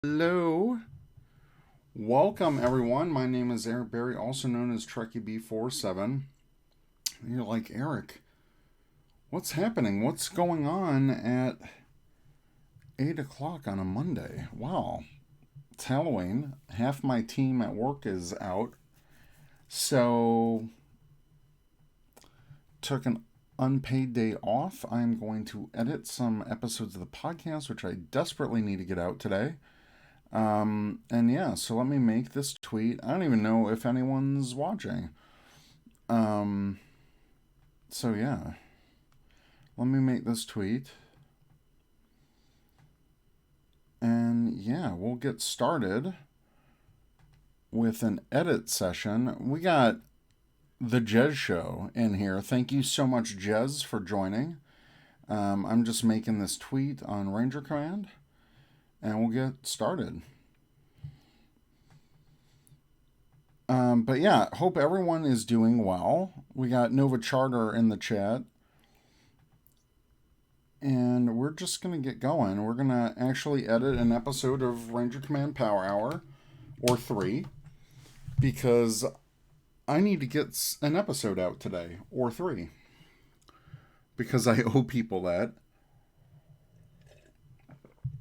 Hello. Welcome, everyone. My name is Eric Berry, also known as Trekkieb47. You're like, Eric, what's happening? What's going on at 8 o'clock on a Monday? Wow. It's Halloween. Half my team at work is out. So, took an unpaid day off. I'm going to edit some episodes of the podcast, which I desperately need to get out today. And yeah, so let me make this tweet. I don't even know if anyone's watching. Um, so yeah, let me make this tweet. And yeah, we'll get started with an edit session. We got the Jez Show in here. Thank you so much, Jez, for joining. I'm just making this tweet on Ranger Command, and we'll get started. But yeah, hope everyone is doing well. We got Nova Charter in the chat. And we're just going to get going. We're going to actually edit an episode of Ranger Command Power Hour, or 3, because I need to get an episode out today, or 3, because I owe people that.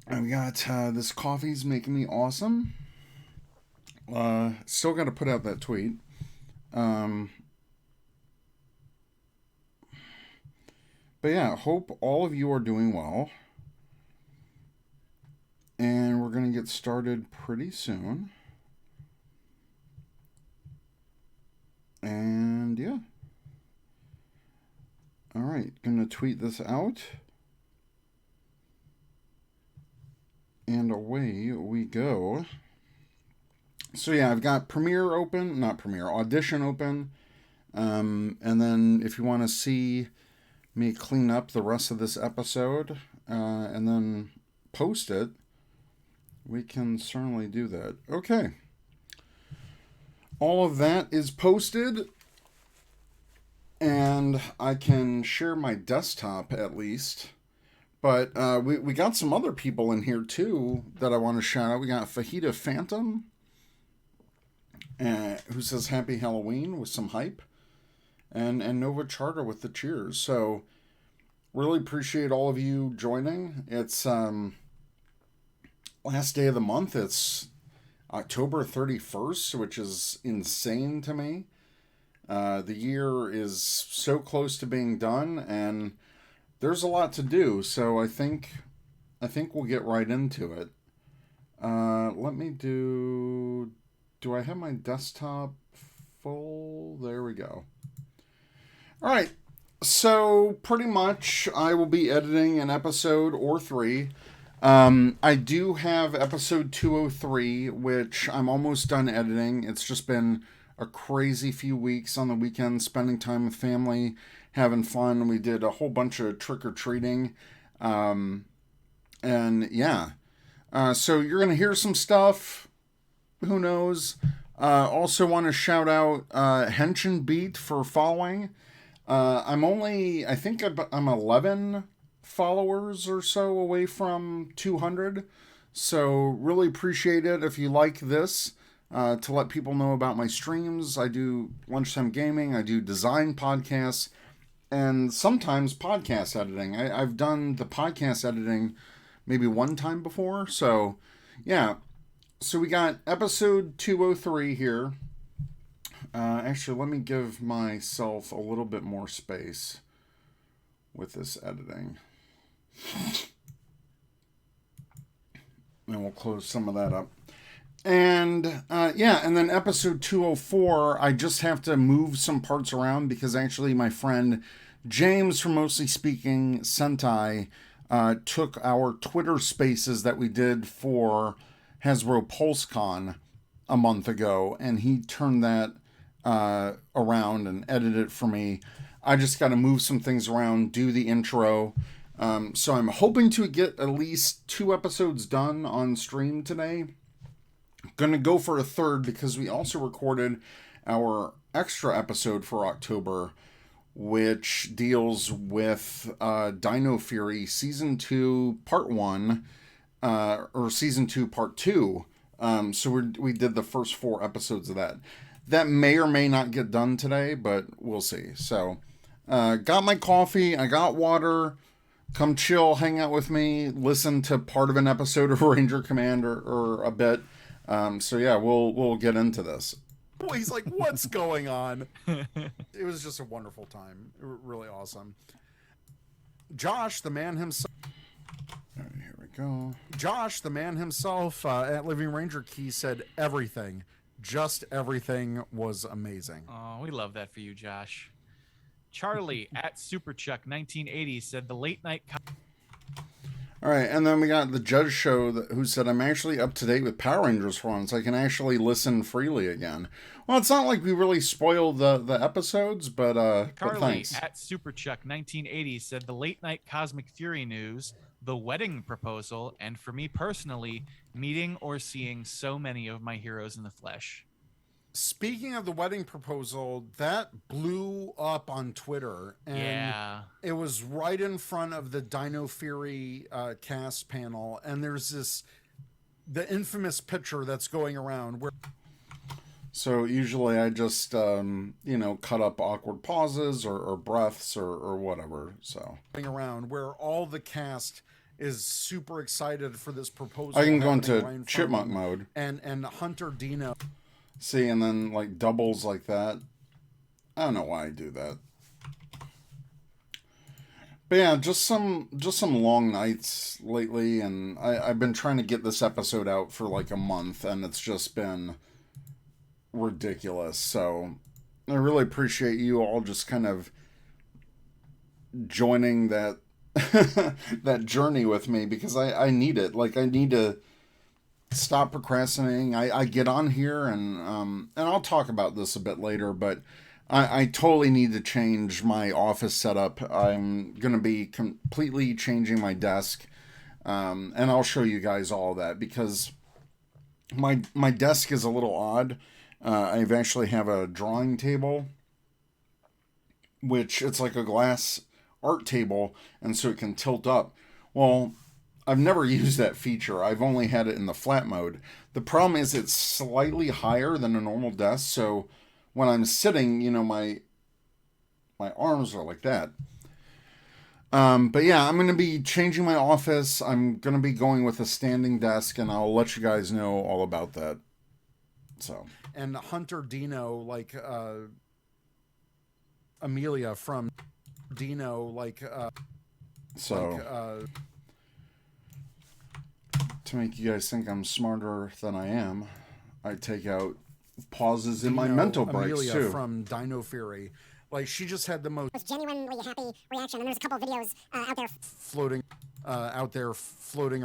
And we got this coffee's making me awesome. Still got to put out that tweet. But yeah, hope all of you are doing well. And we're going to get started pretty soon. And yeah. Alright, gonna tweet this out. And away we go. So yeah, I've got Audition open. And then if you want to see me clean up the rest of this episode and then post it, we can certainly do that. Okay. All of that is posted, and I can share my desktop at least. But we got some other people in here too that I want to shout out. We got Fajita Phantom, who says Happy Halloween with some hype, and Nova Charter with the cheers. So really appreciate all of you joining. It's last day of the month. It's October 31st, which is insane to me. The year is so close to being done, and there's a lot to do. So I think we'll get right into it. Let me do. Do I have my desktop full? There we go. All right. So pretty much, I will be editing an episode or 3. I do have episode 203, which I'm almost done editing. It's just been a crazy few weeks on the weekend, spending time with family, having fun. We did a whole bunch of trick-or-treating. And yeah. So you're going to hear some stuff. Who knows? Also want to shout out Henshin Beat for following. I think I'm 11 followers or so away from 200. So really appreciate it if you like this, to let people know about my streams. I do lunchtime gaming, I do design podcasts, and sometimes podcast editing. I've done the podcast editing maybe one time before. So yeah. So we got episode 203 here. Actually, let me give myself a little bit more space with this editing. And we'll close some of that up. And and then episode 204, I just have to move some parts around because actually my friend James from Mostly Speaking Sentai took our Twitter spaces that we did for Hasbro PulseCon a month ago, and he turned that around and edited it for me. I just got to move some things around, do the intro. So I'm hoping to get at least 2 episodes done on stream today. Gonna go for a third because we also recorded our extra episode for October, which deals with Dino Fury Season 2, Part 1, or season 2, part 2. So we did the first 4 episodes of that. That may or may not get done today, but we'll see. So, got my coffee, I got water. Come chill, hang out with me, listen to part of an episode of Ranger Command or a bit. So yeah, we'll get into this. He's like, what's going on? It was just a wonderful time. Really awesome. Josh, the man himself. All right, here we go. Josh, the man himself, at Living Ranger Key said everything. Just everything was amazing. Oh, we love that for you, Josh. Charlie at SuperChuck1980 said the late night. All right, and then we got the Judge Show who said, I'm actually up to date with Power Rangers for once. I can actually listen freely again. Well, it's not like we really spoiled the episodes, but thanks. At SuperChuck1980 said the late night Cosmic Fury news, the wedding proposal, and for me personally, meeting or seeing so many of my heroes in the flesh. Speaking of the wedding proposal, that blew up on Twitter. And it was right in front of the Dino Fury cast panel. And there's the infamous picture that's going around where. So usually I just, cut up awkward pauses or breaths or whatever. So around where all the cast is super excited for this proposal. I can go into chipmunk mode. And Hunter Dino. See, and then like doubles like that. I don't know why I do that. But yeah, just some long nights lately, and I've been trying to get this episode out for like a month, and it's just been ridiculous. So I really appreciate you all just kind of joining that that journey with me, because I need it. Like, I need to stop procrastinating. I get on here and I'll talk about this a bit later, but I totally need to change my office setup. I'm going to be completely changing my desk. And I'll show you guys all that, because my desk is a little odd. I actually have a drawing table, which it's like a glass art table, and so it can tilt up. Well, I've never used that feature. I've only had it in the flat mode. The problem is it's slightly higher than a normal desk, so when I'm sitting, my arms are like that. But yeah, I'm going to be changing my office. I'm going to be going with a standing desk, and I'll let you guys know all about that. So. And Hunter Dino, like Amelia from Dino, like to make you guys think I'm smarter than I am, I take out pauses in my mental breaks Amelia too. From Dino Fury, like, she just had the most genuinely happy reaction, and there's a couple of videos out there floating.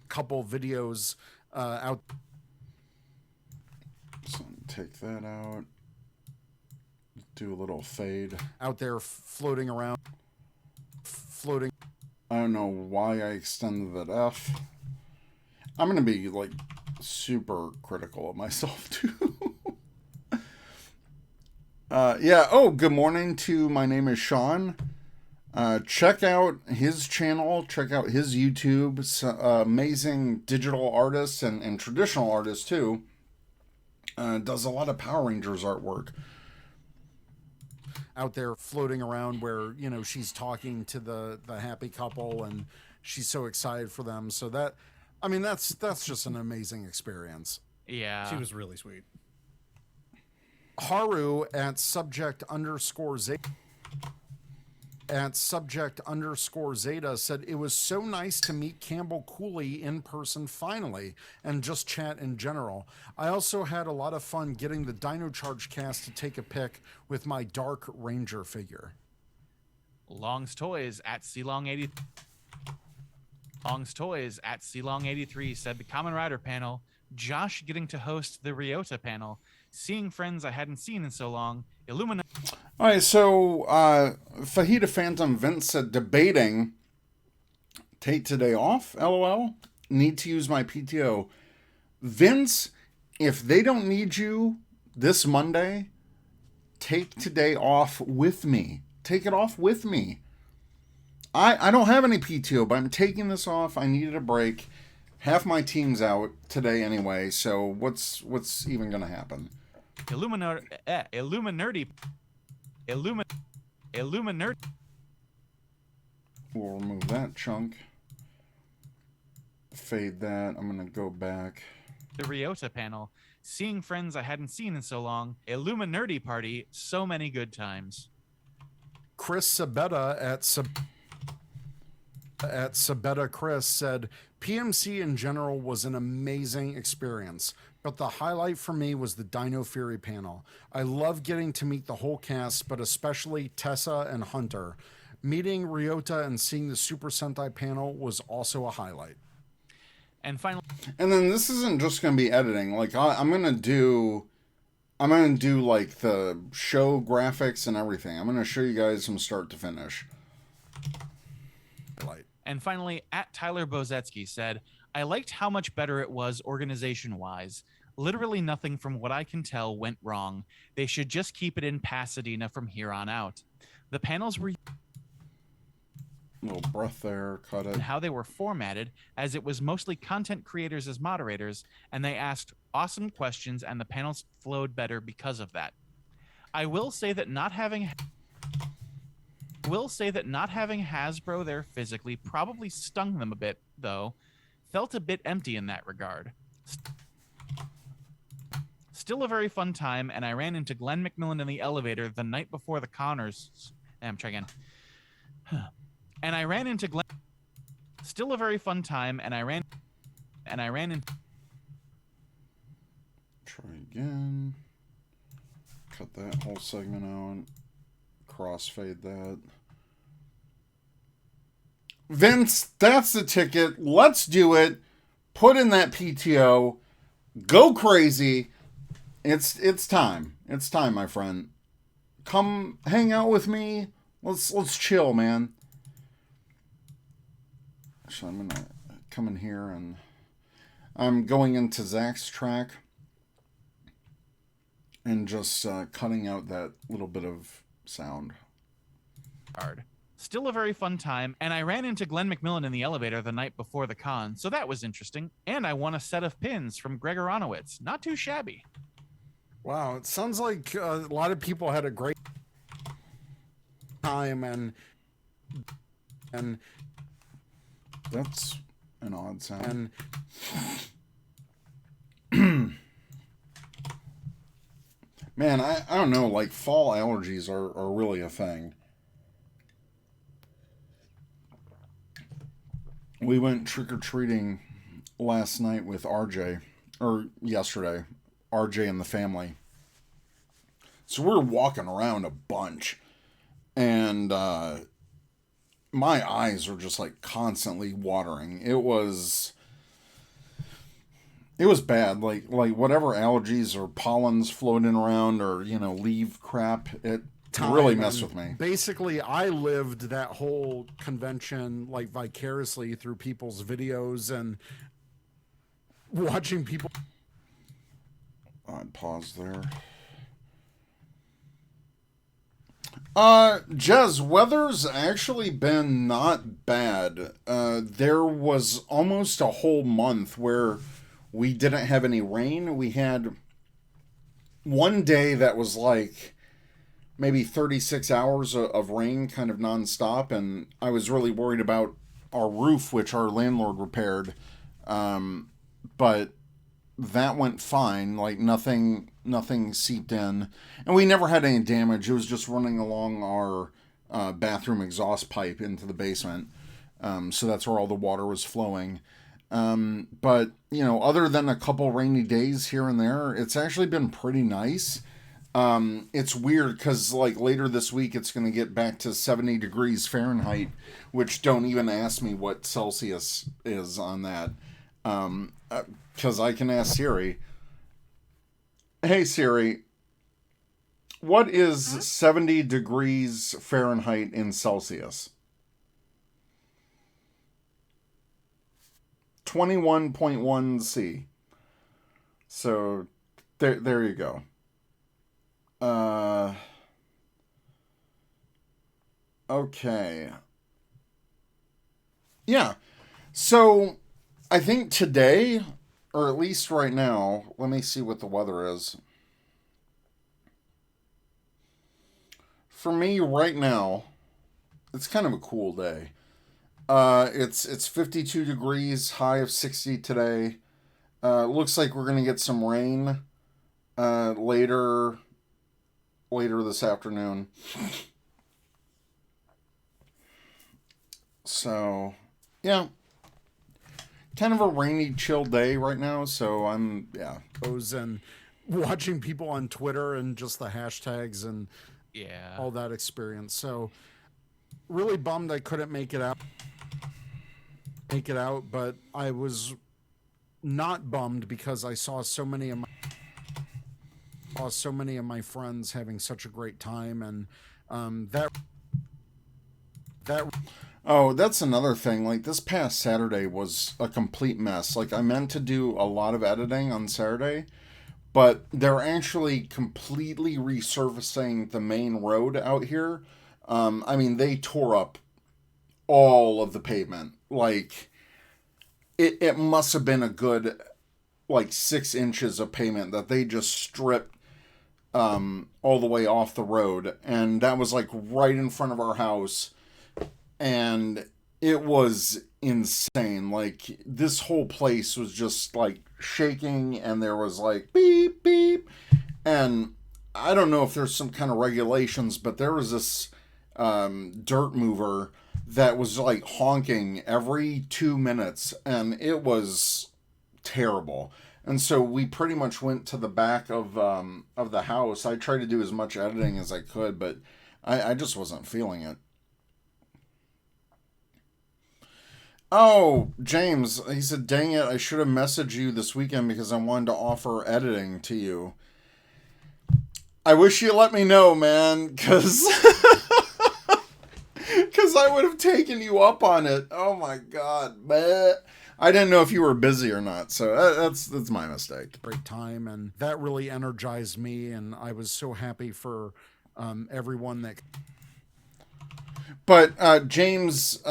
Couple videos out. So take that out. Do a little fade. Out there floating around. I don't know why I extended that F. I'm going to be, like, super critical of myself, too. Yeah. Oh, good morning to My Name is Sean. Check out his channel. Check out his YouTube. Amazing digital artist and traditional artist, too. Does a lot of Power Rangers artwork. Out there floating around where, she's talking to the happy couple, and she's so excited for them. So that's just an amazing experience. Yeah. She was really sweet. Haru at subject_Zeta said, it was so nice to meet Campbell Cooley in person finally, and just chat in general. I also had a lot of fun getting the Dino Charge cast to take a pic with my Dark Ranger figure. Long's Toys at Long83 said the Kamen Rider panel, Josh getting to host the Ryota panel, seeing friends I hadn't seen in so long, Illuminati. All right, so Fajita Phantom Vince said, debating take today off, LOL. Need to use my PTO. Vince, if they don't need you this Monday, take today off with me. Take it off with me. I don't have any PTO, but I'm taking this off. I needed a break. Half my team's out today anyway, so what's even gonna happen? Illuminati. We'll remove that chunk. Fade that. I'm gonna go back. The Ryota panel. Seeing friends I hadn't seen in so long. Illuminati party. So many good times. Chris Sabetta at Sabetta Chris said, PMC in general was an amazing experience, but the highlight for me was the Dino Fury panel. I love getting to meet the whole cast, but especially Tessa and Hunter. Meeting Ryota and seeing the Super Sentai panel was also a highlight. And finally, and then this isn't just gonna be editing. Like I'm gonna do like the show graphics and everything. I'm gonna show you guys from start to finish. And finally, at Tyler Bozetsky said, I liked how much better it was organization-wise. Literally nothing from what I can tell went wrong. They should just keep it in Pasadena from here on out. The panels were... Little breath there, cut it. And how they were formatted, as it was mostly content creators as moderators, and they asked awesome questions, and the panels flowed better because of that. I will say that not having Hasbro there physically probably stung them a bit, though. Felt a bit empty in that regard. Still a very fun time, and I ran into Glenn McMillan in the elevator the night before the Connors. Try again. And I ran into Glenn. Still a very fun time, and I ran into. Try again. Cut that whole segment out. Crossfade that. Vince, that's the ticket. Let's do it. Put in that PTO. Go crazy. It's time. It's time, my friend. Come hang out with me. Let's chill, man. So I'm gonna come in here and I'm going into Zach's track and just cutting out that little bit of sound. Still a very fun time, and I ran into Glenn McMillan in the elevator the night before the con, so that was interesting. And I won a set of pins from Greg Aronowitz. Not too shabby. Wow, it sounds like a lot of people had a great time, and that's an odd sound. Man, I don't know, like fall allergies are really a thing. We went trick-or-treating last night with RJ, or yesterday, RJ and the family. So we were walking around a bunch, and my eyes are just like constantly watering. It was bad. Like whatever allergies or pollens floating around, or leaf crap, it really messed with me. Basically, I lived that whole convention like vicariously through people's videos and watching people. I'd pause there. Jez, weather's actually been not bad. There was almost a whole month where we didn't have any rain. We had one day that was like maybe 36 hours of rain, kind of nonstop, and I was really worried about our roof, which our landlord repaired. But that went fine. Like nothing seeped in, and we never had any damage. It was just running along our bathroom exhaust pipe into the basement. So that's where all the water was flowing. But other than a couple rainy days here and there, it's actually been pretty nice. It's weird because like later this week it's going to get back to 70 degrees Fahrenheit, which don't even ask me what Celsius is on that. Because I can ask Siri. Hey Siri, what is 70 degrees Fahrenheit in Celsius? 21.1 C. So there you go. Okay. Yeah. So I think today, or at least right now, let me see what the weather is. For me right now, it's kind of a cool day. It's 52 degrees, high of 60 today. Looks like we're gonna get some rain later this afternoon. So, yeah, kind of a rainy, chill day right now. So yeah. And watching people on Twitter and just the hashtags and all that experience. So, really bummed I couldn't make it out. But I was not bummed because I saw so many of my friends having such a great time, and that. Oh, that's another thing. Like, this past Saturday was a complete mess. Like, I meant to do a lot of editing on Saturday, but they're actually completely resurfacing the main road out here. I mean, they tore up all of the pavement. Like, it must have been a good, like, 6 inches of pavement that they just stripped all the way off the road. And that was, like, right in front of our house. And it was insane. Like, this whole place was just like shaking, and there was like beep beep. And I don't know if there's some kind of regulations, but there was this dirt mover that was like honking every 2 minutes, and it was terrible. And so we pretty much went to the back of the house. I tried to do as much editing as I could, but I just wasn't feeling it. Oh, James, he said, dang it, I should have messaged you this weekend because I wanted to offer editing to you. I wish you let me know, man, because I would have taken you up on it. Oh my God, man. I didn't know if you were busy or not, so that's my mistake. Great time, and that really energized me, and I was so happy for everyone that... But, James...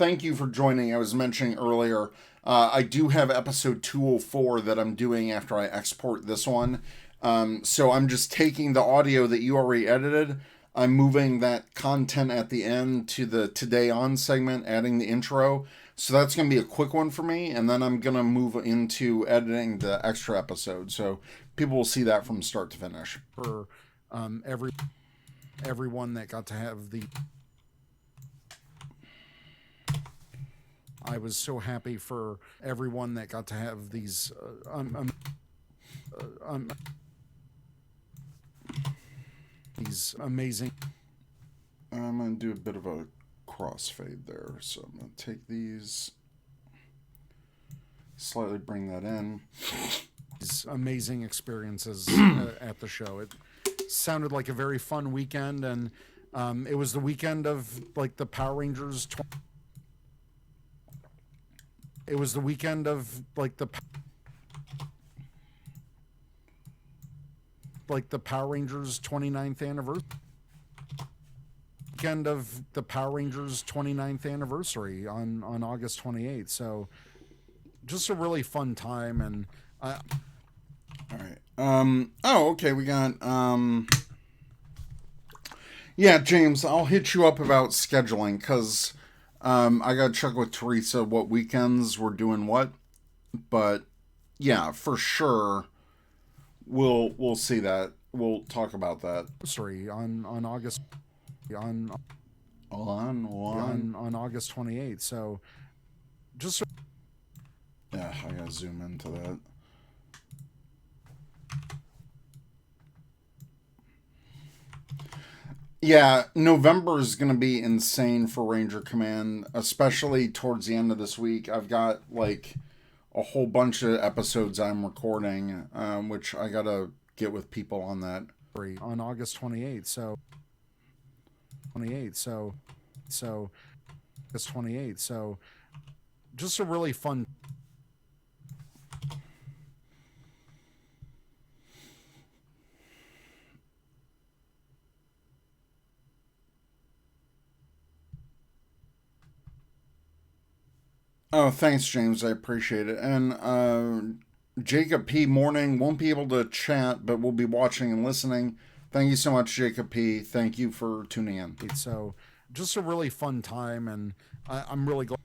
thank you for joining. I was mentioning earlier, I do have episode 204 that I'm doing after I export this one. So I'm just taking the audio that you already edited. I'm moving that content at the end to the Today On segment, adding the intro. So that's going to be a quick one for me. And then I'm going to move into editing the extra episode. So people will see that from start to finish. For everyone that got to have the... I was so happy for everyone that got to have these these amazing... I'm going to do a bit of a crossfade there. So I'm going to take these, slightly bring that in. These amazing experiences at the show. It sounded like a very fun weekend, and it was the weekend of like the Power Rangers... It was the weekend of like the Power Rangers 29th anniversary. Weekend of the Power Rangers 29th anniversary on August 28th. So just a really fun time. And all right. Oh, okay. We got yeah, James, I'll hit you up about scheduling, because I gotta check with Teresa what weekends we're doing what, but yeah, for sure, we'll see that. We'll talk about that. Sorry, on August on August 28th. So just yeah, I gotta zoom into that. Yeah, November is going to be insane for Ranger Command, especially towards the end of this week. I've got like a whole bunch of episodes I'm recording, which I got to get with people on that. On August 28th, so August 28th, so just a really fun... Oh, thanks, James. I appreciate it. And Jacob P. Morning won't be able to chat, but will be watching and listening. Thank you so much, Jacob P. Thank you for tuning in. So, just a really fun time, and I'm really glad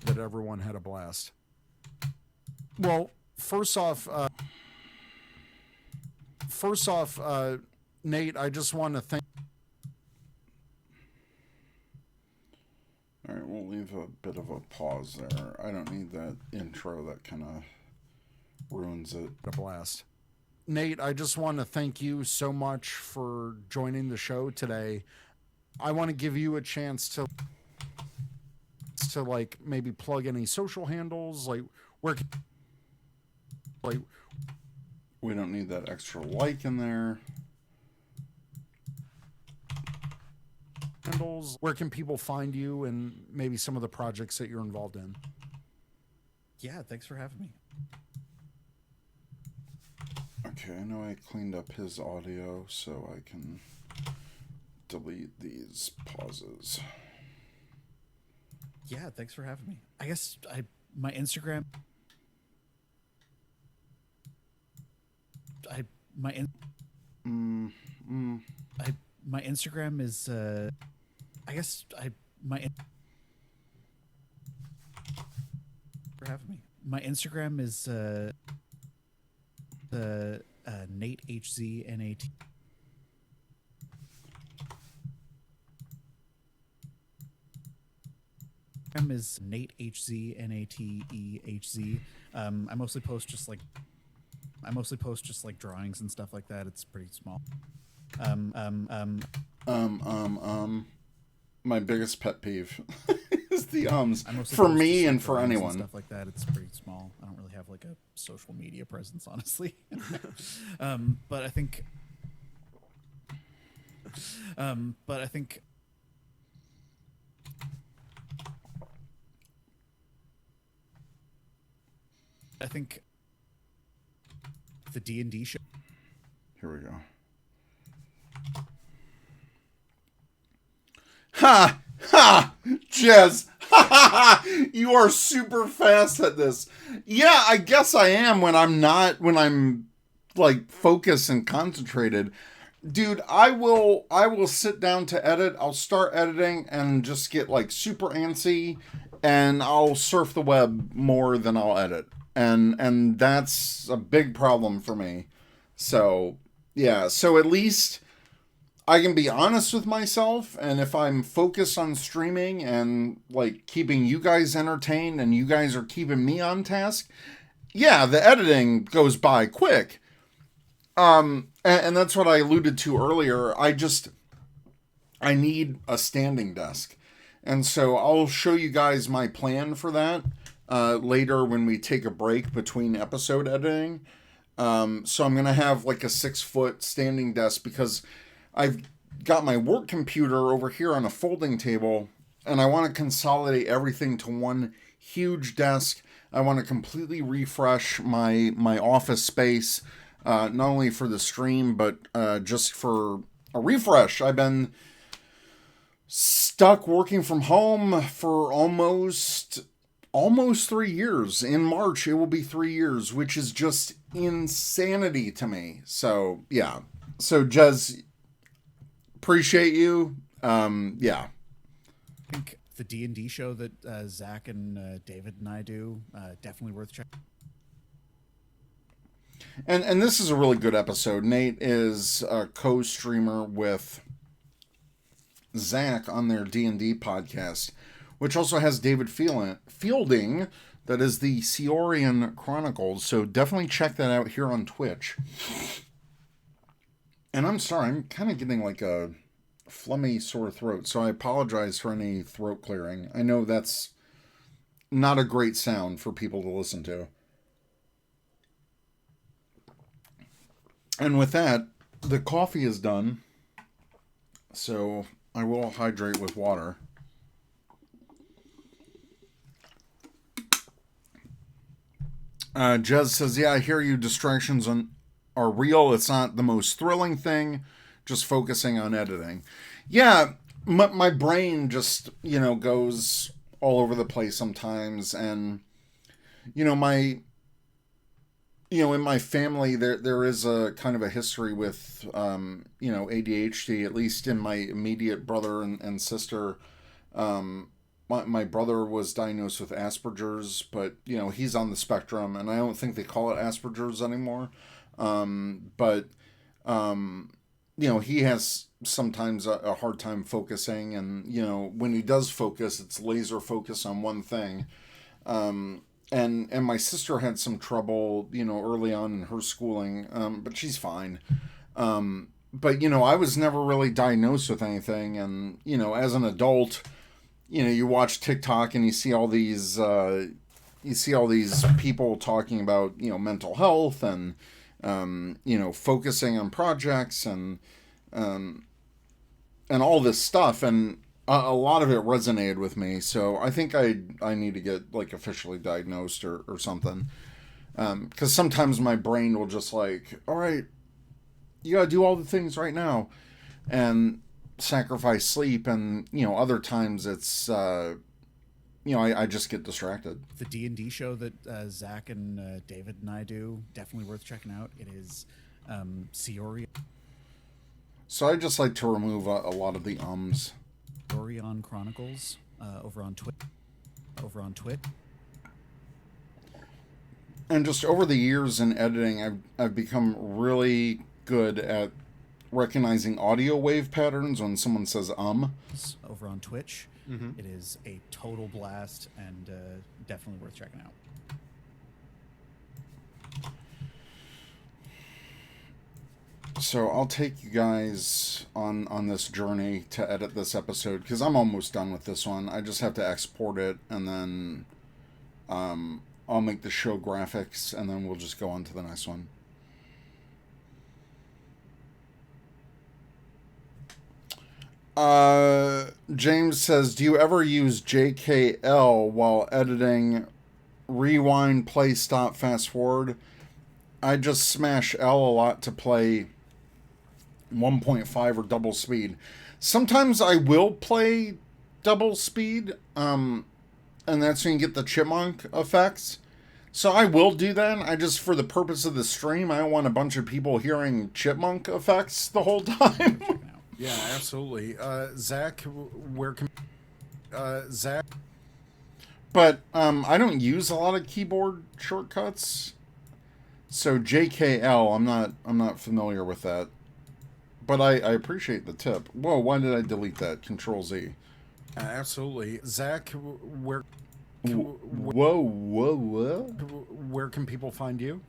that everyone had a blast. Well, first off, Nate, I just want to thank. All right, we'll leave a bit of a pause there. I don't need that intro that kind of ruins it. A blast. Nate, I just want to thank you so much for joining the show today. I want to give you a chance to like maybe plug any social handles, like where we don't need that extra like in there. Handles, where can people find you and maybe some of the projects that you're involved in? Yeah, thanks for having me. Okay, I know I cleaned up his audio, so I can delete these pauses. Yeah, thanks for having me. I guess my Instagram. My Instagram is for having me. My Instagram is Nate HZNAT. Is Nate HZNATEHZ. I mostly post just like drawings and stuff like that. It's pretty small. My biggest pet peeve is the ums for me and for anyone. And stuff like that. It's pretty small. I don't really have like a social media presence, honestly. But I think the D&D show. Here we go. Ha! Ha! Jez! Ha ha ha! You are super fast at this. Yeah, I guess I am when I'm like focused and concentrated. Dude, I will sit down to edit. I'll start editing and just get like super antsy, and I'll surf the web more than I'll edit. And that's a big problem for me. So, yeah, so at least I can be honest with myself, and if I'm focused on streaming and like keeping you guys entertained and you guys are keeping me on task, yeah, the editing goes by quick. And that's what I alluded to earlier. I need a standing desk. And so I'll show you guys my plan for that later when we take a break between episode editing. So I'm going to have like a 6-foot standing desk because I've got my work computer over here on a folding table, and I want to consolidate everything to one huge desk. I want to completely refresh my office space, not only for the stream, but just for a refresh. I've been stuck working from home for almost 3 years. In March, it will be 3 years, which is just insanity to me. So, yeah. So, Jez, appreciate you. Yeah. I think the D&D show that Zach and David and I do, definitely worth checking. And this is a really good episode. Nate is a co-streamer with Zach on their D&D podcast, which also has David Fielding, that is the Seorian Chronicles. So definitely check that out here on Twitch. And I'm sorry, I'm kind of getting like a phlegmy sore throat, so I apologize for any throat clearing. I know that's not a great sound for people to listen to. And with that, the coffee is done, so I will hydrate with water. Jez says, yeah, I hear you. Distractions are real. It's not the most thrilling thing. Just focusing on editing. Yeah, my brain just, goes all over the place sometimes. And, my, in my family, there is a kind of a history with, ADHD, at least in my immediate brother and sister. My brother was diagnosed with Asperger's, but, he's on the spectrum, and I don't think they call it Asperger's anymore. But he has sometimes a hard time focusing, and, when he does focus, it's laser focus on one thing. And my sister had some trouble, early on in her schooling, but she's fine. But, I was never really diagnosed with anything, and, as an adult, you watch TikTok and you see all these people talking about, mental health and, focusing on projects and all this stuff. And a lot of it resonated with me. So I think I need to get like officially diagnosed or something. 'Cause sometimes my brain will just like, all right, you gotta do all the things right now and sacrifice sleep. And, other times it's, I just get distracted. The D&D show that Zach and David and I do, definitely worth checking out. It is Siori. So I just like to remove a lot of the ums. Orion Chronicles over on Twitch. And just over the years in editing, I've become really good at recognizing audio wave patterns when someone says over on Twitch. Mm-hmm. It is a total blast and definitely worth checking out. So I'll take you guys on this journey to edit this episode, because I'm almost done with this one. I just have to export it, and then I'll make the show graphics, and then we'll just go on to the next one. James says, do you ever use JKL while editing? Rewind, play, stop, fast forward. I just smash L a lot to play 1.5 or double speed. Sometimes I will play double speed, and that's when you get the chipmunk effects. So I will do that. I just, for the purpose of the stream, I don't want a bunch of people hearing chipmunk effects the whole time. Yeah, absolutely. Zach, where can Zach? But I don't use a lot of keyboard shortcuts. So JKL, I'm not familiar with that. But I appreciate the tip. Whoa, why did I delete that? Control Z. Absolutely. Zach, where whoa. Where can people find you?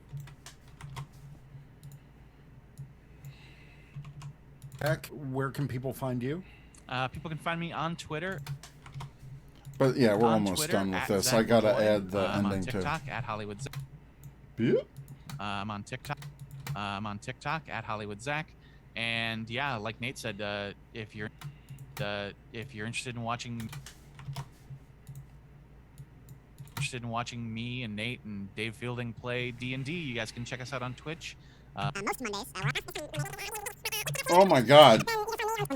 Zach, where can people find you? People can find me on Twitter. But yeah, we're almost done with this. I gotta add the ending too. I'm on TikTok at Hollywood Zach. Yeah. I'm on TikTok. I'm on TikTok at Hollywood Zach. And yeah, like Nate said, if you're interested in watching me and Nate and Dave Fielding play D&D, you guys can check us out on Twitch. Most Mondays. Oh my God. On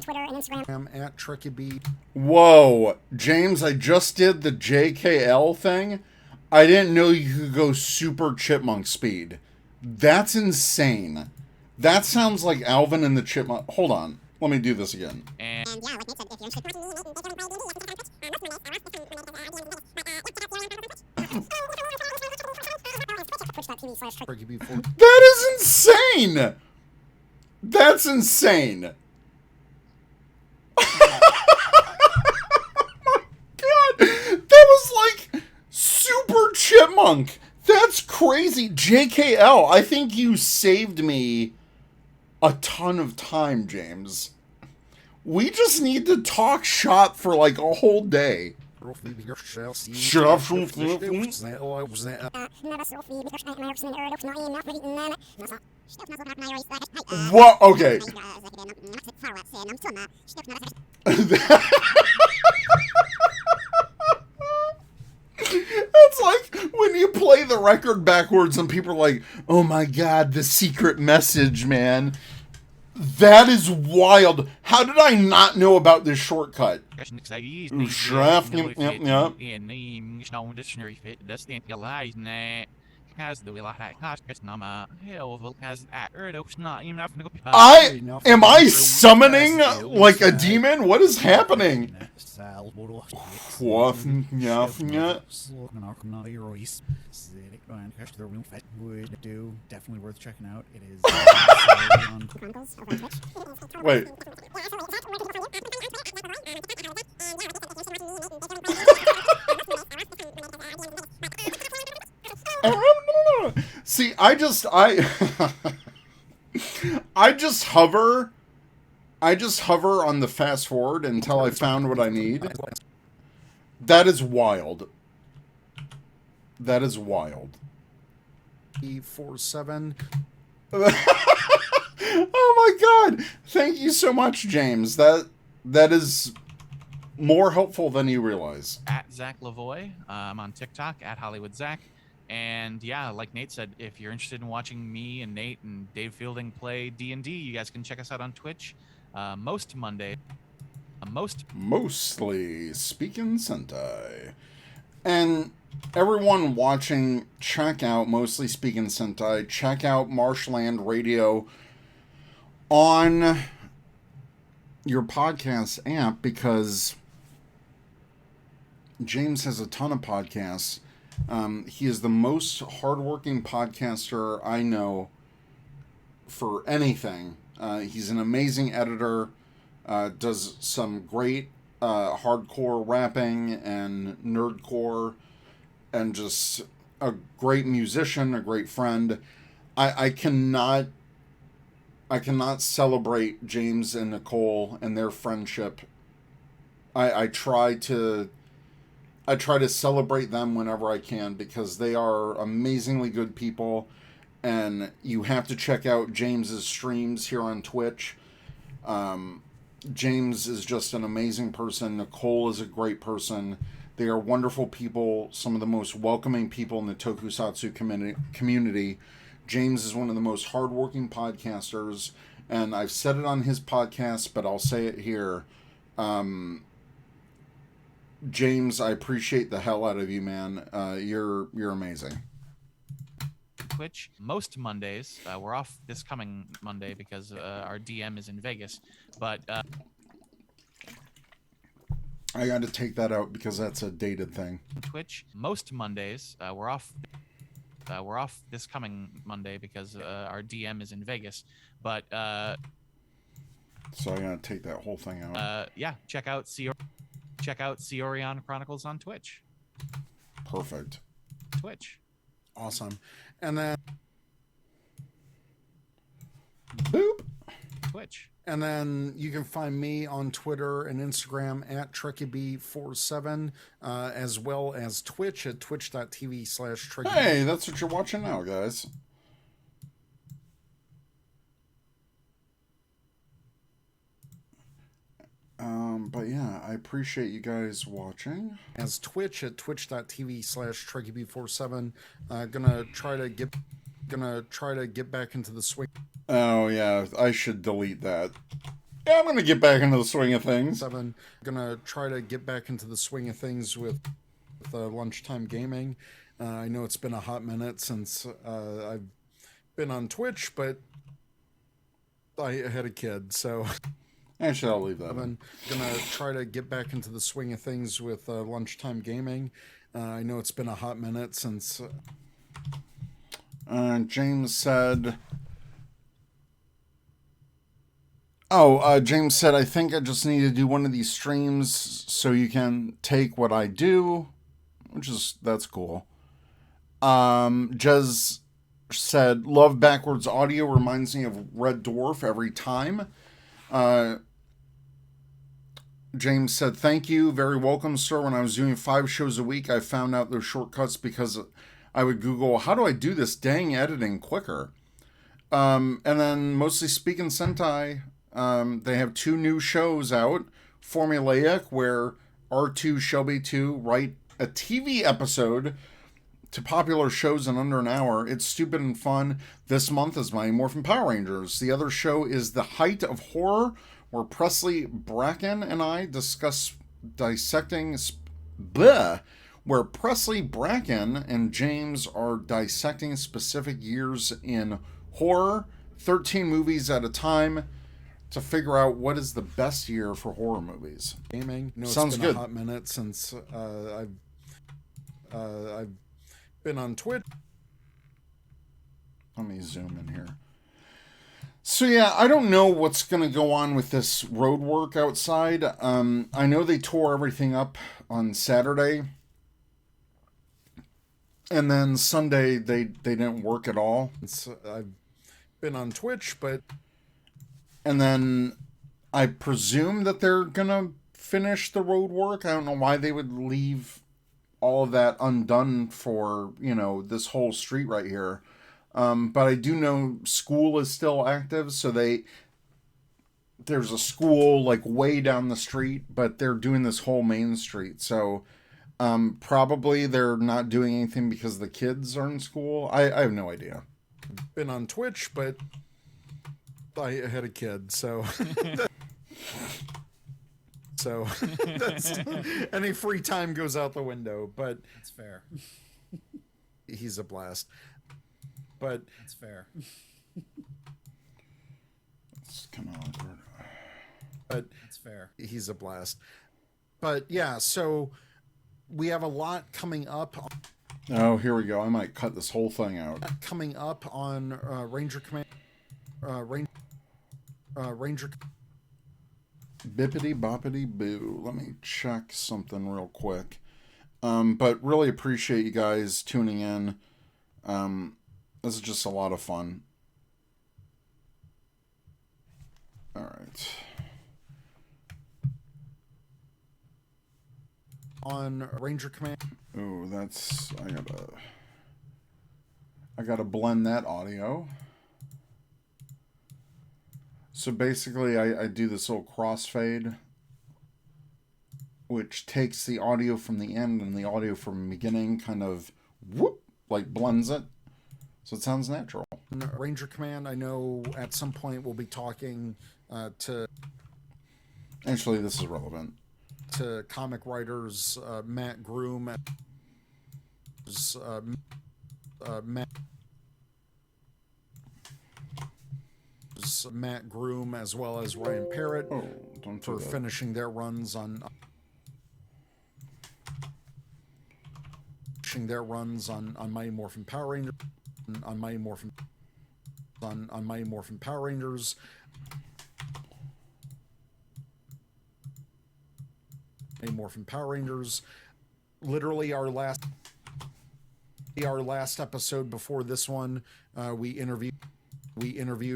Twitter and Instagram. I'm at Trekkieb. Whoa, James, I just did the JKL thing. I didn't know you could go super chipmunk speed. That's insane. That sounds like Alvin and the Chipmunk. Hold on. Let me do this again. And yeah, like Nate said, if you're interested Trekkieb47. That is insane! That's insane! God, that was like super chipmunk. That's crazy. JKL, I think you saved me a ton of time, James. We just need to talk shop for like a whole day. What? Okay. It's like when you play the record backwards and people are like, oh my God, the secret message, man. That is wild. How did I not know about this shortcut? Am I summoning like a demon? What is happening? Definitely worth checking out. It is Wait. See, I just hover on the fast forward until I found what I need. That is wild. That is wild. Trekkieb47. Oh my god. Thank you so much, James. That is more helpful than you realize. At Zach Lavoie. I'm on TikTok at Hollywood Zach. And yeah, like Nate said, if you're interested in watching me and Nate and Dave Fielding play D&D, you guys can check us out on Twitch. Most Monday. Mostly Speaking Sentai. And everyone watching, check out Mostly Speaking Sentai. Check out Marshland Radio on your podcast app, because James has a ton of podcasts. He is the most hardworking podcaster I know for anything. He's an amazing editor, does some great hardcore rapping and nerdcore, and just a great musician, a great friend. I cannot celebrate James and Nicole and their friendship. I try to celebrate them whenever I can, because they are amazingly good people, and you have to check out James's streams here on Twitch. James is just an amazing person. Nicole is a great person. They are wonderful people, some of the most welcoming people in the tokusatsu community. James is one of the most hardworking podcasters, and I've said it on his podcast, but I'll say it here. James, I appreciate the hell out of you, man. You're amazing. Twitch most Mondays. We're off this coming Monday because our DM is in Vegas, but I got to take that out because that's a dated thing. Twitch most Mondays. We're off this coming Monday because our DM is in Vegas, but so I gotta take that whole thing out. Yeah, check out Seorion Chronicles on Twitch. Perfect. Twitch. Awesome. And then boop. Twitch. And then you can find me on Twitter and Instagram at Trekkieb47, as well as Twitch at twitch.tv/Trekkieb. Hey, that's what you're watching now, guys. But yeah, I appreciate you guys watching. As Twitch at twitch.tv/Trekkieb47. Gonna try to get back into the swing. Oh yeah, I should delete that. Yeah, I'm gonna get back into the swing of things. Gonna try to get back into the swing of things with lunchtime gaming. I know it's been a hot minute since I've been on Twitch, but I had a kid, so. Actually, I'll leave that. I'm gonna try to get back into the swing of things with lunchtime gaming. I know it's been a hot minute since. James said. James said, I think I just need to do one of these streams so you can take what I do, that's cool. Jez said, love backwards audio, reminds me of Red Dwarf every time. James said, thank you, very welcome, sir. When I was doing 5 shows a week, I found out those shortcuts because I would Google, how do I do this dang editing quicker? And then Mostly Speaking Sentai, they have 2 new shows out. Formulaic, where R2 Shelby 2 write a TV episode to popular shows in under an hour. It's stupid and fun. This month is Mighty Morphin Power Rangers. The other show is The Height of Horror, where Presley Bracken and I discuss where Presley Bracken and James are dissecting specific years in horror, 13 movies at a time, to figure out what is the best year for horror movies. Gaming. Sounds it's been good. A hot minute since I've been on Twitch. Let me zoom in here. So yeah, I don't know what's going to go on with this road work outside. I know they tore everything up on Saturday. And then Sunday, they didn't work at all. I've been on Twitch, but... And then I presume that they're going to finish the road work. I don't know why they would leave all of that undone for, this whole street right here. But I do know school is still active, so there's a school like way down the street, but they're doing this whole main street. So probably they're not doing anything because the kids are in school. I have no idea. Been on Twitch, but I had a kid, so any free time goes out the window. But that's fair. He's a blast. But that's fair. It's kind of awkward. But that's fair. He's a blast. But yeah, so we have a lot coming up. Oh, here we go. I might cut this whole thing out. Coming up on Ranger Command. Ranger. Bippity boppity boo. Let me check something real quick. But really appreciate you guys tuning in. This is just a lot of fun. All right. On Ranger Command. Oh, I gotta blend that audio. So basically I do this little crossfade, which takes the audio from the end and the audio from the beginning, kind of whoop, like blends it. So it sounds natural. Ranger Command, I know at some point we'll be talking to... Actually, this is relevant. To comic writers, Matt Groom, Matt Groom, as well as Ryan Parrott, for finishing their runs on... Mighty Morphin Power Rangers. On Mighty Morphin Power Rangers. Mighty Morphin Power Rangers. Literally our last episode before this one, we interviewed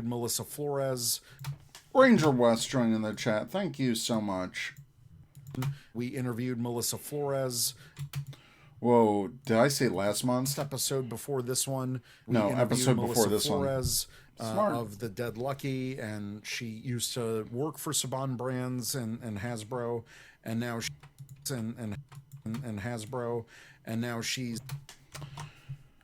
Melissa Flores. Ranger West joining the chat. Thank you so much. We interviewed Melissa Flores. Whoa, did I say last month? Episode before this one. No, episode before this Flores, one. Of the Dead Lucky, and she used to work for Saban Brands and Hasbro, and now she's and Hasbro, and now she's...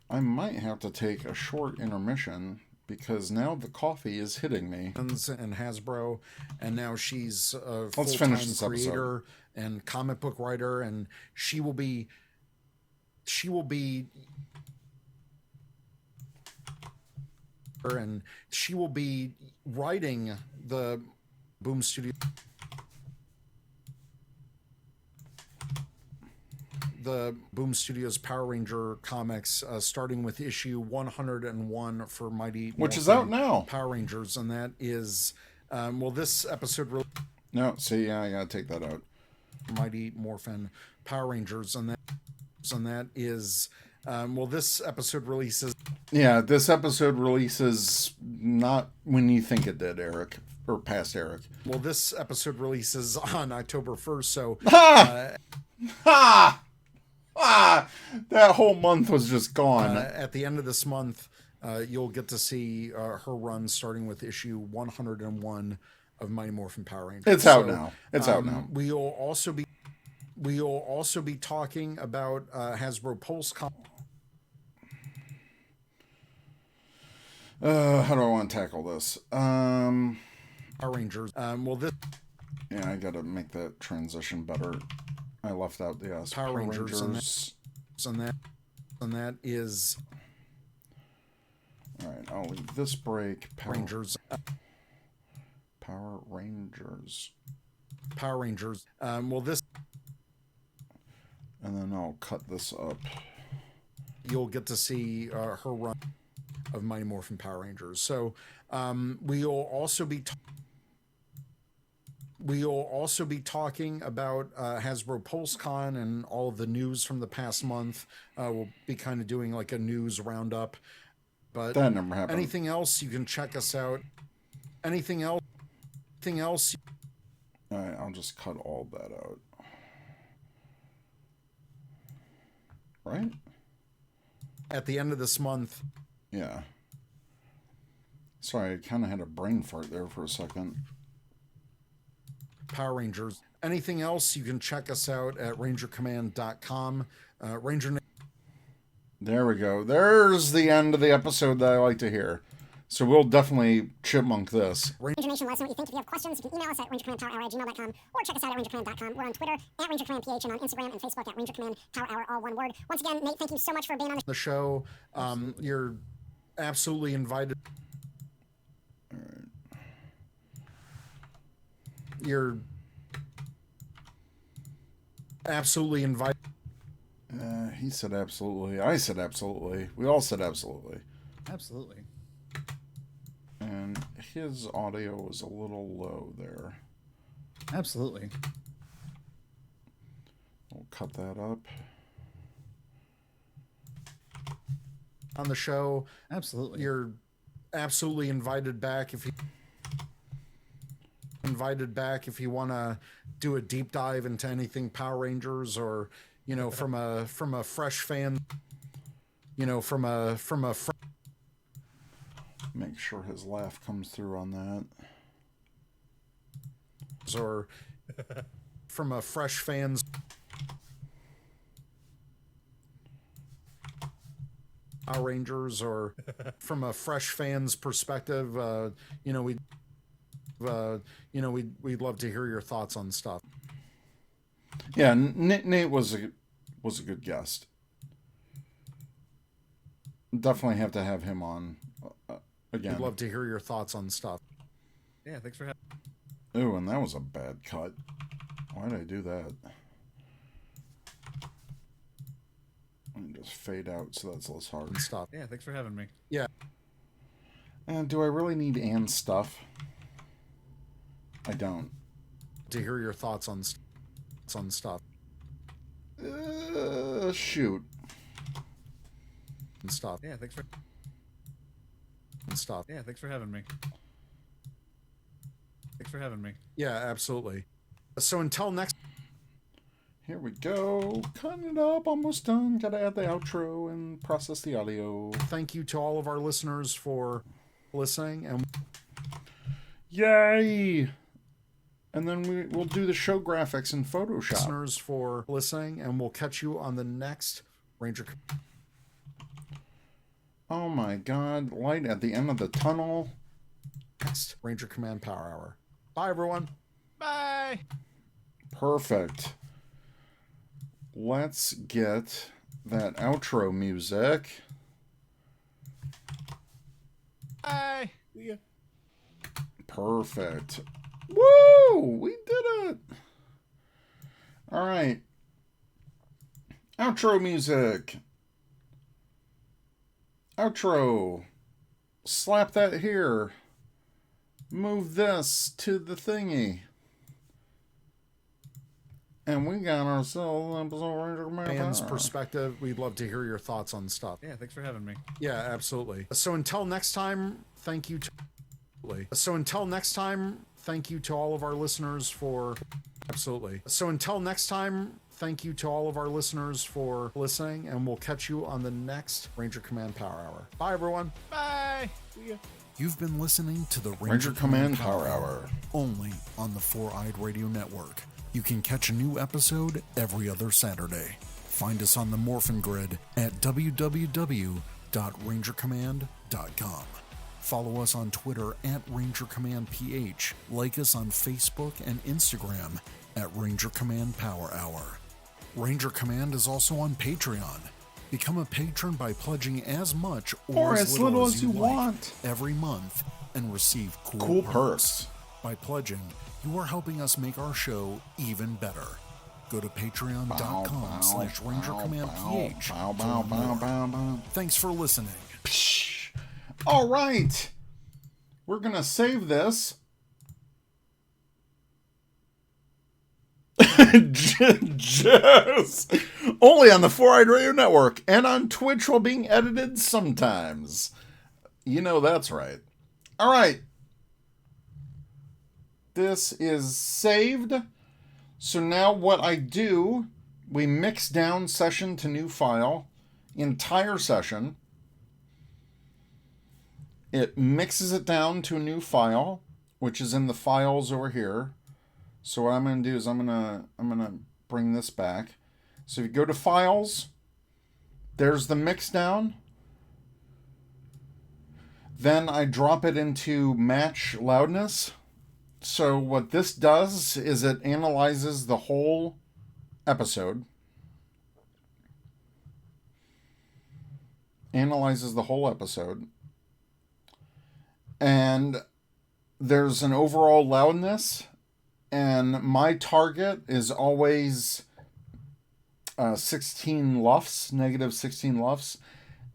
I might have to take a short intermission because now the coffee is hitting me. And Hasbro, and now she's a Let's full-time finish this creator episode. And comic book writer, and she will be writing the Boom Studio. The Boom Studios Power Ranger comics, starting with issue 101 for Mighty Morphin, which is out now. Power Rangers, and that is, this episode. No, see, yeah, I gotta take that out. Mighty Morphin Power Rangers, and that is, this episode releases. Yeah, this episode releases not when you think it did, Eric, or past Eric. Well, this episode releases on October 1st, so. That whole month was just gone. At the end of this month, you'll get to see her run starting with issue 101 of Mighty Morphin Power Rangers. It's out now. It's out now. We'll also be talking about Hasbro Pulse How do I want to tackle this? Power Rangers. Yeah, I gotta make that transition better. I left out the Power Rangers. And that is... Alright, I'll leave this break. Rangers. Power Rangers. Power Rangers. And then I'll cut this up. You'll get to see her run of Mighty Morphin Power Rangers. So we'll also be talking about Hasbro PulseCon and all of the news from the past month. We'll be kind of doing like a news roundup. But that never happened. Anything else, you can check us out. Anything else? Alright, I'll just cut all that out. Right? At the end of this month. Yeah. Sorry, I kind of had a brain fart there for a second. Power Rangers. Anything else, you can check us out at rangercommand.com. There we go. There's the end of the episode that I like to hear. So we'll definitely chipmunk this. Ranger Nation, let us know what you think. If you have questions, you can email us at rangercommandpowerhour@gmail.com or check us out at rangercommand.com. We're on Twitter at rangercommandph and on Instagram and Facebook at rangercommandpowerhour, all one word. Once again, Nate, thank you so much for being on the show. You're absolutely invited. All right. You're absolutely invited. He said absolutely. I said absolutely. We all said absolutely. Absolutely. And his audio was a little low there. Absolutely. We'll cut that up. On the show. Absolutely. You're absolutely invited back if you want to do a deep dive into anything Power Rangers, or from a fresh fan, Make sure his laugh comes through on that. Or from a fresh fan's Power Rangers, or from a fresh fan's perspective, we'd love to hear your thoughts on stuff. Yeah, Nate was a good guest. Definitely have to have him on again. We'd love to hear your thoughts on stuff. Yeah, thanks for having. Ooh, and that was a bad cut. Why did I do that? Let me just fade out so that's less hard. And stuff. Yeah, thanks for having me. Yeah. And do I really need Ann's stuff? I don't. To hear your thoughts on stuff. Shoot. And stuff. Yeah, thanks for. And stuff. Yeah, thanks for having me. Thanks for having me. Yeah, absolutely. So until next. Here we go. Cutting it up. Almost done. Gotta add the outro and process the audio. Thank you to all of our listeners for listening. And yay! And then we'll do the show graphics in Photoshop. Listeners for listening, and we'll catch you on the next Ranger. Oh my God! Light at the end of the tunnel. Next Ranger Command Power Hour. Bye, everyone. Bye. Perfect. Let's get that outro music. Bye. Yeah. Perfect. Woo! We did it! Alright. Outro music. Outro. Slap that here. Move this to the thingy. And we got ourselves an episode of Ranger Command Fans' Power. perspective, we'd love to hear your thoughts on stuff. Yeah, thanks for having me. Yeah, absolutely. So until next time, thank you to all of our listeners for absolutely. So until next time, thank you to all of our listeners for listening, and we'll catch you on the next Ranger Command Power Hour. Bye, everyone. Bye. You've been listening to the Ranger Command Power Hour. only on the Four-Eyed Radio Network. You can catch a new episode every other Saturday. Find us on the Morphin Grid at www.rangercommand.com. Follow us on Twitter at Ranger Command PH. Like us on Facebook and Instagram at Ranger Command Power Hour. Ranger Command is also on Patreon. Become a patron by pledging as much or as little as you want every month and receive cool perks. By pledging, you are helping us make our show even better. Go to patreon.com/RangerCommandPH. Thanks for listening. All right. We're going to save this. Just only on the Four-Eyed Radio Network and on Twitch while being edited sometimes. You know that's right. All right. This is saved. So now what I do, we mix down session to new file, entire session. It mixes it down to a new file, which is in the files over here. So what I'm going to do is I'm going to bring this back. So if you go to files, there's the mix down. Then I drop it into match loudness. So what this does is it analyzes the whole episode. And there's an overall loudness. And my target is always 16 lufs, negative 16 lufs.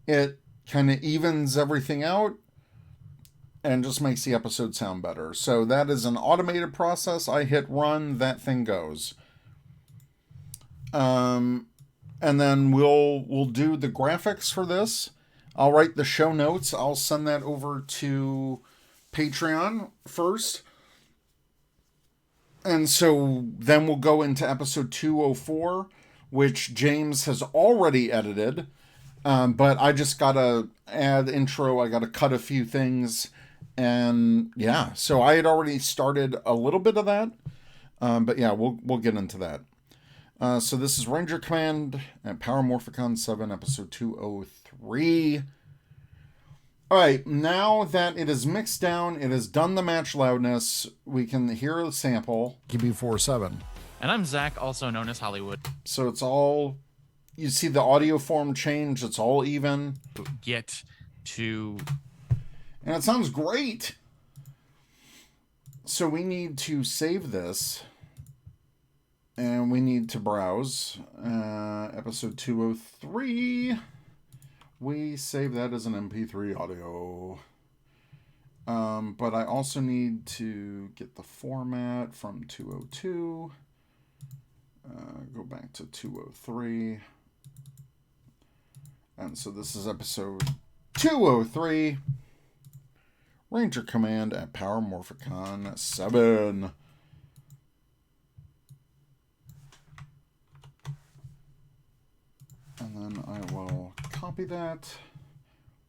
It kind of evens everything out and just makes the episode sound better. So that is an automated process. I hit run, that thing goes. And then we'll do the graphics for this. I'll write the show notes. I'll send that over to Patreon first. And so then we'll go into episode 204, which James has already edited. But I just got to add intro. I got to cut a few things. And yeah, so I had already started a little bit of that. But yeah, we'll get into that. So this is Ranger Command at Power Morphicon 7, episode 203. All right, now that it is mixed down, it has done the match loudness, we can hear the sample. Trekkieb47. And I'm Zach, also known as Hollywood. So it's all, you see the audio form change, it's all even. Get to... And it sounds great. So we need to save this. And we need to browse. Episode 203. We save that as an MP3 audio. But I also need to get the format from 202. Go back to 203. And so this is episode 203. Ranger Command at Power Morphicon 7. And then I will copy that.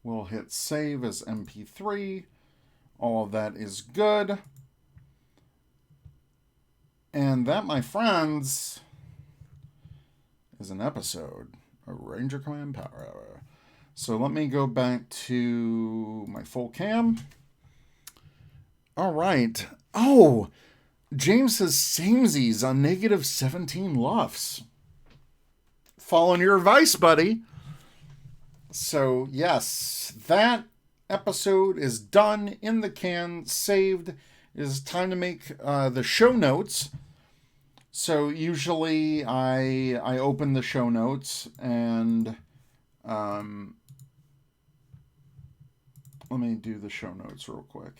We'll hit save as MP3. All of that is good. And that, my friends, is an episode of Ranger Command Power Hour. So let me go back to my full cam. All right. Oh, James says samesies on negative 17 lufs. Following your advice, buddy. So, yes, that episode is done, in the can, saved. It is time to make the show notes. So, usually I open the show notes and let me do the show notes real quick.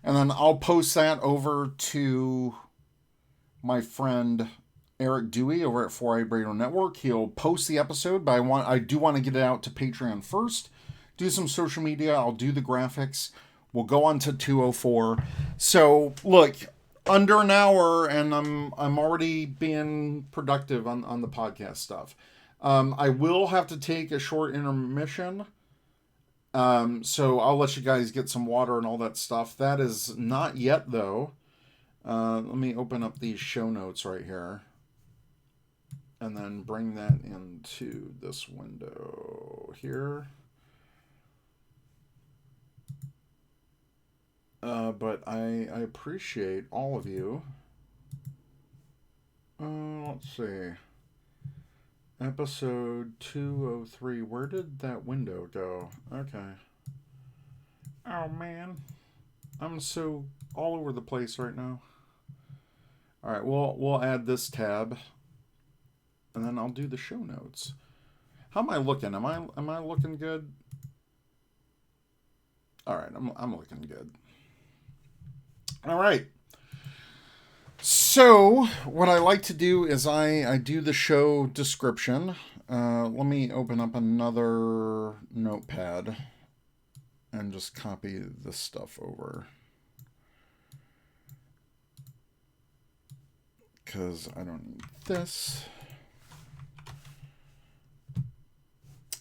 And then I'll post that over to my friend Eric Dewey over at Four-Eyed Radio Network. He'll post the episode, but I do want to get it out to Patreon first. Do some social media. I'll do the graphics. We'll go on to 204. So look, under an hour, and I'm already being productive on the podcast stuff. I will have to take a short intermission. So I'll let you guys get some water and all that stuff. That is not yet, though. Let me open up these show notes right here. And then bring that into this window here. But I appreciate all of you. Let's see. Episode 203. Where did that window go? Okay. Oh, man. I'm so all over the place right now. All right, we'll add this tab, and then I'll do the show notes. How am I looking? Am I looking good? All right, I'm looking good. All right. So what I like to do is I do the show description. Let me open up another notepad and just copy this stuff over, because I don't need this.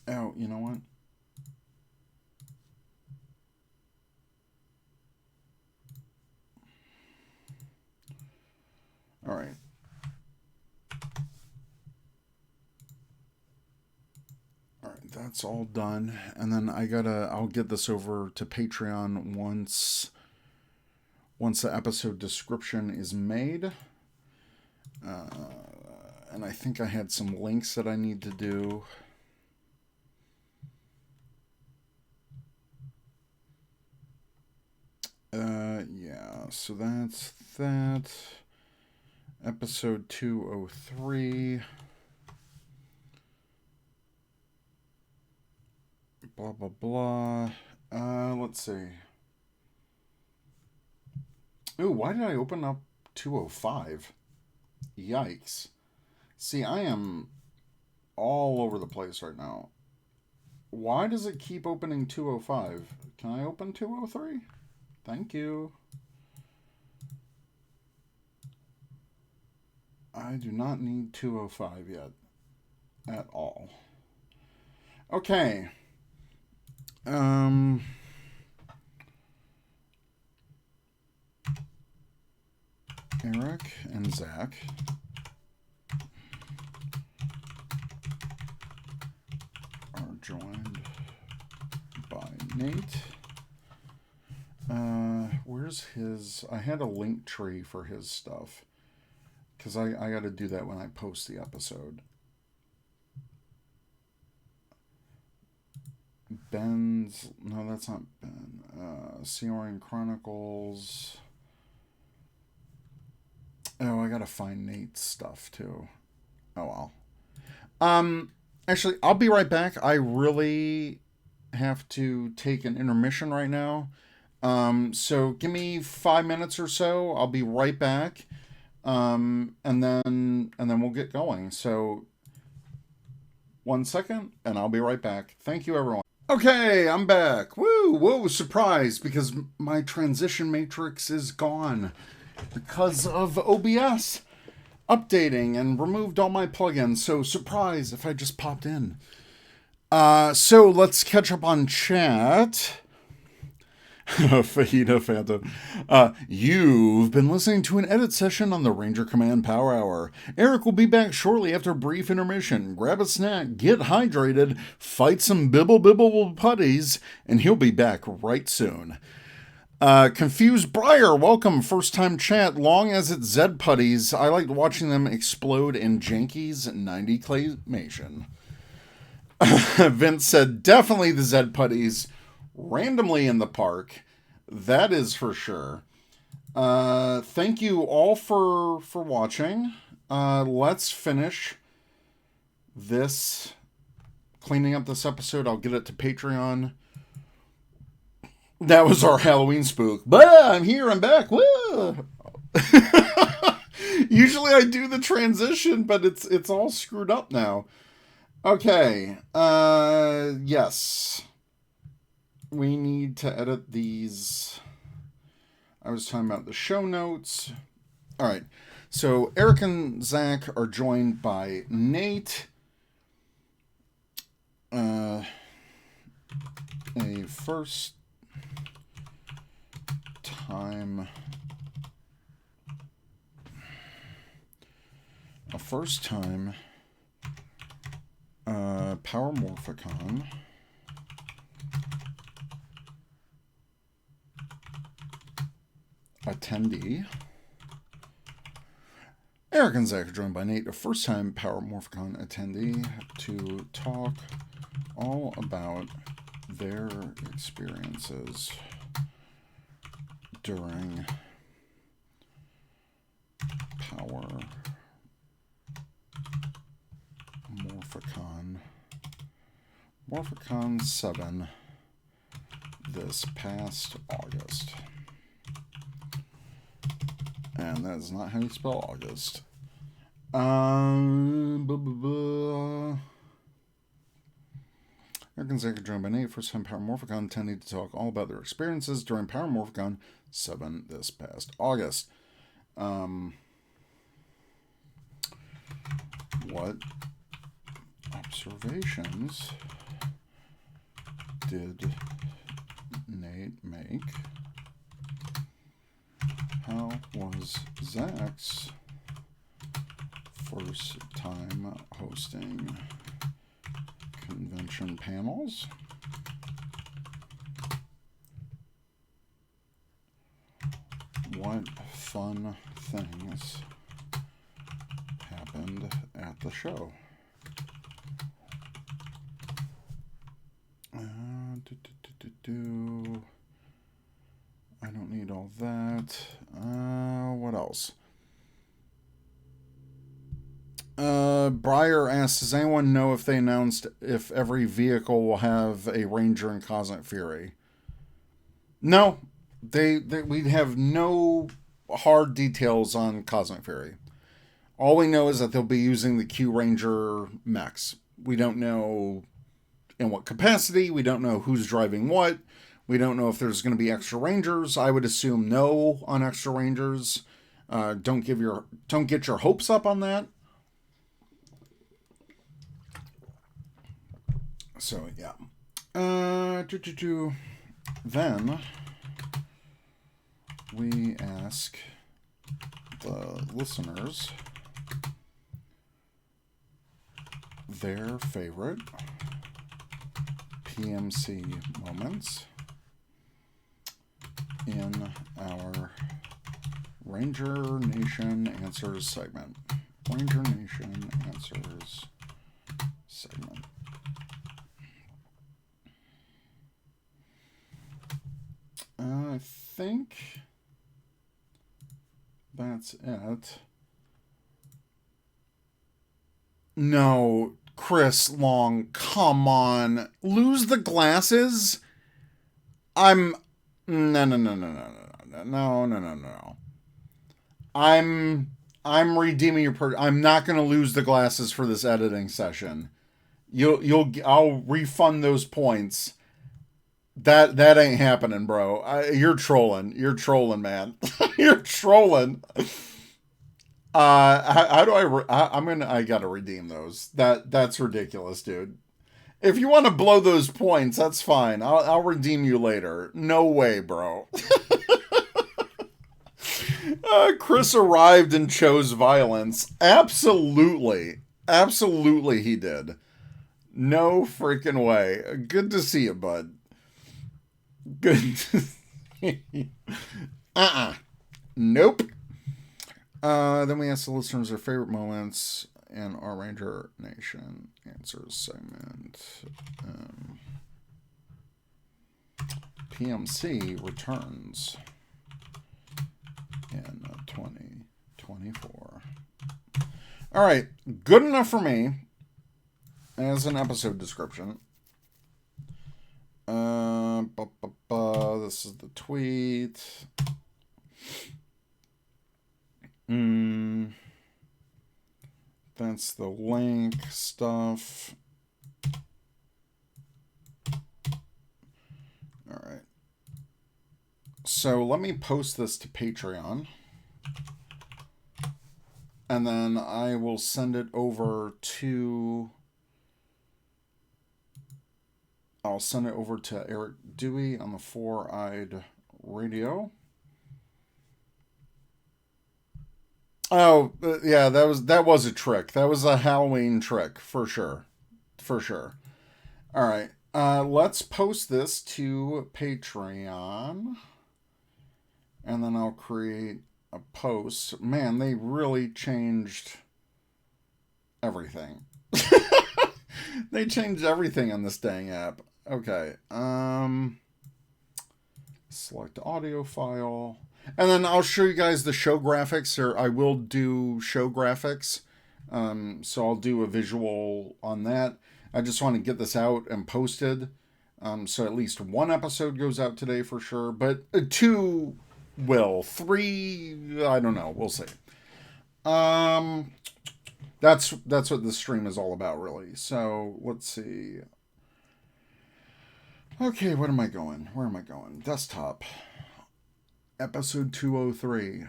Oh, you know what? All right. All right, that's all done. And then I'll get this over to Patreon once the episode description is made. And I think I had some links that I need to do. Yeah, so that's that. Episode 203. Blah, blah, blah. Let's see. Ooh, why did I open up 205? Yikes. See, I am all over the place right now. Why does it keep opening 205? Can I open 203? Thank you. I do not need 205 yet. At all. Okay. Eric and Zach are joined by Nate. Where's his... I had a link tree for his stuff, because I got to do that when I post the episode. Ben's... No, that's not Ben. Seoring Chronicles... Oh, I gotta find Nate's stuff too. Oh well. Actually, I'll be right back. I really have to take an intermission right now. So give me 5 minutes or so. I'll be right back. And then we'll get going. So 1 second, and I'll be right back. Thank you, everyone. Okay, I'm back. Woo! Whoa! Surprise! Because my transition matrix is gone. Because of OBS updating and removed all my plugins. So surprise if I just popped in. So let's catch up on chat. Fajita Phantom. You've been listening to an edit session on the Ranger Command Power Hour. Eric will be back shortly after a brief intermission. Grab a snack, get hydrated, fight some bibble putties, and he'll be back right soon. Confused Briar, welcome, first time chat. Long as it's Zed putties, I liked watching them explode in Janky's 90 claymation. Vince said, definitely the Zed putties, randomly in the park. That is for sure. Thank you all for watching. Let's finish this, cleaning up this episode. I'll get it to Patreon. That was our Halloween spook. But I'm here, I'm back. Woo! Usually I do the transition, but it's all screwed up now. Okay. Yes. We need to edit these. I was talking about the show notes. All right. So Eric and Zach are joined by Nate. A first time Power Morphicon attendee. Eric and Zach are joined by Nate, a first-time Power Morphicon attendee, to talk all about their experiences during Power Morphicon 7 this past August. And that is not how you spell August. Eric and Zach are joined by Nate, first time Power Morphicon, intending to talk all about their experiences during Power Morphicon 7 this past August. What observations did Nate make? How was Zach's first time hosting convention panels? What fun things happened at the show? I don't need all that. What else? Breyer asks, does anyone know if they announced if every vehicle will have a Ranger and Cosmic Fury? No, we have no hard details on Cosmic Fury. All we know is that they'll be using the Q Ranger mechs. We don't know in what capacity. We don't know who's driving what. We don't know if there's going to be extra Rangers. I would assume no on extra Rangers. Don't get your hopes up on that. So yeah. Then we ask the listeners their favorite PMC moments in our Ranger Nation Answers segment. Ranger Nation Answers segment. I think that's it. No, Chris Long, come on. Lose the glasses? No. I'm redeeming your I'm not going to lose the glasses for this editing session. I'll refund those points. That ain't happening, bro. You're trolling. You're trolling, man. You're trolling. How do I gotta redeem those. That's ridiculous, dude. If you want to blow those points, that's fine. I'll redeem you later. No way, bro. Chris arrived and chose violence. Absolutely. Absolutely he did. No freaking way. Good to see you, bud. Good. Nope. Then we asked the listeners their favorite moments in our Ranger Nation Answers segment. PMC returns in 2024. All right, good enough for me as an episode description. This is the tweet. That's the link stuff. All right. So let me post this to Patreon. And then I will send it over to... I'll send it over to Eric Dewey on the Four-Eyed Radio. Oh, yeah, that was a trick. That was a Halloween trick, for sure. For sure. All right. Let's post this to Patreon. and then I'll create a post. Man, they really changed everything. They changed everything on this dang app. Okay. Select audio file. And then I'll show you guys the show graphics, or I will do show graphics. So I'll do a visual on that. I just want to get this out and posted. So at least one episode goes out today for sure. But 2 will. 3, I don't know. We'll see. That's what the stream is all about, really. So let's see. Okay, what am I going? Where am I going? Desktop. Episode 203.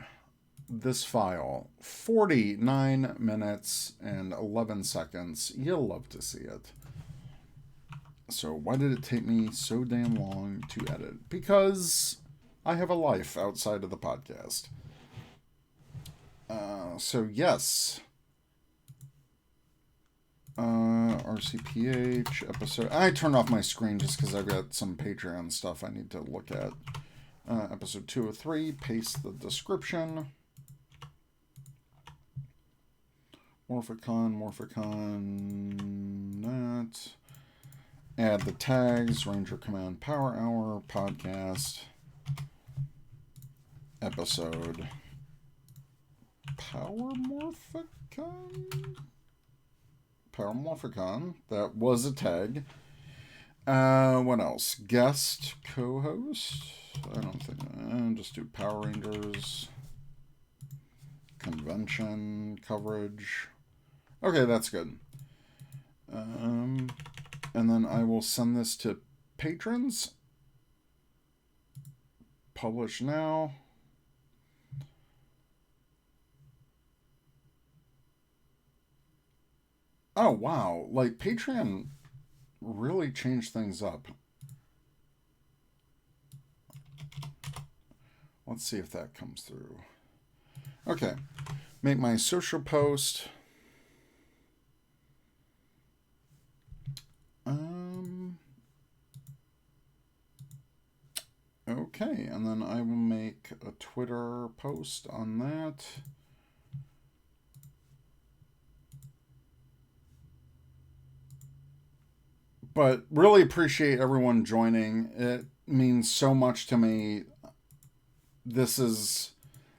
This file. 49 minutes and 11 seconds. You'll love to see it. So why did it take me so damn long to edit? Because I have a life outside of the podcast. So yes. RCPH episode. I turned off my screen just because I've got some Patreon stuff I need to look at. Episode 203. Paste the description. Morphicon, that. Add the tags. Ranger Command Power Hour podcast. Episode. Power Morphicon. That was a tag. What else? Guest co-host. I don't think. Just do Power Rangers. Convention coverage. Okay, that's good. And then I will send this to patrons. Publish now. Oh, wow. Like, Patreon really changed things up. Let's see if that comes through. Okay. Make my social post. Okay, and then I will make a Twitter post on that. But really appreciate everyone joining. It means so much to me. This is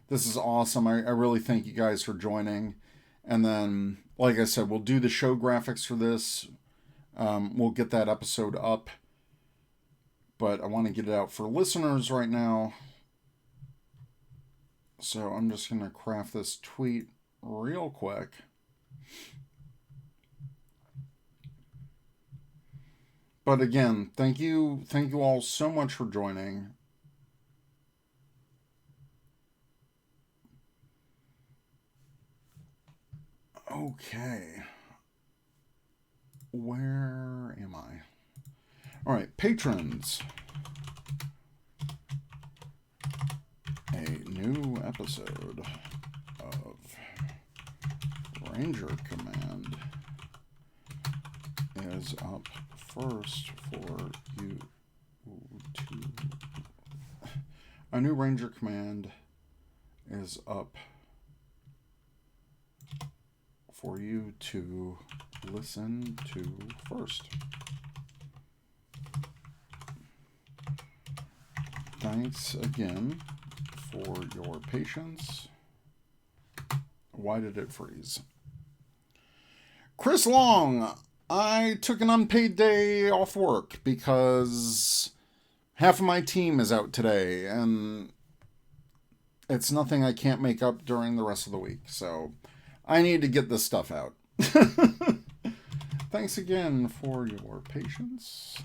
awesome. I really thank you guys for joining. And then, like I said, we'll do the show graphics for this. We'll get that episode up. But I want to get it out for listeners right now. So I'm just going to craft this tweet real quick. But again, thank you all so much for joining. Okay. Where am I? All right, patrons. A new episode of Ranger Command is up first for you to... A new Ranger Command is up for you to listen to first. Thanks again for your patience. Why did it freeze? Chris Long, I took an unpaid day off work because half of my team is out today and it's nothing I can't make up during the rest of the week. So I need to get this stuff out. Thanks again for your patience.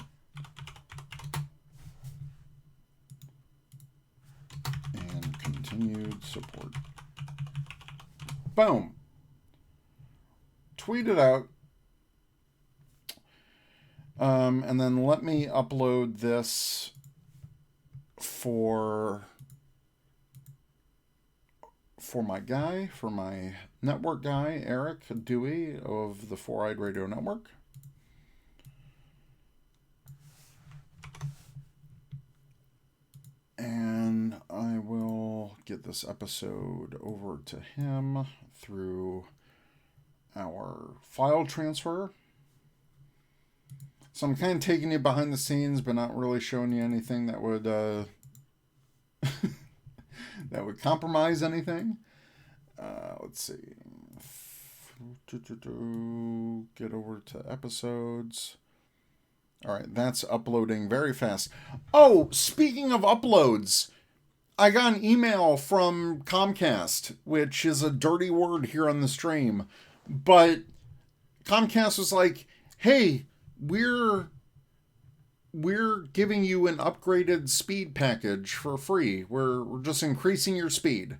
And continued support. Boom. Tweet it out. And then let me upload this for my guy, for my network guy, Eric Dewey of the Four Eyed Radio Network. And I will get this episode over to him through our file transfer. So I'm kind of taking you behind the scenes, but not really showing you anything that would that would compromise anything. Let's see. Get over to episodes. All right, that's uploading very fast. Oh, speaking of uploads, I got an email from Comcast, which is a dirty word here on the stream, but Comcast was like, "Hey, we're giving you an upgraded speed package for free. We're just increasing your speed."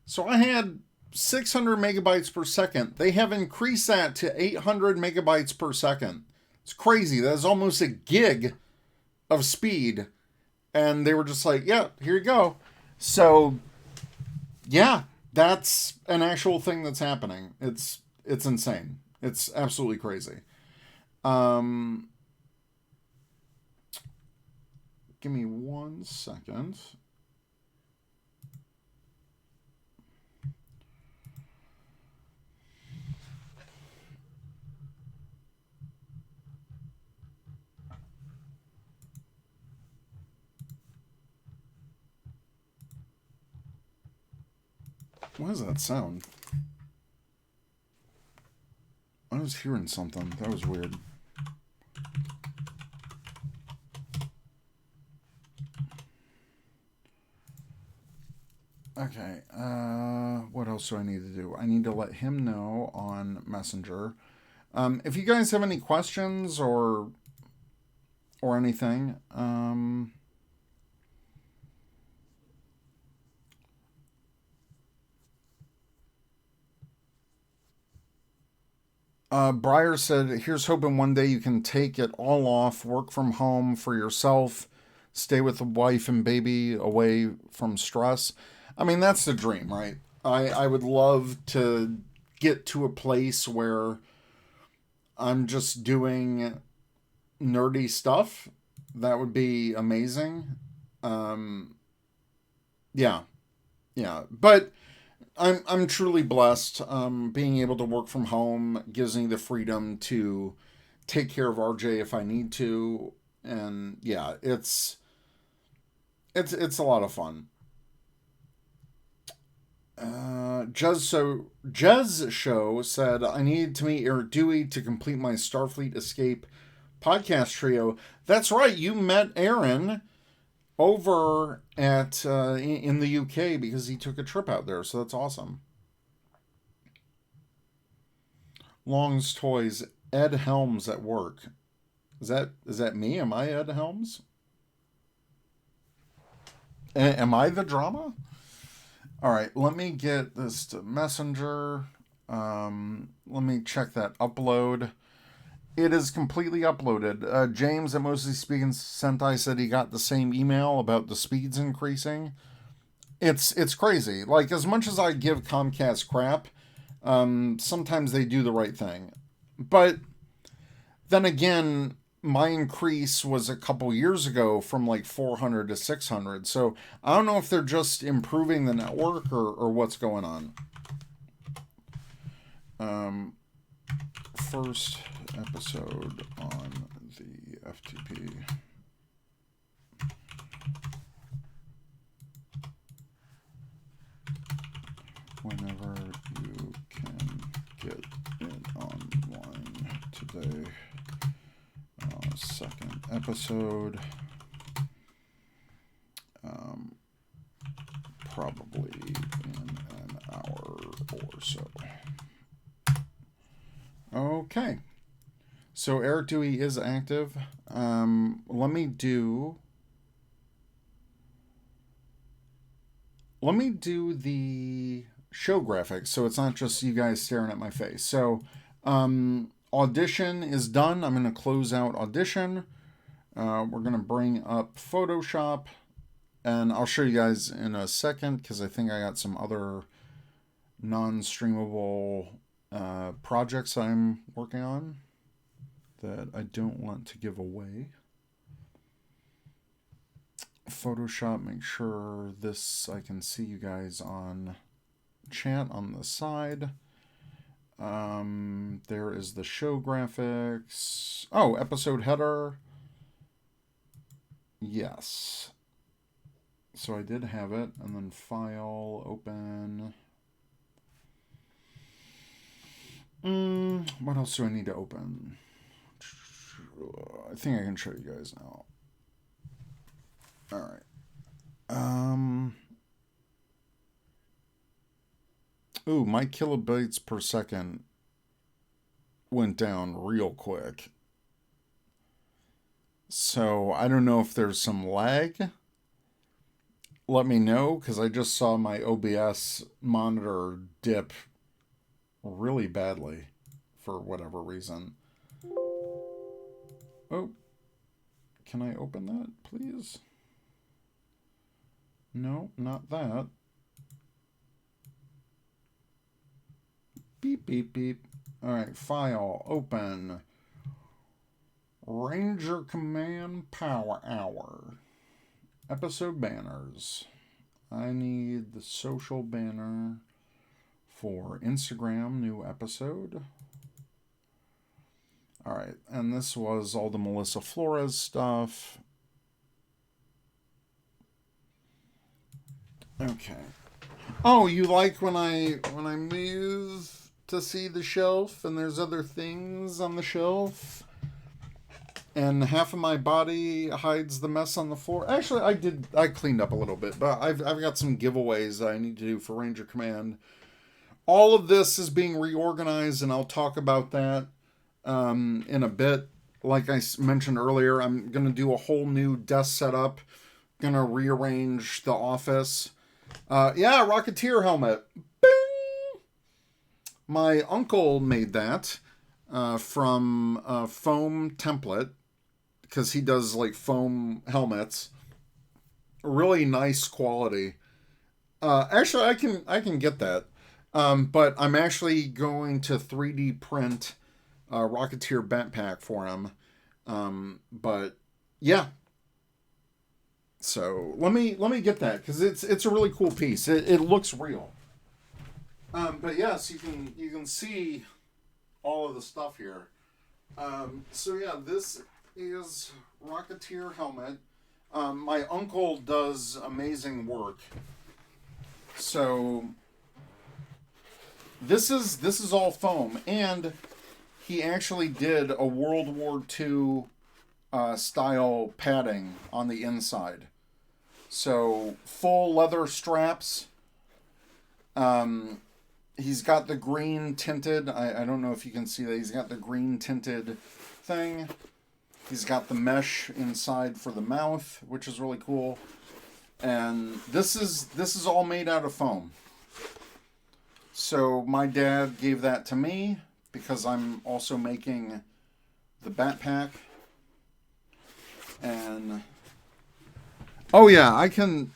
So I had 600 megabytes per second. They have increased that to 800 megabytes per second. It's crazy. That is almost a gig of speed. And they were just like, yeah, here you go. So, yeah, that's an actual thing that's happening. It's insane. It's absolutely crazy. Give me 1 second. What is that sound? I was hearing something. That was weird. Okay, what else do I need to do? I need to let him know on Messenger. If you guys have any questions or anything, Breyer said, here's hoping one day you can take it all off, work from home for yourself, stay with the wife and baby away from stress. I mean, that's the dream, right? I would love to get to a place where I'm just doing nerdy stuff. That would be amazing. Yeah. But I'm truly blessed. Being able to work from home gives me the freedom to take care of RJ if I need to. And yeah, it's a lot of fun. Jez Show said, I need to meet Eric Dewey to complete my Starfleet Escape podcast trio. That's right, you met Aaron over at in the UK because he took a trip out there, so that's awesome. Long's Toys, Ed Helms at work. Is that me? Am I Ed Helms? Am I the drama? All right, let me get this to Messenger. Let me check that upload. It is completely uploaded. James at Mostly Speaking Sentai said he got the same email about the speeds increasing. It's crazy. Like, as much as I give Comcast crap, sometimes they do the right thing. But then again, my increase was a couple years ago from like 400 to 600. So I don't know if they're just improving the network or what's going on. First episode on the FTP. Whenever you can get it online today. Second episode. Probably in an hour or so. Okay. So Eric Dewey is active. Let me do the show graphics so it's not just you guys staring at my face. So Audition is done. I'm going to close out Audition. We're going to bring up Photoshop, and I'll show you guys in a second because I think I got some other non-streamable projects I'm working on that I don't want to give away. Photoshop, make sure this, I can see you guys on chat on the side. There is the show graphics. Oh, episode header. Yes. So I did have it, and then file, open. What else do I need to open? I think I can show you guys now. All right. Ooh, my kilobytes per second went down real quick. So I don't know if there's some lag. Let me know, because I just saw my OBS monitor dip really badly for whatever reason. Oh, can I open that, please? No, not that. Beep, beep, beep. All right, file, open. Ranger Command Power Hour. Episode banners. I need the social banner for Instagram, new episode. All right, and this was all the Melissa Flores stuff. Okay. Oh, you like when I move to see the shelf and there's other things on the shelf? And half of my body hides the mess on the floor. Actually, I cleaned up a little bit, but I've got some giveaways that I need to do for Ranger Command. All of this is being reorganized, and I'll talk about that in a bit. Like I mentioned earlier, I'm going to do a whole new desk setup. Going to rearrange the office. Yeah, Rocketeer helmet. Bing! My uncle made that from a foam template, because he does like foam helmets. Really nice quality. Actually, I can get that. But I'm actually going to 3D print a Rocketeer backpack for him. But yeah. So let me get that, because it's a really cool piece. It looks real. But yes, you can see all of the stuff here. So yeah, this is Rocketeer helmet. My uncle does amazing work. So this is all foam, and he actually did a World War II style padding on the inside. So full leather straps. He's got the green tinted. I don't know if you can see that. He's got the green tinted thing. He's got the mesh inside for the mouth, which is really cool. And this is all made out of foam. So my dad gave that to me because I'm also making the backpack. And oh yeah, I can.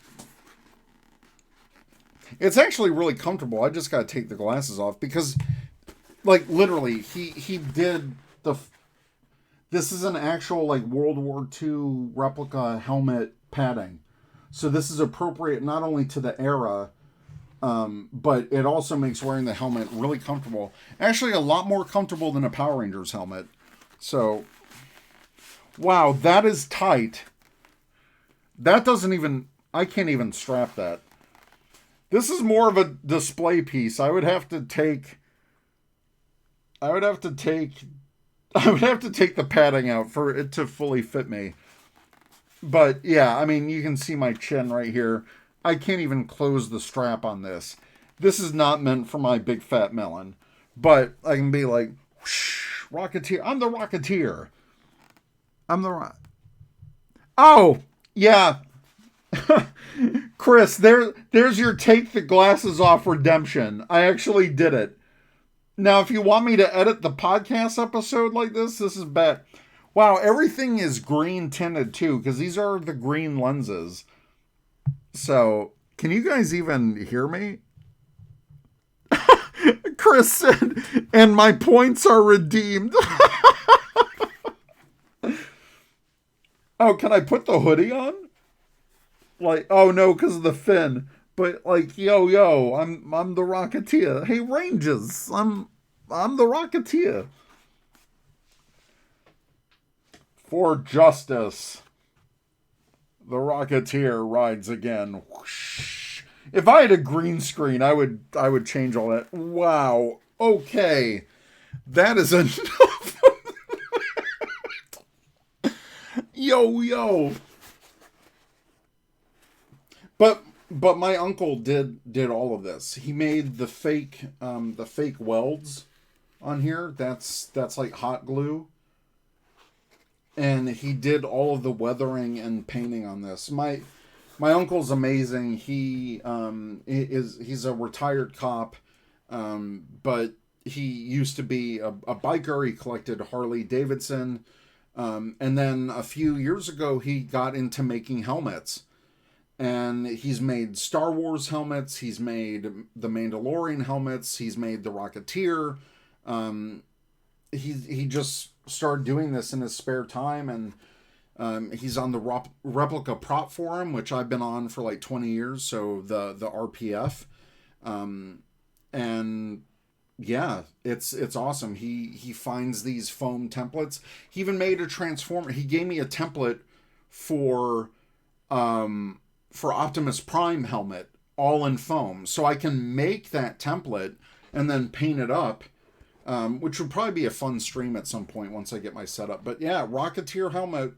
It's actually really comfortable. I just got to take the glasses off because, like, literally, he did the. This is an actual like World War II replica helmet padding, so this is appropriate not only to the era, but it also makes wearing the helmet really comfortable. Actually, a lot more comfortable than a Power Rangers helmet. So, wow, that is tight. That doesn't even. I can't even strap that. This is more of a display piece. I would have to take the padding out for it to fully fit me. But yeah, I mean, you can see my chin right here. I can't even close the strap on this. This is not meant for my big fat melon. But I can be like, whoosh, Rocketeer. I'm the Rocketeer. Oh, yeah. Chris, there's your take the glasses off redemption. I actually did it. Now, if you want me to edit the podcast episode like this is bad. Wow, everything is green tinted too, because these are the green lenses. So, can you guys even hear me? Chris said, and my points are redeemed. Oh, can I put the hoodie on? Like, oh no, because of the fin. But like, yo, I'm the Rocketeer. Hey Rangers, I'm the Rocketeer. For justice, the Rocketeer rides again. Whoosh. If I had a green screen, I would change all that. Wow. Okay. That is enough. Yo. But my uncle did all of this. He made the fake welds on here. That's like hot glue. And he did all of the weathering and painting on this. My uncle's amazing. He's a retired cop, but he used to be a biker. He collected Harley Davidson, and then a few years ago he got into making helmets. And he's made Star Wars helmets. He's made the Mandalorian helmets. He's made the Rocketeer. He just started doing this in his spare time, and he's on the Replica Prop Forum, which I've been on for like 20 years. So the RPF, and yeah, it's awesome. He finds these foam templates. He even made a transformer. He gave me a template for Optimus Prime helmet, all in foam. So I can make that template and then paint it up, which would probably be a fun stream at some point once I get my setup. But yeah, Rocketeer helmet.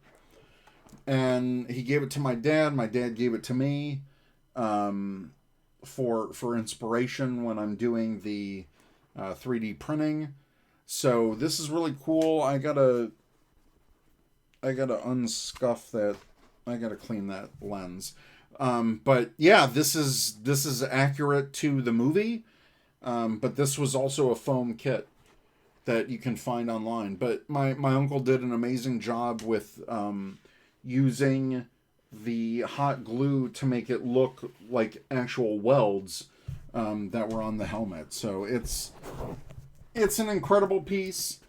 And he gave it to my dad. My dad gave it to me for inspiration when I'm doing the 3D printing. So this is really cool. I gotta unscuff that. I gotta clean that lens. But yeah, this is accurate to the movie. But this was also a foam kit that you can find online. But my uncle did an amazing job with using the hot glue to make it look like actual welds that were on the helmet. So it's an incredible piece.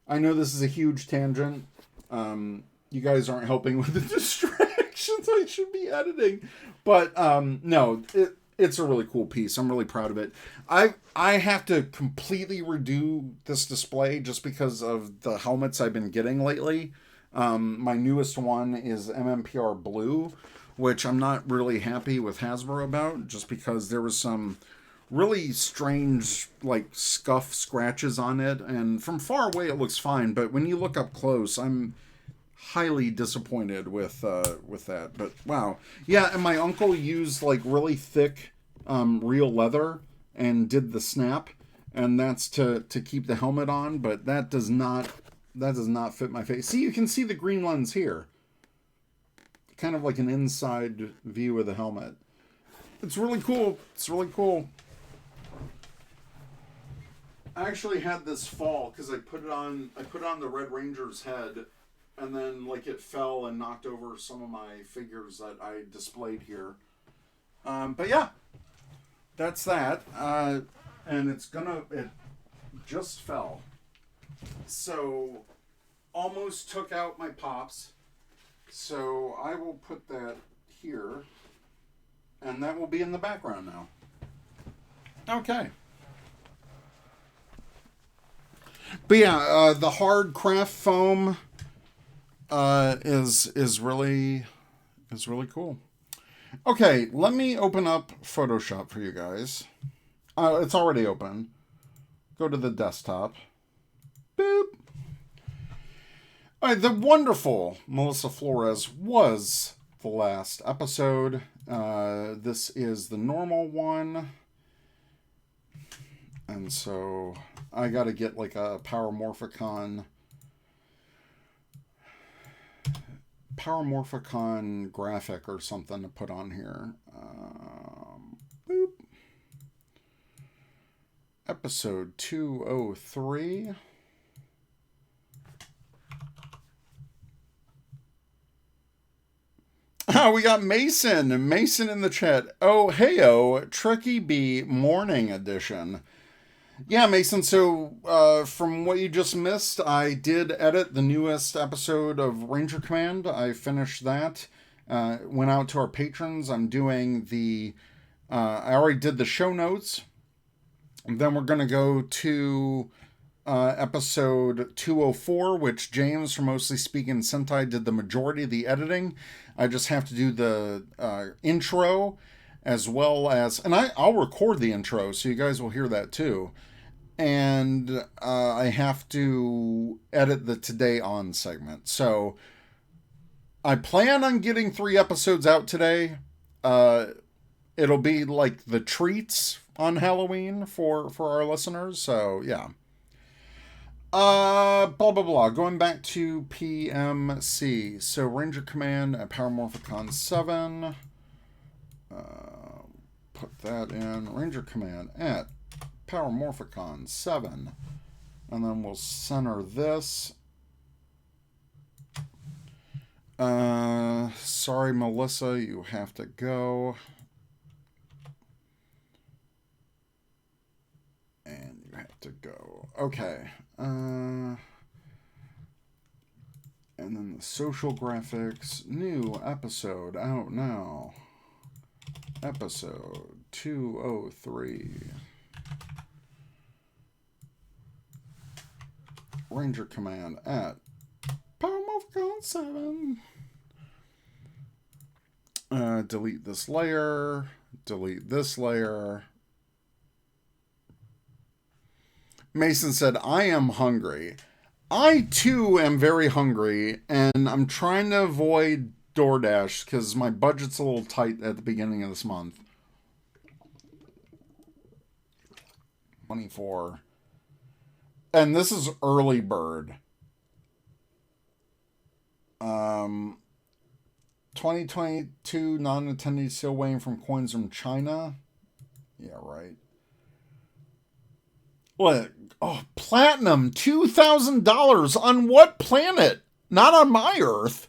I know this is a huge tangent. You guys aren't helping with the distractions I should be editing. But no, it's a really cool piece. I'm really proud of it. I have to completely redo this display just because of the helmets I've been getting lately. My newest one is MMPR Blue, which I'm not really happy with Hasbro about, just because there was some really strange like scuff scratches on it, and from far away it looks fine, but when you look up close, I'm highly disappointed with that. But wow, yeah, and my uncle used like really thick real leather and did the snap, and that's to keep the helmet on, but that does not fit my face. See, you can see the green lens here. Kind of like an inside view of the helmet. It's really cool. It's really cool. I actually had this fall because I put it on the Red Ranger's head, and then like it fell and knocked over some of my figures that I displayed here. But yeah, that's that. And it just fell. So almost took out my pops. So I will put that here, and that will be in the background now. Okay. But yeah, the hard craft foam is really cool. Okay, let me open up Photoshop for you guys. It's already open. Go to the desktop. Boop. All right, the wonderful Melissa Flores was the last episode. This is the normal one. And so I got to get like a Power Morphicon graphic or something to put on here. Boop. Episode 203. We got Mason in the chat. Oh, heyo, Trekkieb morning edition. Yeah, Mason, so from what you just missed, I did edit the newest episode of Ranger Command. I finished that. went out to our patrons. I'm doing the, I already did the show notes. And then we're going to go to episode 204, which James from Mostly Speaking Sentai did the majority of the editing. I just have to do the intro as well as, and I'll record the intro so you guys will hear that too. And I have to edit the Today On segment. So I plan on getting 3 episodes out today. It'll be like the treats on Halloween for our listeners. So yeah. Blah blah blah. Going back to PMC. So Ranger Command at Power Morphicon 7. Put that in. Ranger Command at Power Morphicon 7. And then we'll center this. Sorry, Melissa, you have to go. And you have to go. Okay. And then the social graphics. New episode out now. Episode 203. Ranger Command at Power Morphicon 7. Delete this layer. Delete this layer. Mason said, I am hungry. I, too, am very hungry, and I'm trying to avoid DoorDash because my budget's a little tight at the beginning of this month. 24. And this is early bird. 2022 non-attendees still waiting from coins from China. Yeah, right. What? Oh, platinum, $2,000 on what planet? Not on my Earth.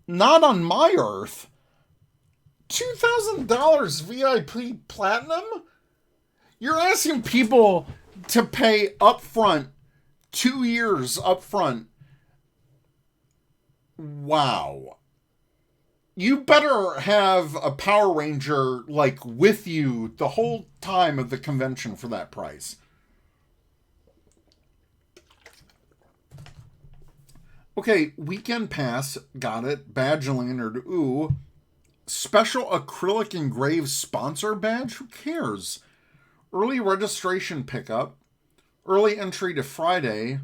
Not on my Earth. $2,000 VIP platinum? You're asking people to pay upfront, 2 years upfront. Wow. You better have a Power Ranger, like, with you the whole time of the convention for that price. Okay, Weekend Pass, got it. Badge Lanyard, ooh. Special acrylic engraved sponsor badge? Who cares? Early registration pickup. Early entry to Friday.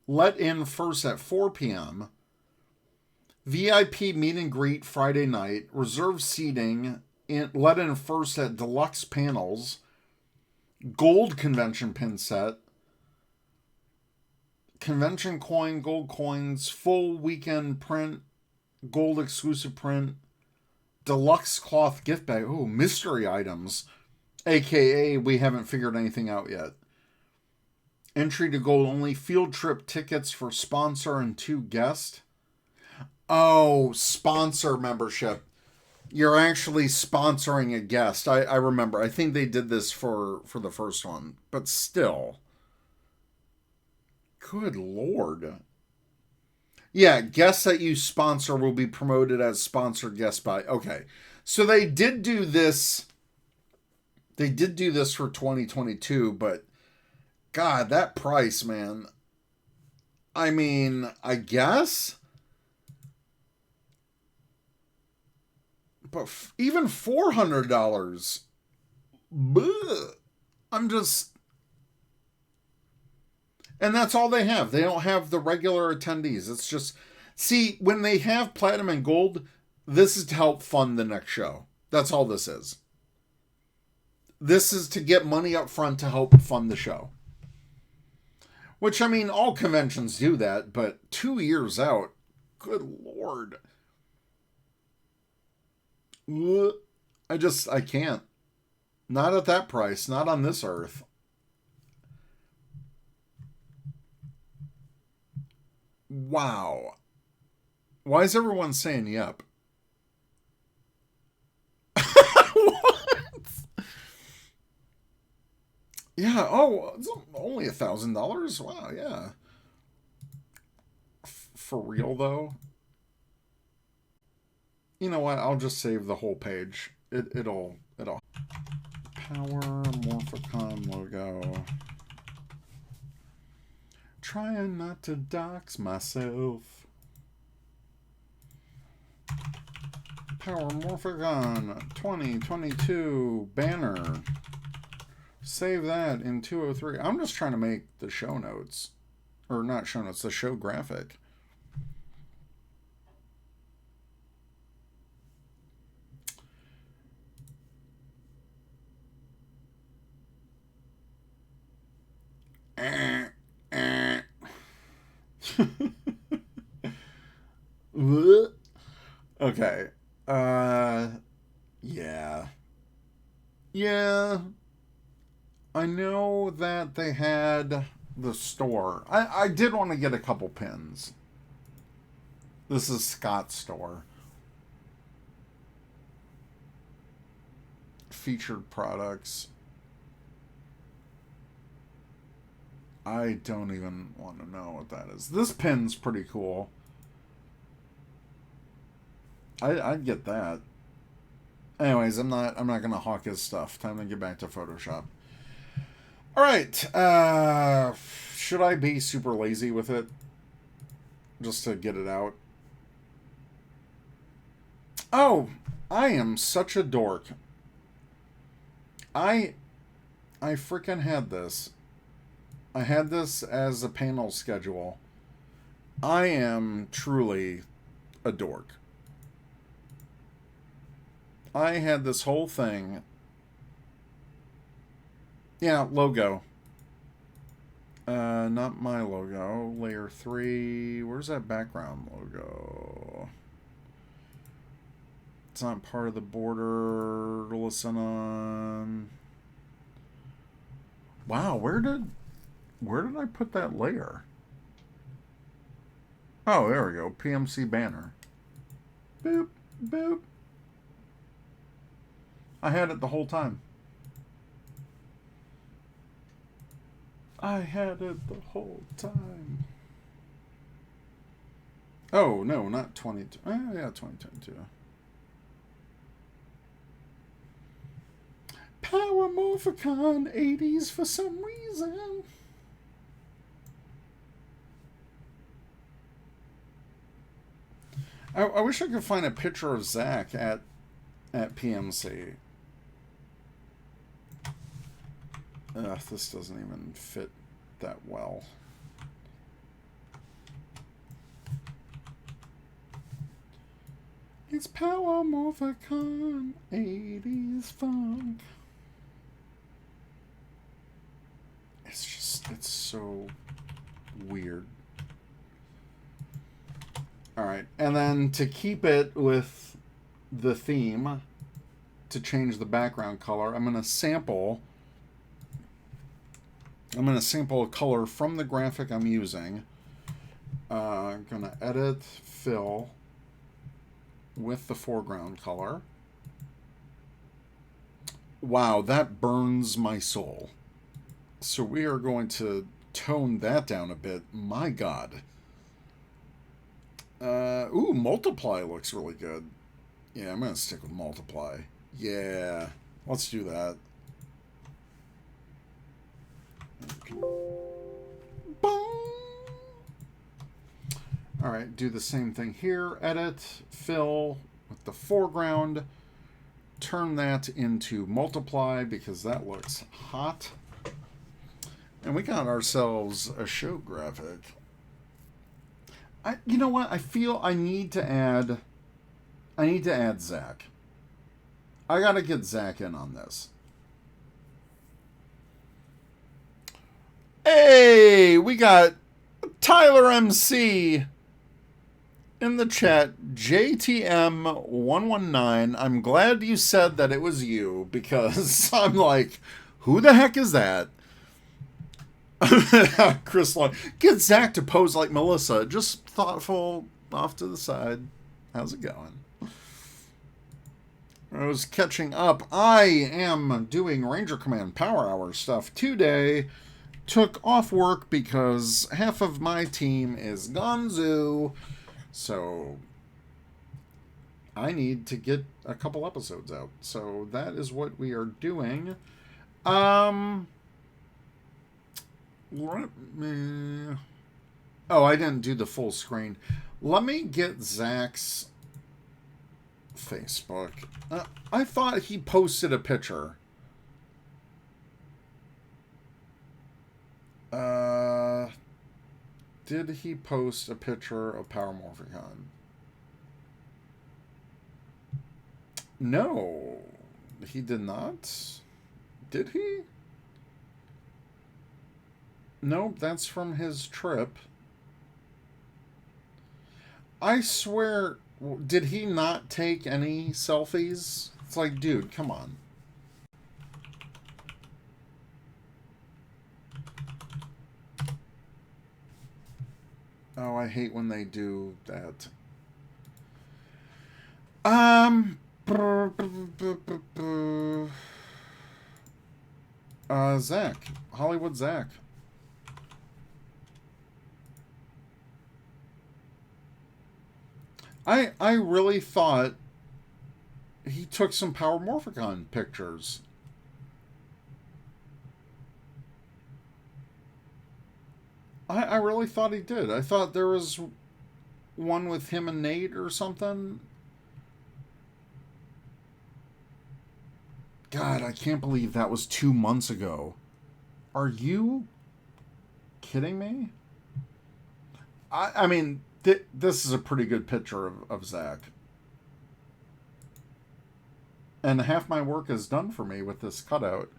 Let in first at 4 p.m. VIP meet and greet Friday night. Reserved seating. Let in first at deluxe panels. Gold convention pin set. Convention coin, gold coins, full weekend print, gold exclusive print, deluxe cloth gift bag. Oh, mystery items. AKA, we haven't figured anything out yet. Entry to gold only. Field trip tickets for sponsor and 2 guests. Oh, sponsor membership. You're actually sponsoring a guest. I remember. I think they did this for the first one. But still. Good Lord. Yeah, guests that you sponsor will be promoted as sponsored guests by... Okay. So they did do this... They did do this for 2022, but... God, that price, man. I mean, I guess... But even $400... Bleh. I'm just... And that's all they have. They don't have the regular attendees. It's just... See, when they have platinum and gold, this is to help fund the next show. That's all this is. This is to get money up front to help fund the show. Which, I mean, all conventions do that, but 2 years out, good Lord. I can't. Not at that price. Not on this Earth. Wow. Why is everyone saying yep? What? Yeah, oh, it's only $1,000? Wow, yeah. For real, though? You know what? I'll just save the whole page. It'll Power Morphicon logo. Trying not to dox myself. Power Morphicon 2022 banner. Save that in 203. I'm just trying to make the show notes. Or not show notes, the show graphic. Okay. Yeah. Yeah. I know that they had the store. I did want to get a couple pins. This is Scott's store. Featured products. I don't even want to know what that is. This pin's pretty cool. I'd get that. Anyways, I'm not gonna hawk his stuff. Time to get back to Photoshop. Alright. Should I be super lazy with it? Just to get it out? Oh, I am such a dork. I freaking had this. I had this as a panel schedule. I am truly a dork. I had this whole thing. Yeah, logo. Not my logo. Layer 3. Where's that background logo? It's not part of the border. Listen on. Wow, where did I put that layer? Oh, there we go. PMC banner. Boop, boop. I had it the whole time. I had it the whole time. Oh, no, not 22. Yeah, 2022. Power Morphicon 80s for some reason. I wish I could find a picture of Zach at PMC. This doesn't even fit that well. It's Power Morphicon 80s funk. It's so weird. Alright, and then to keep it with the theme, to change the background color, I'm going to sample a color from the graphic I'm using. I'm going to edit, fill with the foreground color. Wow, that burns my soul. So we are going to tone that down a bit. My God. Ooh, multiply looks really good. Yeah, I'm going to stick with multiply. Yeah, let's do that. Alright, do the same thing here. Edit, fill with the foreground. Turn that into multiply because that looks hot. And we got ourselves a show graphic. You know what? I feel I need to add Zach. I gotta get Zach in on this. Hey, we got Tyler MC in the chat. JTM119. I'm glad you said that it was you because I'm like, who the heck is that? Chris Long. Get Zach to pose like Melissa. Just thoughtful off to the side. How's it going? I was catching up. I am doing Ranger Command Power Hour stuff today. Took off work because half of my team is gonzo. So I need to get a couple episodes out. So that is what we are doing. Let me... Oh, I didn't do the full screen. Let me get Zach's Facebook. I thought he posted a picture. Did he post a picture of Power Morphicon? No, he did not. Did he? Nope, that's from his trip. I swear, did he not take any selfies? It's like, dude, come on. Oh, I hate when they do that. Zach. Hollywood Zach. I really thought he took some Power Morphicon pictures. I really thought he did. I thought there was one with him and Nate or something. God, I can't believe that was 2 months ago. Are you kidding me? I mean, this is a pretty good picture of Zach. And half my work is done for me with this cutout.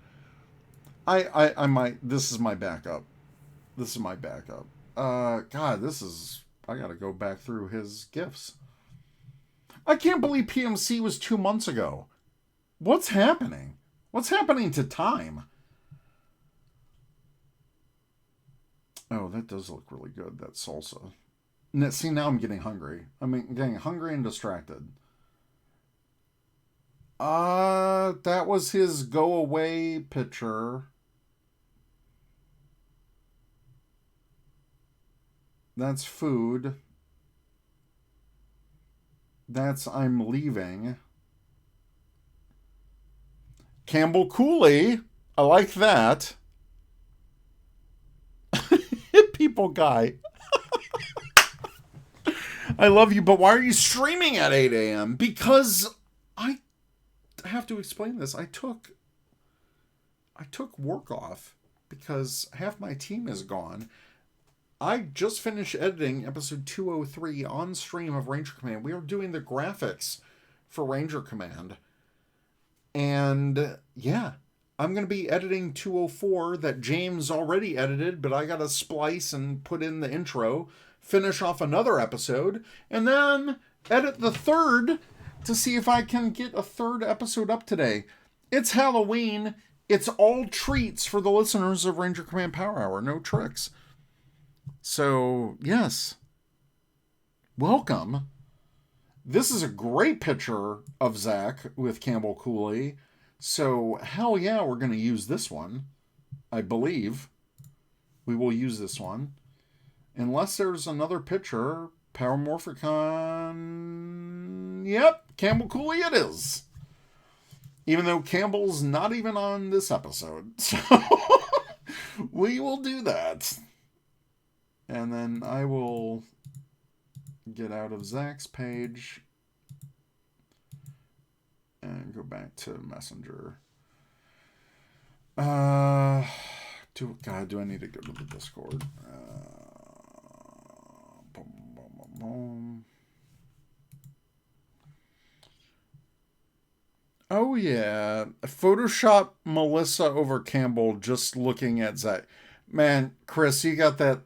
I might... This is my backup. This is my backup. God, this is... I gotta go back through his GIFs. I can't believe PMC was 2 months ago. What's happening? What's happening to time? Oh, that does look really good, that salsa. See, now I'm getting hungry. I'm getting hungry and distracted. That was his go away picture. That's food. That's I'm leaving. Campbell Cooley. I like that. People guy. I love you, but why are you streaming at 8 a.m.? Because I have to explain this. I took work off because half my team is gone. I just finished editing episode 203 on stream of Ranger Command. We are doing the graphics for Ranger Command. And yeah, I'm going to be editing 204 that James already edited, but I got to splice and put in the intro, finish off another episode, and then edit the third to see if I can get a third episode up today. It's Halloween. It's all treats for the listeners of Ranger Command Power Hour. No tricks. So, yes. Welcome. This is a great picture of Zach with Campbell Cooley. So, hell yeah, we're going to use this one. I believe. We will use this one. Unless there's another picture. Power Morphicon. Yep, Campbell Cooley it is. Even though Campbell's not even on this episode. So, we will do that. And then I will get out of Zach's page and go back to Messenger. Do I need to go to the Discord? Oh yeah, Photoshop Melissa over Campbell just looking at Zach. Man, Chris, you got that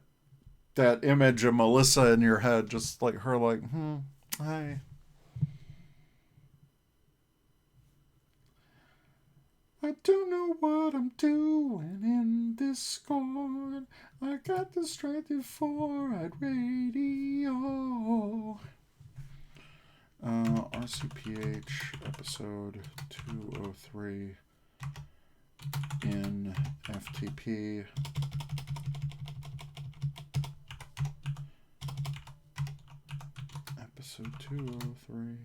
image of Melissa in your head, just like her, like, hi. I don't know what I'm doing in Discord. I got distracted for I'd radio. RCPH episode 203 in FTP. Episode 203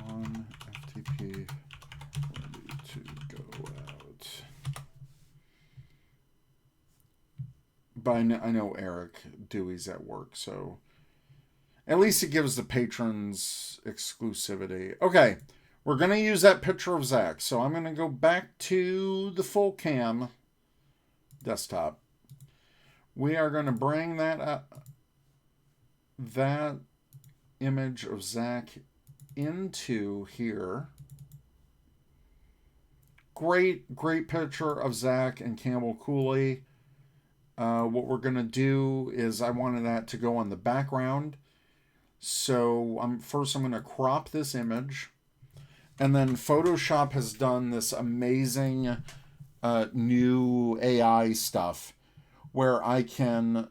On FTP, ready to go out. But I know Eric Dewey's at work, so at least it gives the patrons exclusivity. Okay, we're going to use that picture of Zach. So I'm going to go back to the full cam desktop. We are going to bring that image of Zach into here. Great picture of Zach and Campbell Cooley. What we're going to do is I wanted that to go on the background. So first I'm going to crop this image. And then Photoshop has done this amazing new AI stuff where I can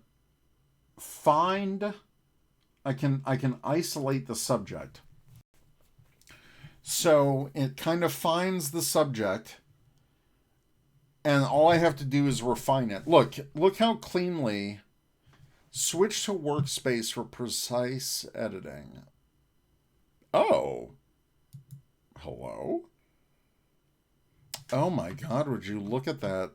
isolate the subject. So it kind of finds the subject, and all I have to do is refine it. Look how cleanly. Switch to workspace for precise editing. Oh. Hello? Oh my God, would you look at that?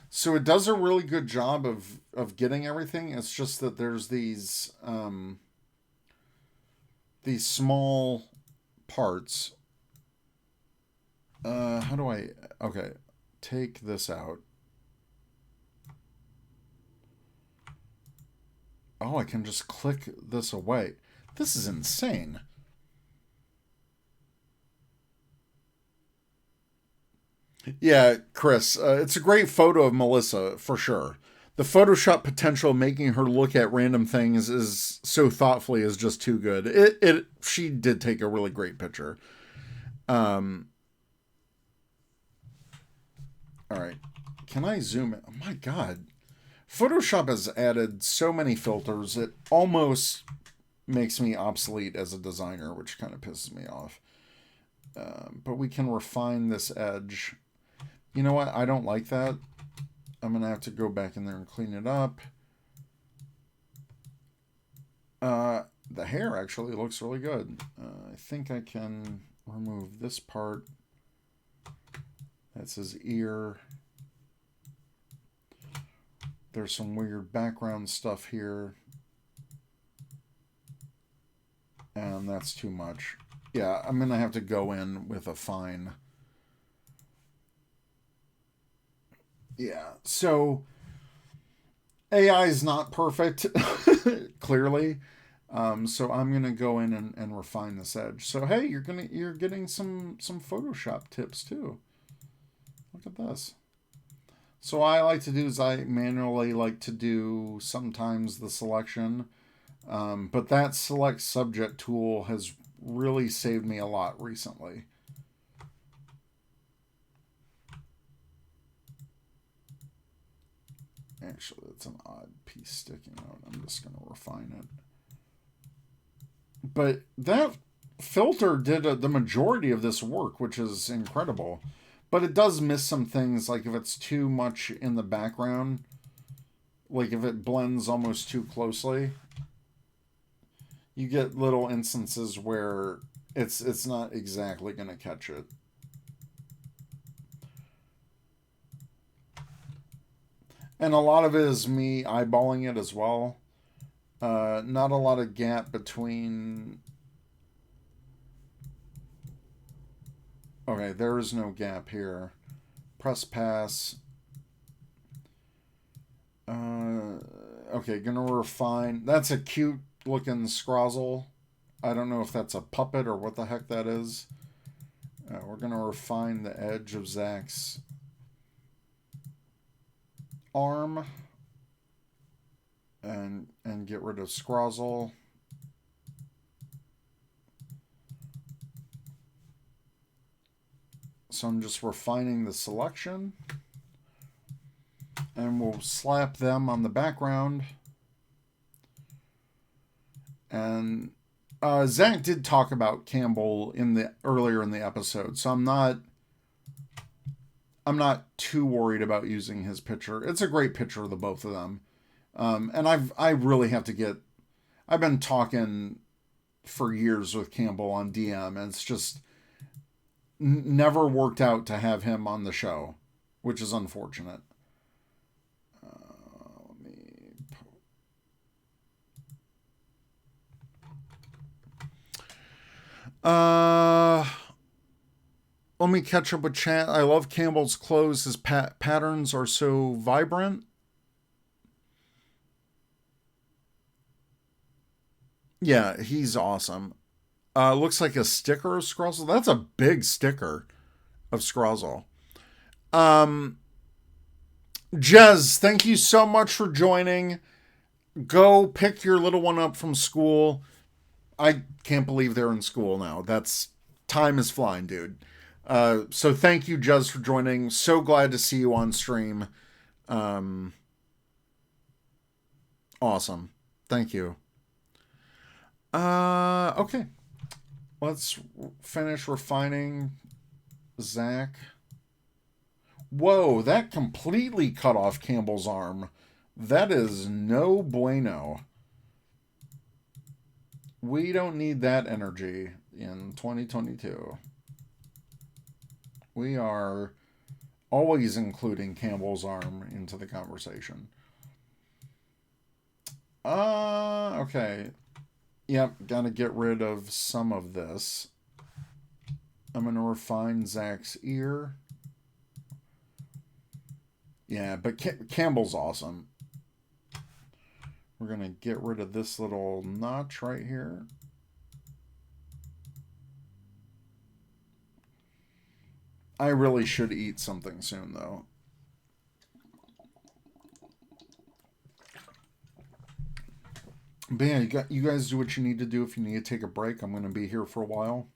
So it does a really good job of getting everything. It's just that there's these small parts. How do I... Okay, take this out. Oh, I can just click this away. This is insane. Yeah, Chris, it's a great photo of Melissa, for sure. The Photoshop potential of making her look at random things is so thoughtfully is just too good. She did take a really great picture. All right. Can I zoom in? Oh my God. Photoshop has added so many filters, it almost makes me obsolete as a designer, which kind of pisses me off. But we can refine this edge. You know what? I don't like that. I'm going to have to go back in there and clean it up. The hair actually looks really good. I think I can remove this part. That's his ear. There's some weird background stuff here. And that's too much. Yeah, I'm going to have to go in with a fine. Yeah, so AI is not perfect, clearly. So I'm going to go in and refine this edge. So hey, you're getting some Photoshop tips too. Look at this. So what I like to do is I manually like to do sometimes the selection, but that select subject tool has really saved me a lot recently. Actually, it's an odd piece sticking out. I'm just going to refine it. But that filter did the majority of this work, which is incredible. But it does miss some things, like if it's too much in the background, like if it blends almost too closely, you get little instances where it's not exactly going to catch it. And a lot of it is me eyeballing it as well. Not a lot of gap between... Okay, there is no gap here. Press pass. Okay, gonna refine. That's a cute looking Scrozzle. I don't know if that's a puppet or what the heck that is. We're gonna refine the edge of Zach's arm and get rid of Scrozzle. So I'm just refining the selection, and we'll slap them on the background. And Zach did talk about Campbell earlier in the episode, so I'm not too worried about using his picture. It's a great picture of the both of them. And I really have to get... I've been talking for years with Campbell on DM, and it's just never worked out to have him on the show, which is unfortunate. Let me catch up with chat. I love Campbell's clothes. His patterns are so vibrant. Yeah, he's awesome. Looks like a sticker of Scrozzle. That's a big sticker of Scrozzle. Jez, thank you so much for joining. Go pick your little one up from school. I can't believe they're in school now. Time is flying, dude. So thank you, Jez, for joining. So glad to see you on stream. Awesome. Thank you. Okay. Let's finish refining Zach. Whoa, that completely cut off Campbell's arm. That is no bueno. We don't need that energy in 2022. We are always including Campbell's arm into the conversation. Okay. Yep, gotta get rid of some of this. I'm gonna refine Zach's ear. Yeah, but Campbell's awesome. We're gonna get rid of this little notch right here. I really should eat something soon, though. But yeah, you guys do what you need to do. If you need to take a break, I'm going to be here for a while.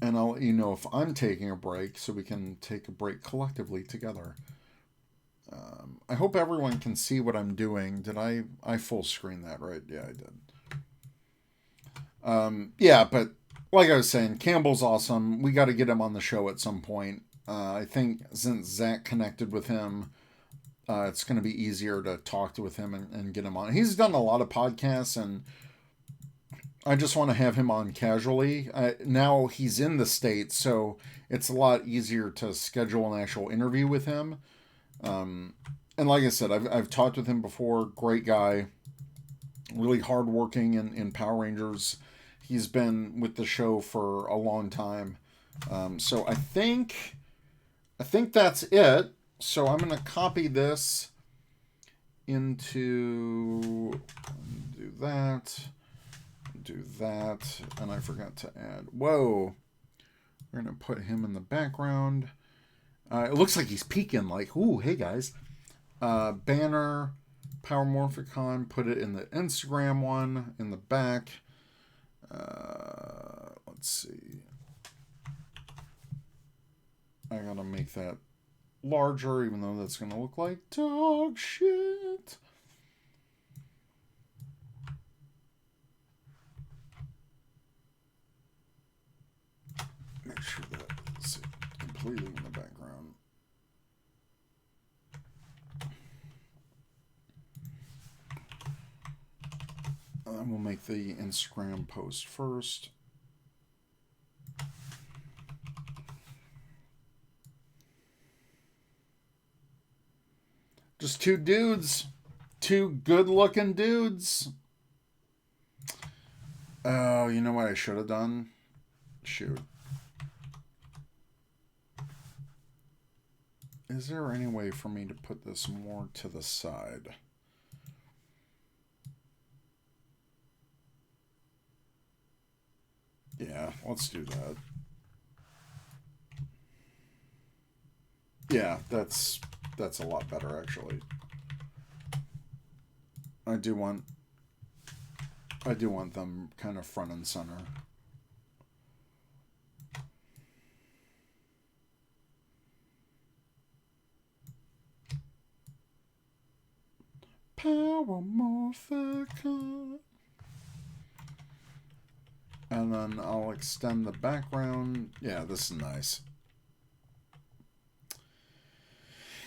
And I'll let you know if I'm taking a break so we can take a break collectively together. I hope everyone can see what I'm doing. Did I full screen that, right? Yeah, I did. Yeah, but like I was saying, Campbell's awesome. We got to get him on the show at some point. I think since Zach connected with him, it's going to be easier to talk with him and get him on. He's done a lot of podcasts, and I just want to have him on casually. Now he's in the States, so it's a lot easier to schedule an actual interview with him. And like I said, I've talked with him before. Great guy. Really hardworking in Power Rangers. He's been with the show for a long time. So I think that's it. So I'm going to copy this into, do that, and I forgot to add, whoa, we're going to put him in the background. It looks like he's peeking, like, ooh, hey guys. Banner, Power Morphicon, put it in the Instagram one, in the back. Let's see. I gotta make that larger, even though that's gonna look like dog shit. Make sure that is completely in the background. And then we'll make the Instagram post first. Just two dudes. Two good-looking dudes. Oh, you know what I should have done? Shoot. Is there any way for me to put this more to the side? Yeah, let's do that. Yeah, that's a lot better, actually. I do want them kind of front and center. Power Morphicon. And then I'll extend the background. Yeah, this is nice.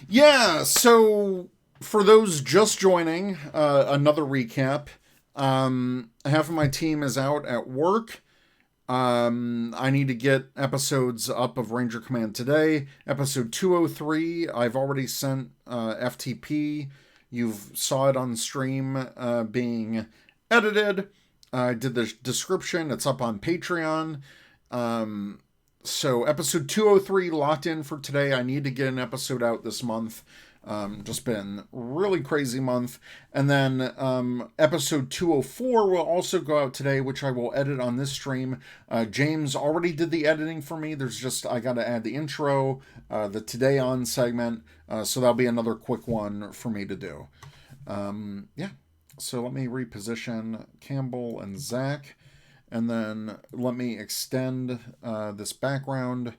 Yeah, so for those just joining, another recap. Half of my team is out at work. I need to get episodes up of Ranger Command today. Episode 203, I've already sent FTP. You've saw it on stream being edited. I did the description. It's up on Patreon. So episode 203 locked in for today. I need to get an episode out this month. Just been really crazy month. And then episode 204 will also go out today, which I will edit on this stream. James already did the editing for me. There's just, I got to add the intro, the Today On segment. So that'll be another quick one for me to do. Yeah. So let me reposition Campbell and Zach. And then let me extend this background.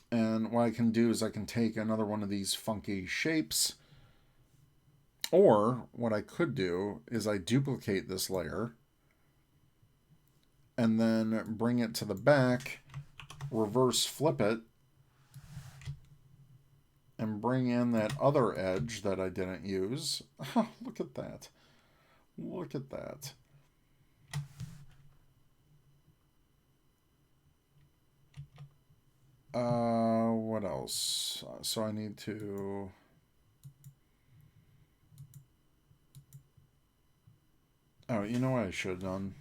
And what I can do is I can take another one of these funky shapes. Or what I could do is I duplicate this layer. And then bring it to the back. Reverse flip it. And bring in that other edge that I didn't use. Oh, look at that. Look at that. What else? So I need to... Oh, you know what I should have done?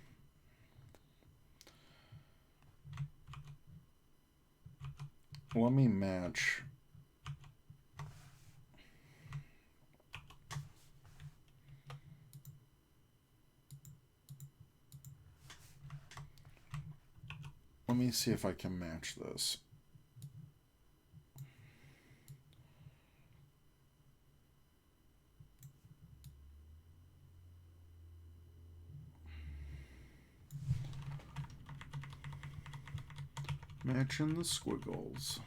Let me match. Let me see if I can match this. Matching the squiggles.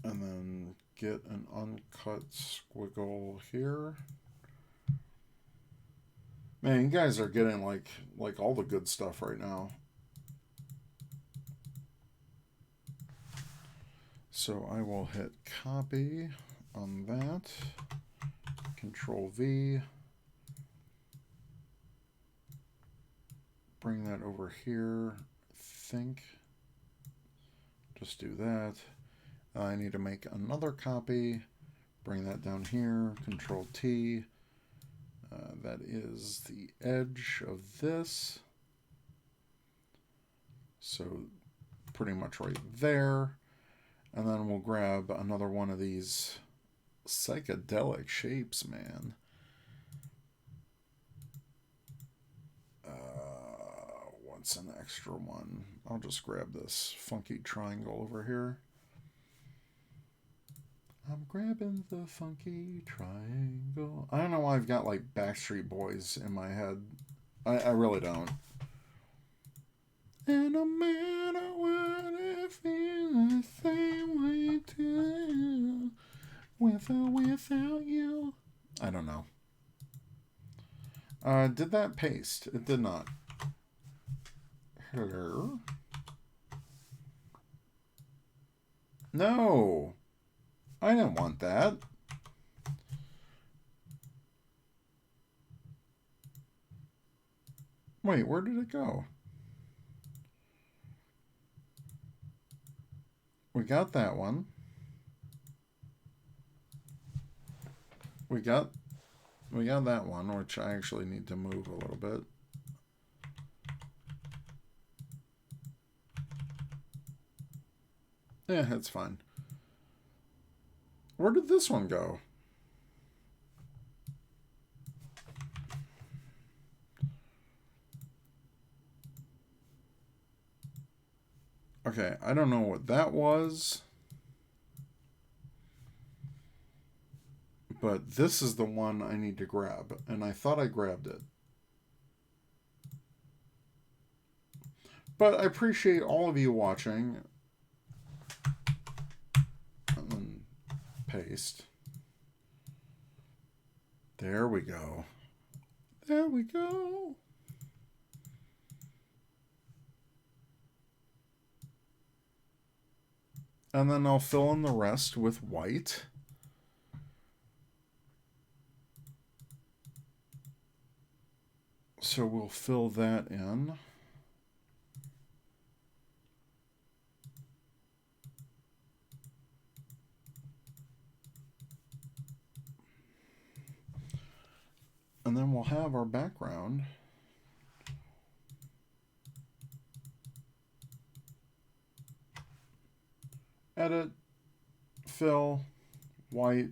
And then get an uncut squiggle here. Man, you guys are getting like all the good stuff right now. So I will hit copy on that. Control V. Bring that over here. Think. Just do that. I need to make another copy. Bring that down here. Control T. That is the edge of this. So pretty much right there. And then we'll grab another one of these psychedelic shapes, man. What's an extra one? I'll just grab this funky triangle over here. I'm grabbing the funky triangle. I don't know why I've got like Backstreet Boys in my head. I really don't. And no matter what, I feel the same way too. With or without you. I don't know. Did that paste? It did not. Hello? No. I didn't want that. Wait, where did it go? We got that one. We got that one, which I actually need to move a little bit. Yeah, it's fine. Where did this one go? Okay, I don't know what that was. But this is the one I need to grab. And I thought I grabbed it. But I appreciate all of you watching. And then paste. There we go. There we go. And then I'll fill in the rest with white. So we'll fill that in. And then we'll have our background. Edit, fill, white,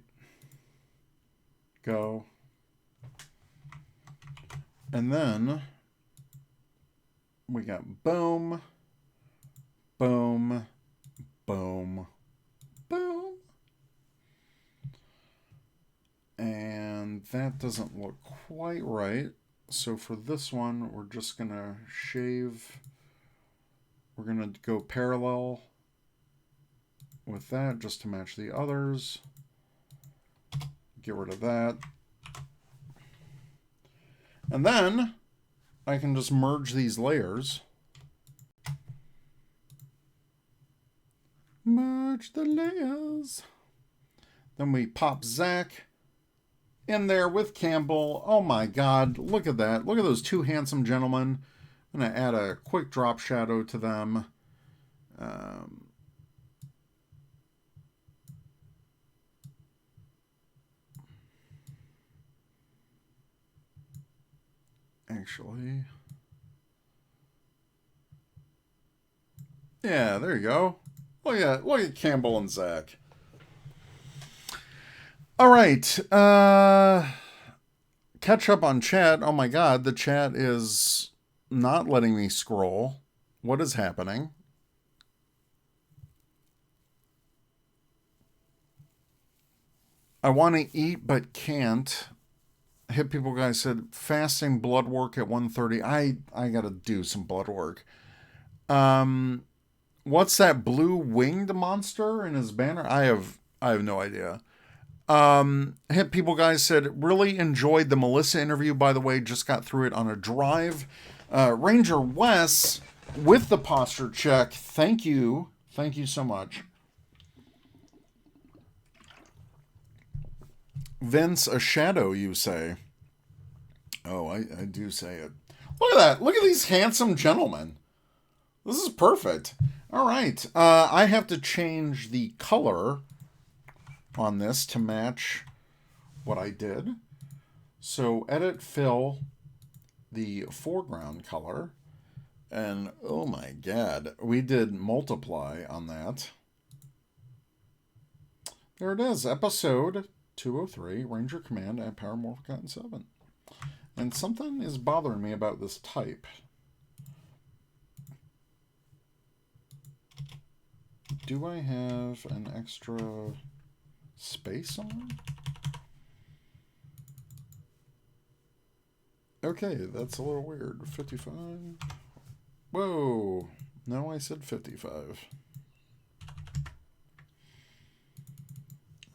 go. And then we got boom, boom, boom, boom. And that doesn't look quite right. So for this one, we're just going to shave. We're going to go parallel with that just to match the others. Get rid of that. And then I can just merge these layers. Merge the layers. Then we pop Zach in there with Campbell. Oh my God, look at that. Look at those two handsome gentlemen. I'm going to add a quick drop shadow to them. Actually, yeah, there you go. Look at Campbell and Zach. All right, catch up on chat. Oh my God, the chat is not letting me scroll. What is happening? I want to eat but can't. Hit People Guy said fasting blood work at 1:30. I gotta do some blood work. What's that blue winged monster in his banner? I have no idea. Hit People Guy said really enjoyed the Melissa interview. By the way, just got through it on a drive. Ranger Wes with the posture check. Thank you so much. Vince, a shadow, you say. Oh, I do say it. Look at that. Look at these handsome gentlemen. This is perfect. All right. I have to change the color on this to match what I did. So edit, fill the foreground color. And oh my God, we did multiply on that. There it is. Episode 203, Ranger Command at Power 7. And something is bothering me about this type. Do I have an extra space on? Okay, that's a little weird. 55. Whoa. No, I said 55.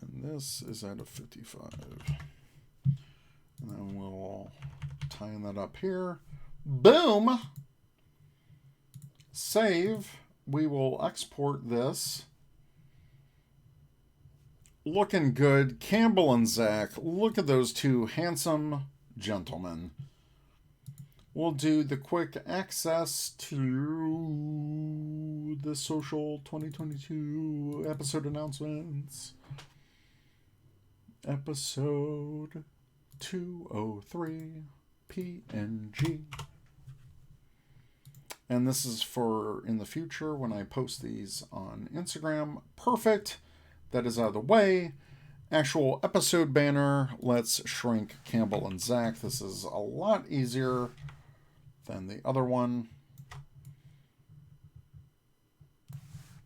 And this is at a 55. And then we'll tie that up here. Boom! Save. We will export this. Looking good. Campbell and Zach. Look at those two handsome gentlemen. We'll do the quick access to the social 2022 episode announcements. Episode 203 PNG. And this is for in the future when I post these on Instagram. Perfect. That is out of the way. Actual episode banner. Let's shrink Campbell and Zach. This is a lot easier than the other one.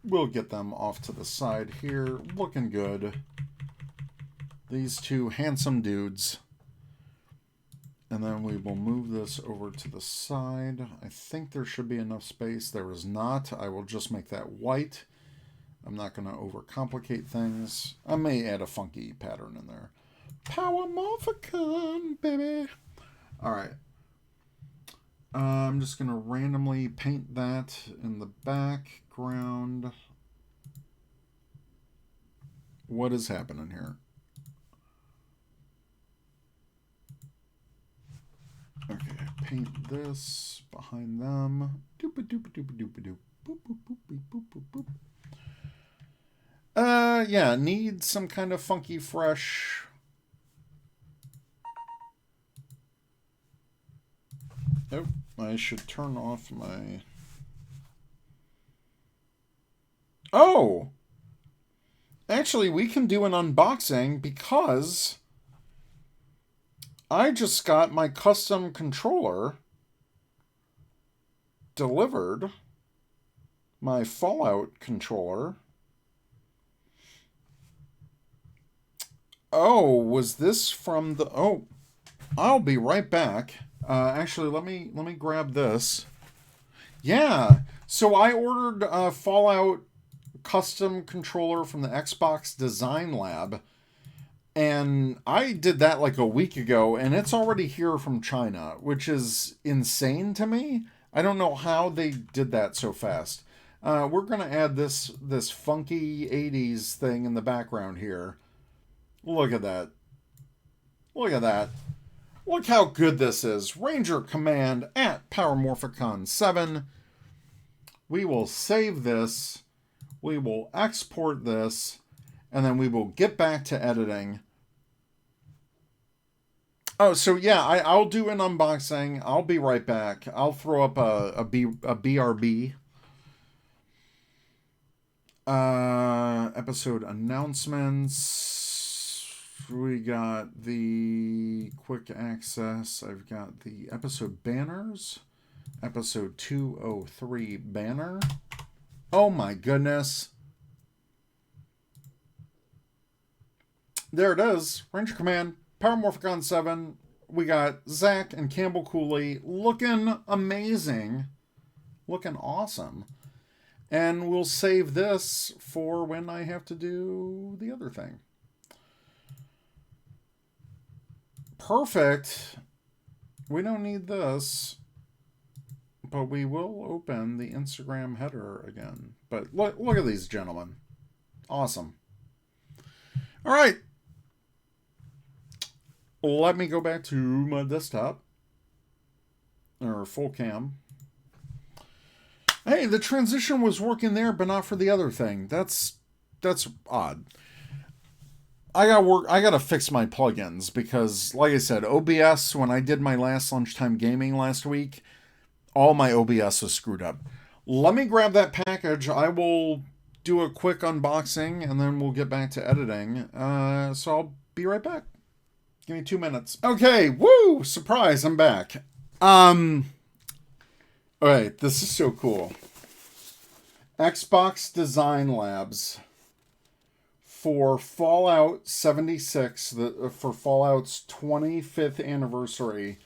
We'll get them off to the side here. Looking good. These two handsome dudes. And then we will move this over to the side. I think there should be enough space. There is not. I will just make that white. I'm not going to overcomplicate things. I may add a funky pattern in there. Power Morphicon, baby. All right. I'm just going to randomly paint that in the background. What is happening here? Okay, paint this behind them. Doop doop doop doop doop. Boop boop boop boop boop boop boop. Yeah, need some kind of funky fresh. Oh, I should turn off my. Oh! Actually, we can do an unboxing because I just got my custom controller delivered. My Fallout controller. Oh, was this from the... Oh, I'll be right back. Actually, let me grab this. Yeah, so I ordered a Fallout custom controller from the Xbox Design Lab, and I did that like a week ago, and it's already here from China, which is insane to me. I don't know how they did that so fast. We're gonna add this funky 80s thing in the background here. Look at that. Look at that. Look how good this is. Ranger Command at PowerMorphicon7. We will save this. We will export this. And then we will get back to editing. Oh, so yeah, I'll do an unboxing. I'll be right back. I'll throw up a BRB. Episode announcements. We got the quick access. I've got the episode banners. Episode 203 banner. Oh my goodness. There it is. Ranger Command, PowerMorphicon 7. We got Zach and Campbell Cooley looking amazing. Looking awesome. And we'll save this for when I have to do the other thing. Perfect. We don't need this. But we will open the Instagram header again. But look at these gentlemen. Awesome. All right. Let me go back to my desktop. Or full cam. Hey, the transition was working there, but not for the other thing. That's odd. I gotta fix my plugins because, like I said, OBS, when I did my last lunchtime gaming last week, all my OBS was screwed up. Let me grab that package. I will do a quick unboxing, and then we'll get back to editing. So I'll be right back. Give me 2 minutes. Okay, woo! Surprise, I'm back. Alright, this is so cool. Xbox Design Labs for Fallout 76, for Fallout's 25th anniversary,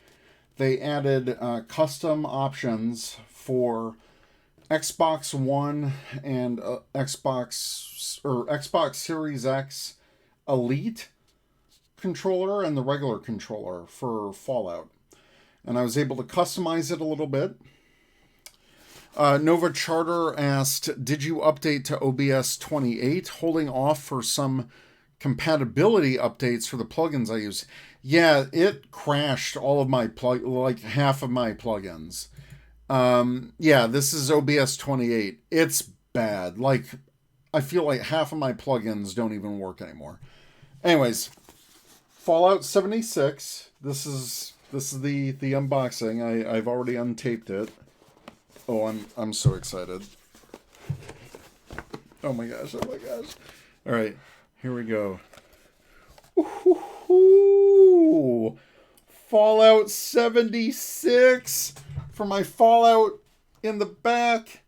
they added custom options for Xbox One and Xbox Series X Elite controller and the regular controller for Fallout. And I was able to customize it a little bit. Nova Charter asked, did you update to OBS 28? Holding off for some compatibility updates for the plugins I use. Yeah, it crashed all of my like half of my plugins. Yeah, this is OBS 28. It's bad. Like, I feel like half of my plugins don't even work anymore. Anyways, Fallout 76. This is the unboxing. I've already untaped it. Oh, I'm so excited. Oh my gosh, oh my gosh. All right, here we go. Ooh, Fallout 76 for my Fallout in the back.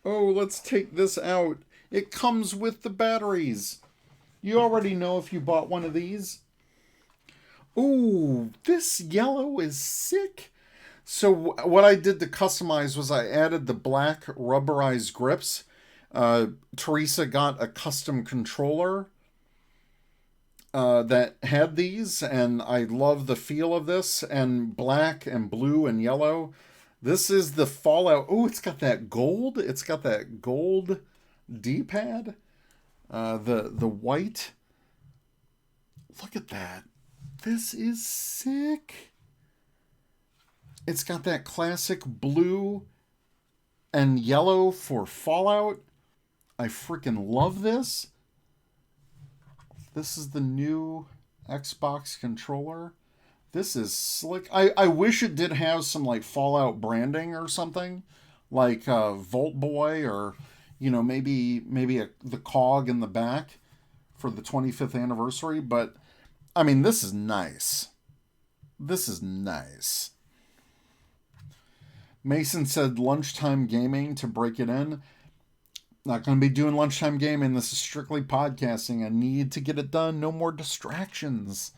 Oh, let's take this out. It comes with the batteries. You already know if you bought one of these. Ooh, this yellow is sick. So what I did to customize was I added the black rubberized grips. Teresa got a custom controller that had these, and I love the feel of this, and black and blue and yellow. This is the Fallout. Oh, it's got that gold. It's got that gold D-pad. The white. Look at that. This is sick. It's got that classic blue and yellow for Fallout. I freaking love this. This is the new Xbox controller. This is slick. I wish it did have some like Fallout branding or something, like Volt Boy, or maybe the cog in the back for the 25th anniversary. But I mean, this is nice. This is nice. Mason said lunchtime gaming to break it in. Not going to be doing lunchtime gaming. This is strictly podcasting. I need to get it done. No more distractions.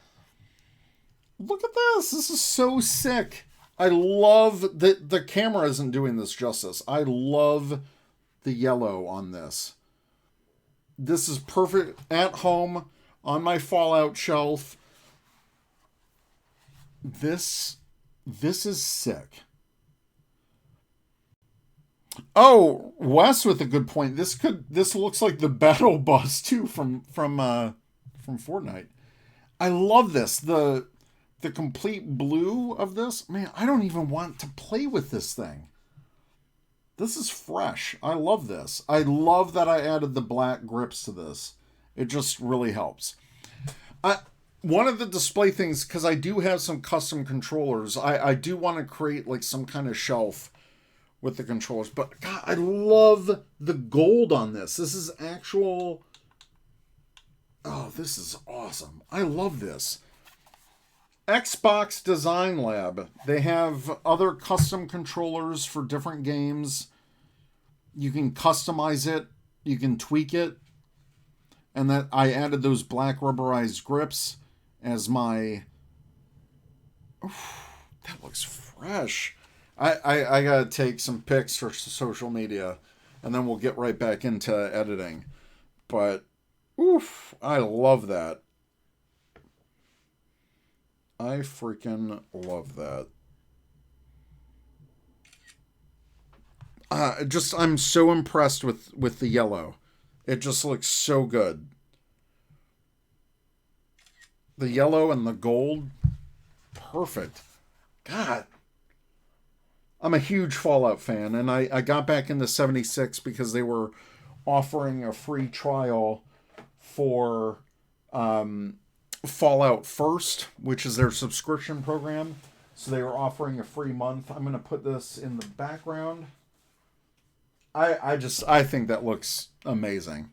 Look at this. This is so sick. I love that the camera isn't doing this justice. I love the yellow on this. This is perfect at home on my Fallout shelf. This is sick. Oh, Wes with a good point. This looks like the battle bus too from Fortnite. I love this. The complete blue of this. Man, I don't even want to play with this thing. This is fresh. I love this. I love that I added the black grips to this. It just really helps. One of the display things, because I do have some custom controllers, I do want to create like some kind of shelf with the controllers. But God, I love the gold on this. This is actual... Oh, this is awesome. I love this. Xbox Design Lab. They have other custom controllers for different games. You can customize it. You can tweak it. And that I added those black rubberized grips as my... Oof, that looks fresh. I gotta take some pics for social media, and then we'll get right back into editing. But, oof, I love that. I freaking love that. I'm so impressed with the yellow. It just looks so good. The yellow and the gold, perfect. God. I'm a huge Fallout fan, and I got back into 76 because they were offering a free trial for Fallout First, which is their subscription program. So they were offering a free month. I'm going to put this in the background. I think that looks amazing.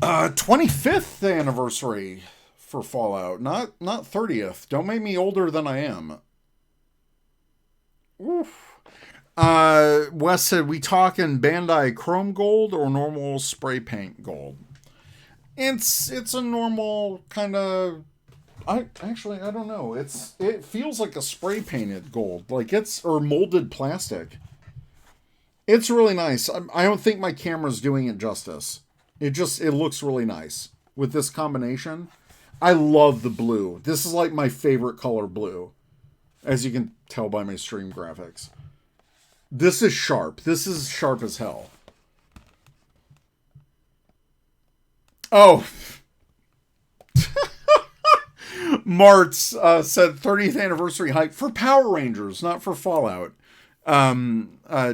25th anniversary for Fallout, not 30th. Don't make me older than I am. Oof. Wes said, we talking Bandai Chrome Gold or normal spray paint gold? It's a normal kind of... I don't know. It feels like a spray painted gold, or molded plastic. It's really nice. I don't think my camera's doing it justice. It looks really nice with this combination. I love the blue. This is like my favorite color blue, as you can tell by my stream graphics. This is sharp. This is sharp as hell. Oh. Martz said 30th anniversary hype for Power Rangers, not for Fallout.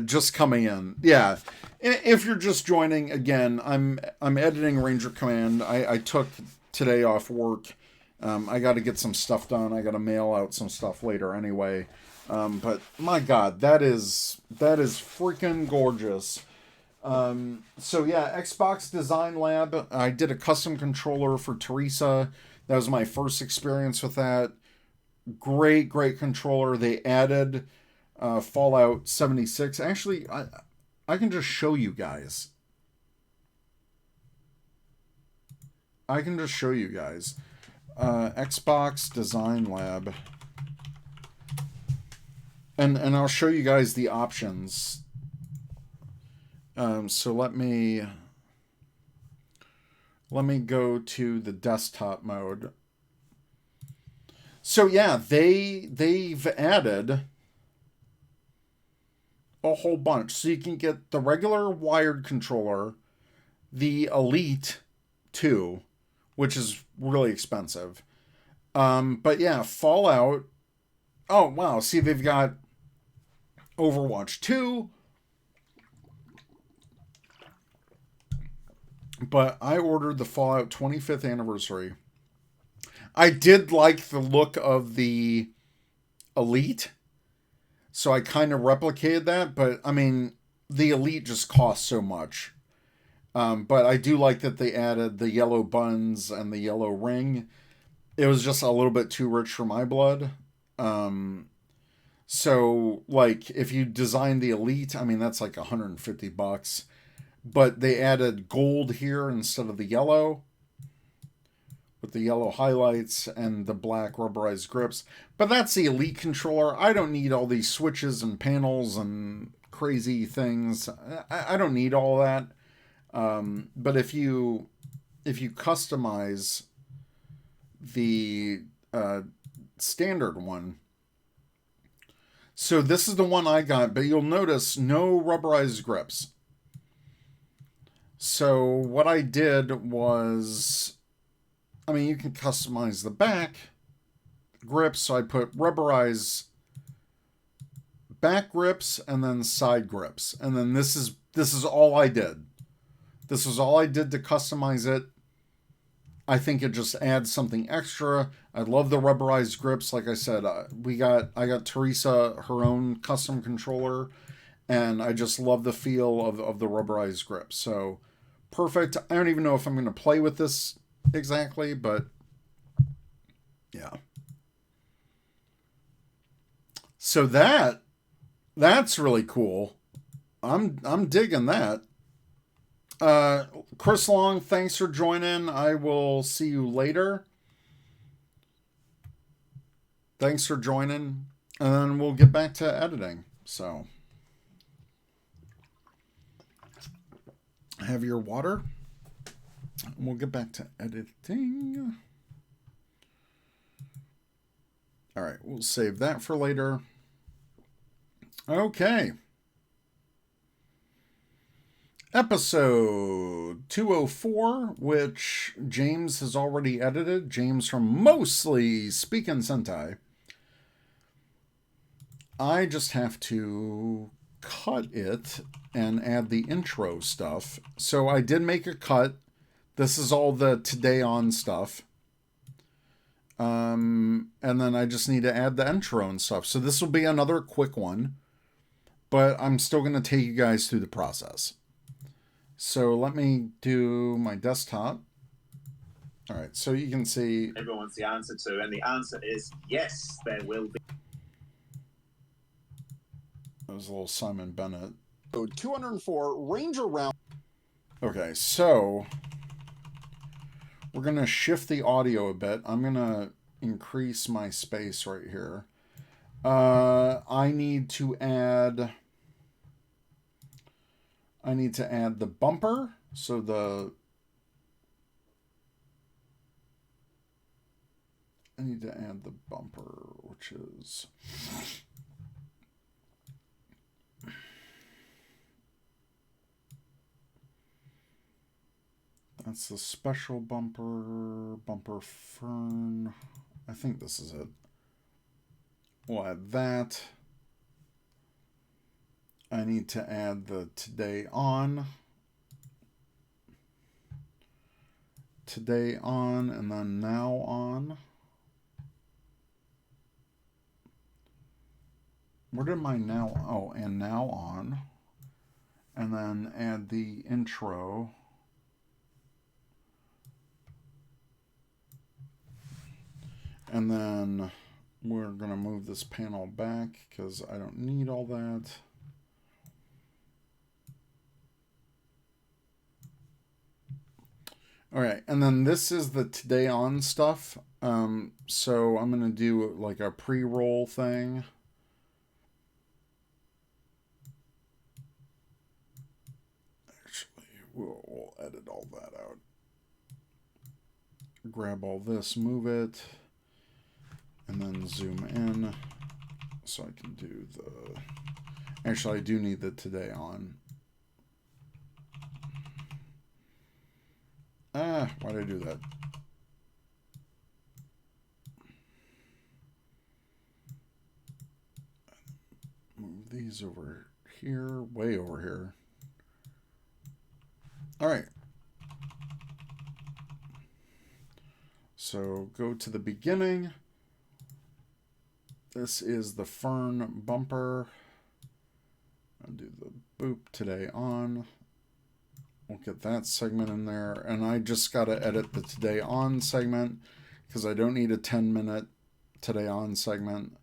Just coming in. Yeah. If you're just joining, again, I'm editing Ranger Command. I took today off work. I got to get some stuff done. I got to mail out some stuff later anyway. But my God, that is freaking gorgeous. So yeah, Xbox Design Lab. I did a custom controller for Teresa. That was my first experience with that. Great controller. They added Fallout 76. Actually, I can just show you guys. Xbox Design Lab. And I'll show you guys the options. So let me go to the desktop mode. So yeah, they've added a whole bunch. So you can get the regular wired controller, the Elite 2, which is really expensive. But yeah, Fallout. Oh, wow. See, they've got Overwatch 2. But I ordered the Fallout 25th anniversary. I did like the look of the Elite, so I kind of replicated that. But I mean, the Elite just costs so much. But I do like that they added the yellow buttons and the yellow ring. It was just a little bit too rich for my blood. So like if you design the Elite, I mean that's like $150. But they added gold here instead of the yellow, with the yellow highlights and the black rubberized grips. But that's the Elite controller. I don't need all these switches and panels and crazy things. I don't need all that. But if you customize the standard one, so this is the one I got, but you'll notice no rubberized grips. So what I did was, I mean, you can customize the back grips. So I put rubberized back grips and then side grips. And then this is all I did. This was all I did to customize it. I think it just adds something extra. I love the rubberized grips. Like I said, I got Teresa her own custom controller, and I just love the feel of the rubberized grips. So perfect. I don't even know if I'm going to play with this exactly, but yeah. So that's really cool. I'm digging that. Chris Long, thanks for joining. I will see you later. Thanks for joining. And then we'll get back to editing. So, have your water. And we'll get back to editing. All right, we'll save that for later. Okay. Episode 204, which James has already edited. James from Mostly Speakin' Sentai. I just have to cut it and add the intro stuff. So I did make a cut. This is all the Today On stuff. And then I just need to add the intro and stuff. So this will be another quick one. But I'm still going to take you guys through the process. So let me do my desktop. All right, so you can see. Everyone wants the answer to, and the answer is yes, there will be. That was a little Simon Bennett. 204 Ranger Round. Okay, so we're going to shift the audio a bit. I'm going to increase my space right here. I need to add the bumper. So I need to add the bumper, which is that's the special bumper fern. I think this is it. We'll add that. I need to add the Today On, and then Now On. Where did my Now? Oh, and Now On. And then add the intro. And then we're going to move this panel back because I don't need all that. All right, and then this is the Today On stuff. So I'm going to do like a pre-roll thing. Actually, we'll edit all that out. Grab all this, move it, and then zoom in so I can do the... Actually, I do need the Today On. Why did I do that? Move these over here, way over here. All right. So go to the beginning. This is the Fern bumper. I'll do the boop today on. We'll get that segment in there. And I just got to edit the today on segment because I don't need a 10-minute today on segment.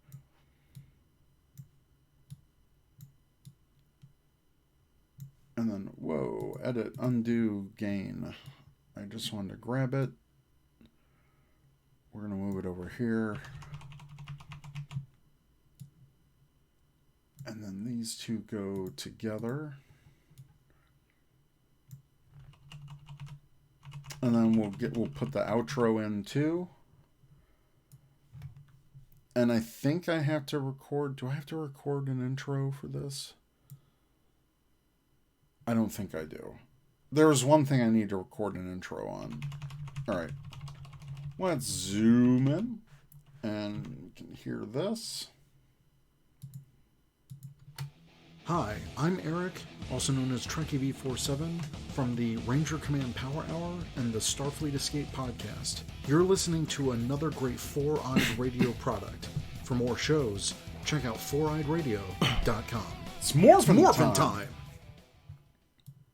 And then, whoa, edit, undo, gain. I just wanted to grab it. We're going to move it over here. And then these two go together. And then we'll put the outro in too. And I think I have to record. Do I have to record an intro for this? I don't think I do. There's one thing I need to record an intro on. All right. Let's zoom in. And we can hear this. Hi, I'm Eric, also known as Trekkieb47, from the Ranger Command Power Hour and the Starfleet Escape podcast. You're listening to another great Four-Eyed Radio product. For more shows, check out foureyedradio.com. It's Morphin Morphin time. time!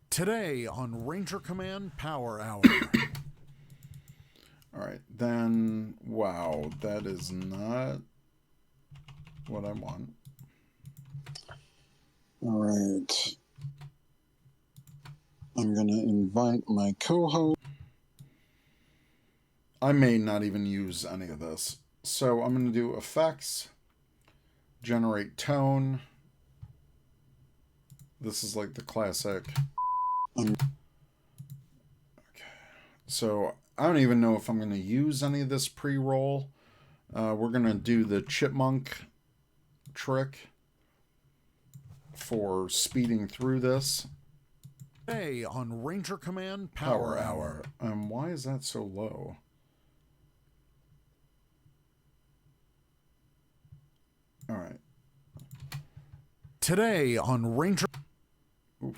Today on Ranger Command Power Hour. All right, then, wow, that is not what I want. All right. I'm going to invite my co-host. I may not even use any of this. So I'm going to do effects, generate tone. This is like the classic. Okay. So I don't even know if I'm going to use any of this pre-roll. We're going to do the chipmunk trick for speeding through this. Today on Ranger Command Power Hour. Why is that so low? All right. Today on Ranger... Oof.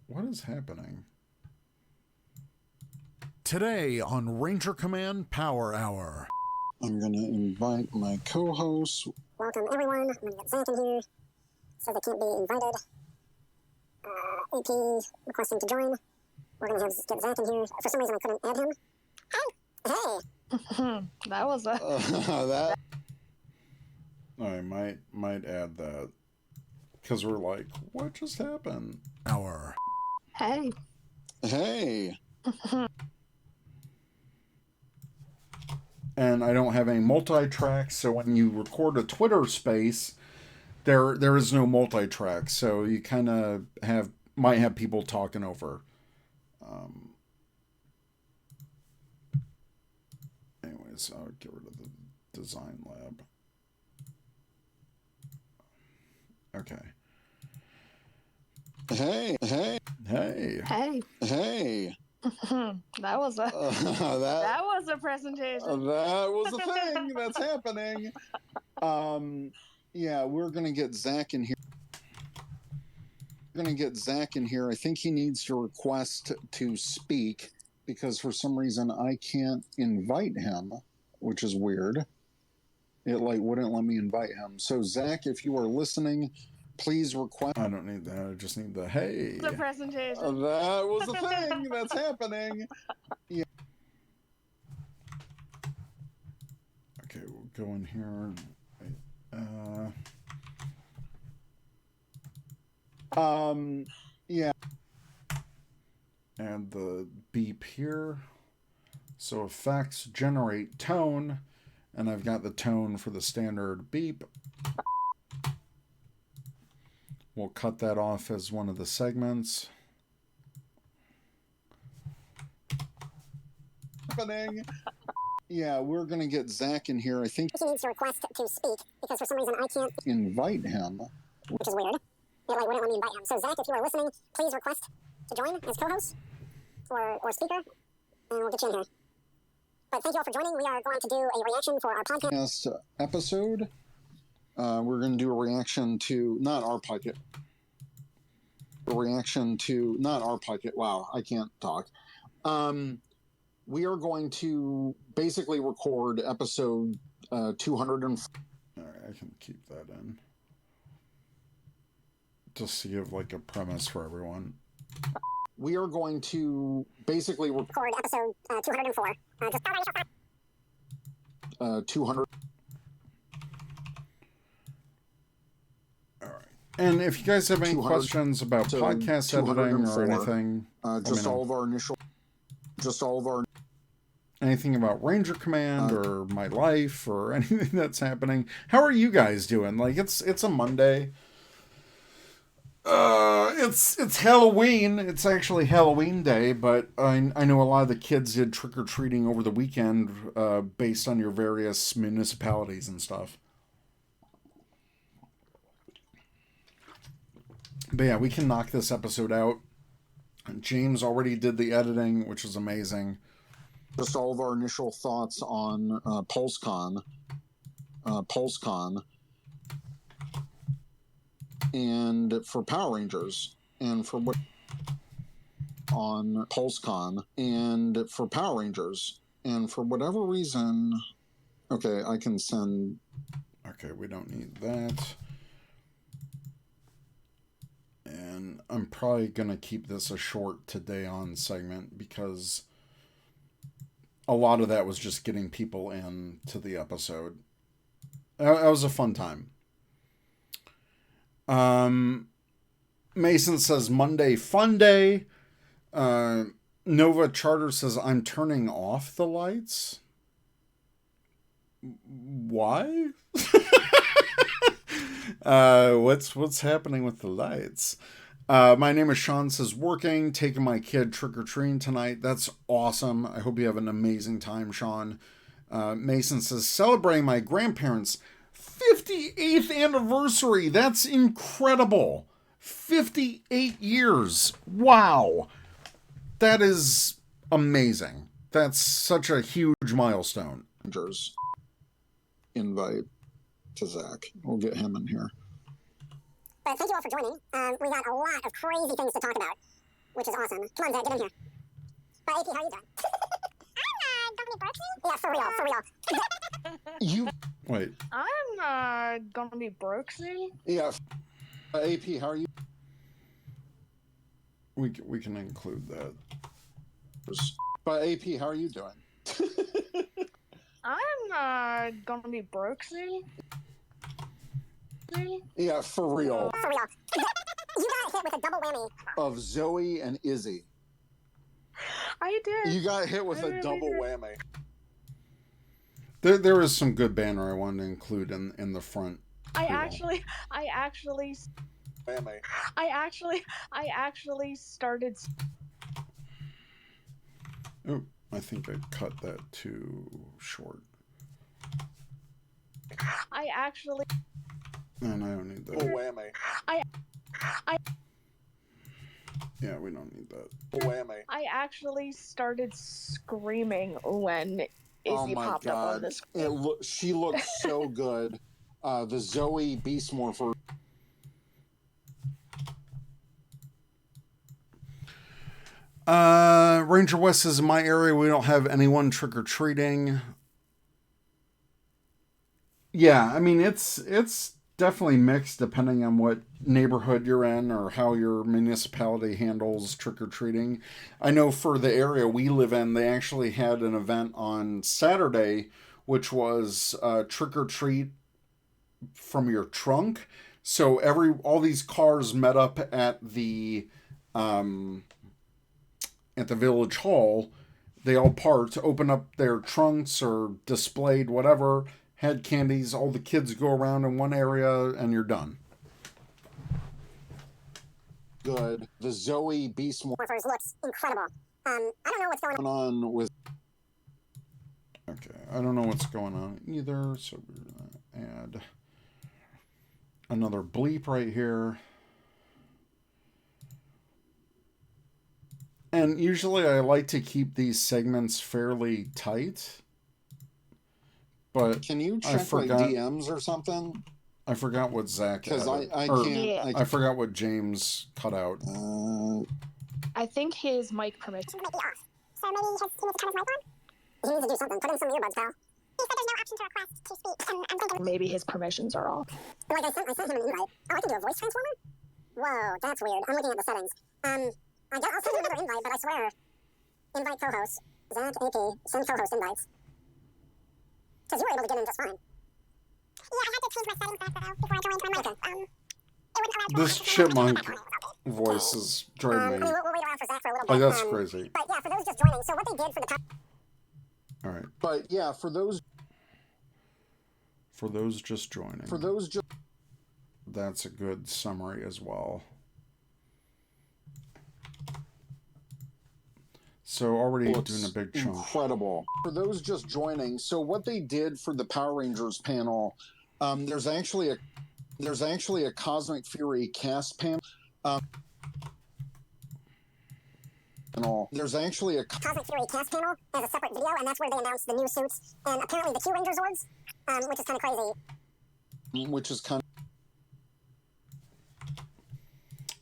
What is happening? Today on Ranger Command Power Hour. I'm going to invite my co-host. Welcome, everyone. I'm going to get Zach in here. Says they can't be invited. AP requesting to join. We're going to get Zach in here. For some reason, I couldn't add him. Hey! That was a... That. I might add that. Because we're like, what just happened? Hour. Hey. Hey. And I don't have any multi-track, so when you record a Twitter space, there is no multi-track, so you kind of might have people talking over. Anyways, I'll get rid of the design lab. Okay. Hey. Hey. Hey. Hey. Hey. That was a... that was a presentation. That was a thing that's happening. Yeah, we're going to get Zach in here. I think he needs to request to speak because for some reason I can't invite him, which is weird. It wouldn't let me invite him. So Zach, if you are listening, please request. I don't need that. I just need the hey. The presentation. That was a thing that's happening. Yeah. Okay, we'll go in here. Yeah. Add the beep here. So effects, generate tone, and I've got the tone for the standard beep. We'll cut that off as one of the segments. Happening. Yeah, we're going to get Zach in here. I think He needs to request to speak because for some reason I can't, invite him. which is weird. It wouldn't let me invite him. So Zach, if you are listening, please request to join as co-host or speaker. and we'll get you in here. But thank you all for joining. We are going to do a reaction for our podcast episode. We're going to do a reaction to not our podcast. Wow, I can't talk. We are going to basically record episode 200. All right, I can keep that in. Just to give like a premise for everyone. We are going to basically record episode 204. Just 200. All right. And if you guys have any questions about podcast editing or anything, just all of our anything about Ranger Command or my life or anything that's happening. How are you guys doing? Like it's a Monday. It's Halloween. It's actually Halloween day, but I know a lot of the kids did trick-or-treating over the weekend based on your various municipalities and stuff. But yeah, we can knock this episode out. James already did the editing, which is amazing. Just all of our initial thoughts on PulseCon. And for Power Rangers, and for what on PulseCon, and for Power Rangers, and for whatever reason, okay, I can send. Okay, we don't need that. And I'm probably gonna keep this a short Today On segment because a lot of that was just getting people in to the episode. That was a fun time. Mason says Monday fun day. Nova Charter says I'm turning off the lights. Why? What's happening with the lights? My name is Sean says working, taking my kid trick-or-treating tonight. That's awesome. I hope you have an amazing time, Sean. Mason says celebrating my grandparents' 58th anniversary. That's incredible. 58 years. Wow. That is amazing. That's such a huge milestone. Invite to Zach. We'll get him in here. But thank you all for joining. We got a lot of crazy things to talk about, which is awesome. Come on, Zach, get in here. But AP, how are you doing? I'm gonna be broke. Yeah, for real. You wait. I'm gonna be broke soon. Yeah. AP, how are you? We can include that. But AP, how are you doing? I'm gonna be broke soon. Yeah, for real. For real. You got hit with a double whammy. Of Zoe and Izzy. I did. You got hit with a double whammy. There is some good banner I wanted to include in the front. I actually Whammy. I actually started. Oh, I think I cut that too short. And I don't need that. Double whammy. Yeah, we don't need that. Double whammy. I actually started screaming when Izzy popped up on the screen. She looked so good. The Zoe Beast Morpher. Ranger West says in my area we don't have anyone trick-or-treating. Yeah, I mean it's definitely mixed depending on what neighborhood you're in or how your municipality handles trick-or-treating. I know for the area we live in, they actually had an event on Saturday, which was trick-or-treat from your trunk. So all these cars met up at the village hall. They all parked, opened up their trunks or displayed whatever, had candies. All the kids go around in one area and you're done. Good. The Zoe Beast Morphers looks incredible. I don't know what's going on with. Okay, I don't know what's going on either, so we're gonna add another bleep right here. And And usually I like to keep these segments fairly tight. But can you check my DMs or something? I forgot what Zach because I or, can't. Yeah. I forgot what James cut out. I think his mic permission might be off. So maybe he needs to turn his mic on? He needs to do something. Put in some earbuds, pal. He said there's no option to request to speak. I'm thinking maybe his permissions are off. like I sent him an invite. Oh, I can do a voice transformer? Whoa, that's weird. I'm looking at the settings. I'll send him another invite, but I swear. Invite co-host. Zach AP. Send co-host invites. Because you were able to get in just fine. Yeah, I had to change my settings after though before I joined my mic. It wouldn't allow This chipmunk voice is driving me. We'll wait around for Zach for a little bit. Like, that's crazy. But yeah, for those just joining, so what they did for the All right. But yeah, for those just joining. That's a good summary as well. So already doing a big chunk. Incredible. For those just joining, so what they did for the Power Rangers panel, there's actually a Cosmic Fury cast panel. There's actually a Cosmic Fury cast panel as a separate video, and that's where they announced the new suits and apparently the Q Ranger Zords, which is kind of crazy. Which is kind of...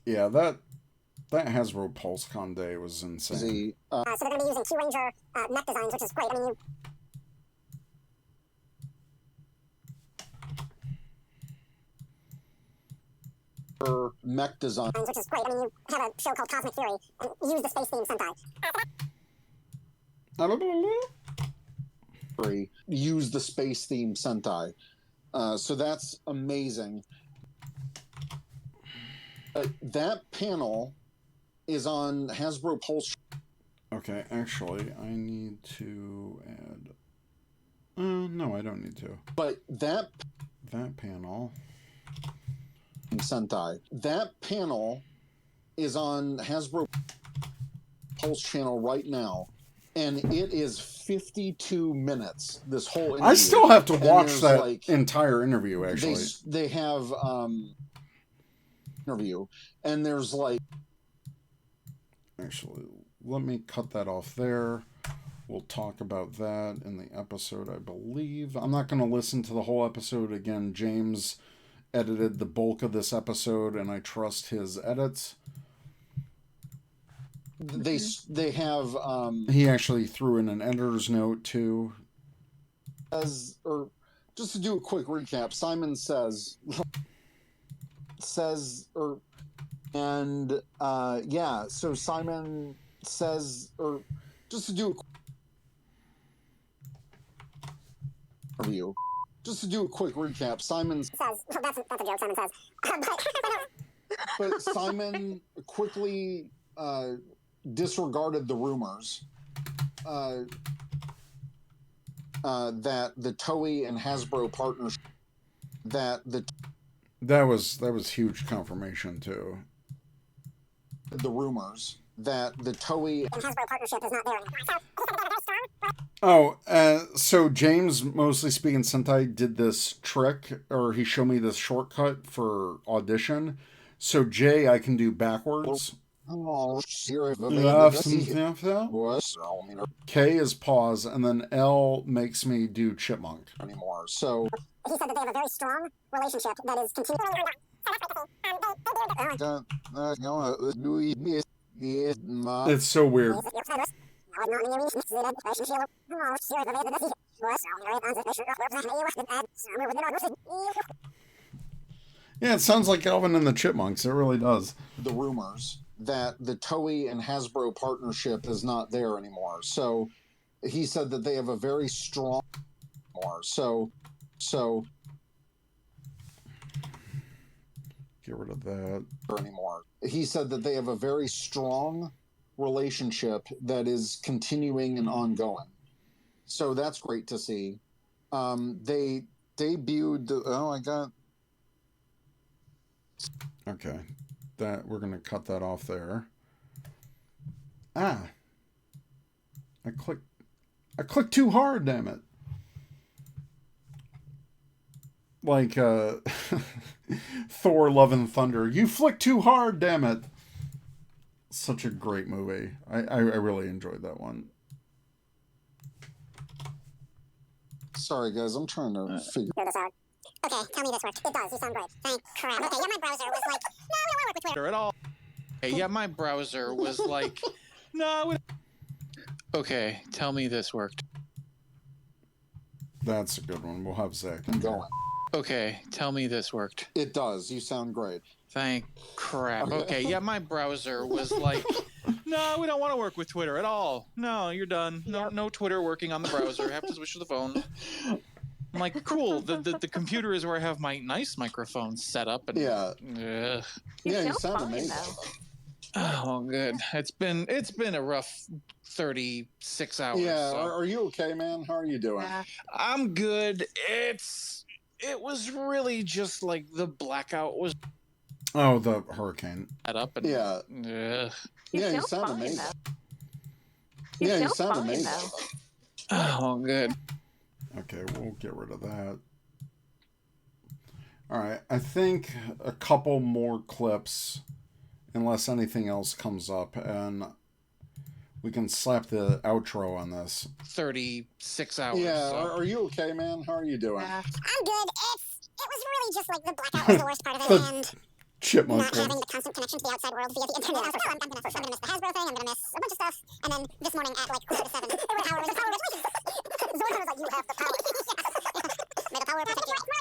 Yeah, that Hasbro PulseCon day was insane. So they're going to be using Q Ranger mech designs, which is great. I mean, mech design. Which is great. I mean, you have a show called Cosmic Fury and use the space theme Sentai. Use the space theme Sentai. So that's amazing. That panel is on Hasbro Pulse. Okay, actually, I need to add... no, I don't need to. But that panel... Sentai. That panel is on Hasbro Pulse channel right now, and it is 52 minutes. This whole interview. I still have to watch that entire interview. Actually, they have interview, and there's like. Actually, let me cut that off there. We'll talk about that in the episode, I believe. I'm not going to listen to the whole episode again. James edited the bulk of this episode, and I trust his edits. They have he actually threw in an editor's note too. Or just to do a quick recap, Simon says so Simon says, or just to do a review. Just to do a quick recap, Simon says... That's a joke, Simon says. But Simon quickly disregarded the rumors that the Toei and Hasbro partnership... That was huge confirmation, too. The rumors that the Toei and Hasbro partnership is not there anymore. Oh, so James, mostly speaking Sentai, did this trick, or he showed me this shortcut for audition. So J, I can do backwards. K is pause, and then L makes me do chipmunk. Anymore. So he said that they have a very strong relationship that is continuing. It's so weird. Yeah, it sounds like Alvin and the Chipmunks. It really does. The rumors that the Toei and Hasbro partnership is not there anymore. So he said that they have a very strong So get rid of that anymore. He said that they have a very strong relationship that is continuing and ongoing. So that's great to see. They debuted. I got. Okay, that we're gonna cut that off there. I clicked too hard. Damn it! Like Thor: Love and Thunder. You flicked too hard. Damn it! such a great movie. I really enjoyed that one. Sorry, guys, I'm trying to figure this out. Okay, tell me this worked. It does. You sound great. Thank crap. Okay, yeah, my browser was like, no, we don't want to work with Twitter At all. Okay, yeah, my browser was like, no. Okay, tell me this worked. That's a good one. We'll have Zach. going. Okay, tell me this worked. It does. You sound great. Thank crap. Okay, yeah, my browser was like, no, we don't want to work with Twitter at all. No, you're done. No Twitter working on the browser. Have to switch to the phone. I'm like, cool. The computer is where I have my nice microphone set up. And, Yeah. Ugh. Yeah, you sound amazing. Oh, good. It's been a rough 36 hours. Yeah, so. are you okay, man? How are you doing? I'm good. It was really just like the blackout was Oh, the hurricane. set up. And, Yeah. Ugh. Yeah, you sound amazing. Yeah, you sound amazing. Oh, good. Okay, we'll get rid of that. All right, I think a couple more clips, unless anything else comes up, and we can slap the outro on this. 36 hours. Yeah, so. are you okay, man? How are you doing? I'm good. It was really just like the blackout was the worst part of it, and Chipmunk. not having the constant connection to the outside world via the internet. I was like, oh, I'm gonna miss the Hasbro thing. I'm gonna miss a bunch of stuff. And then this morning at like 7:15, the power was Zordon was like, you have the power. May the power protect you.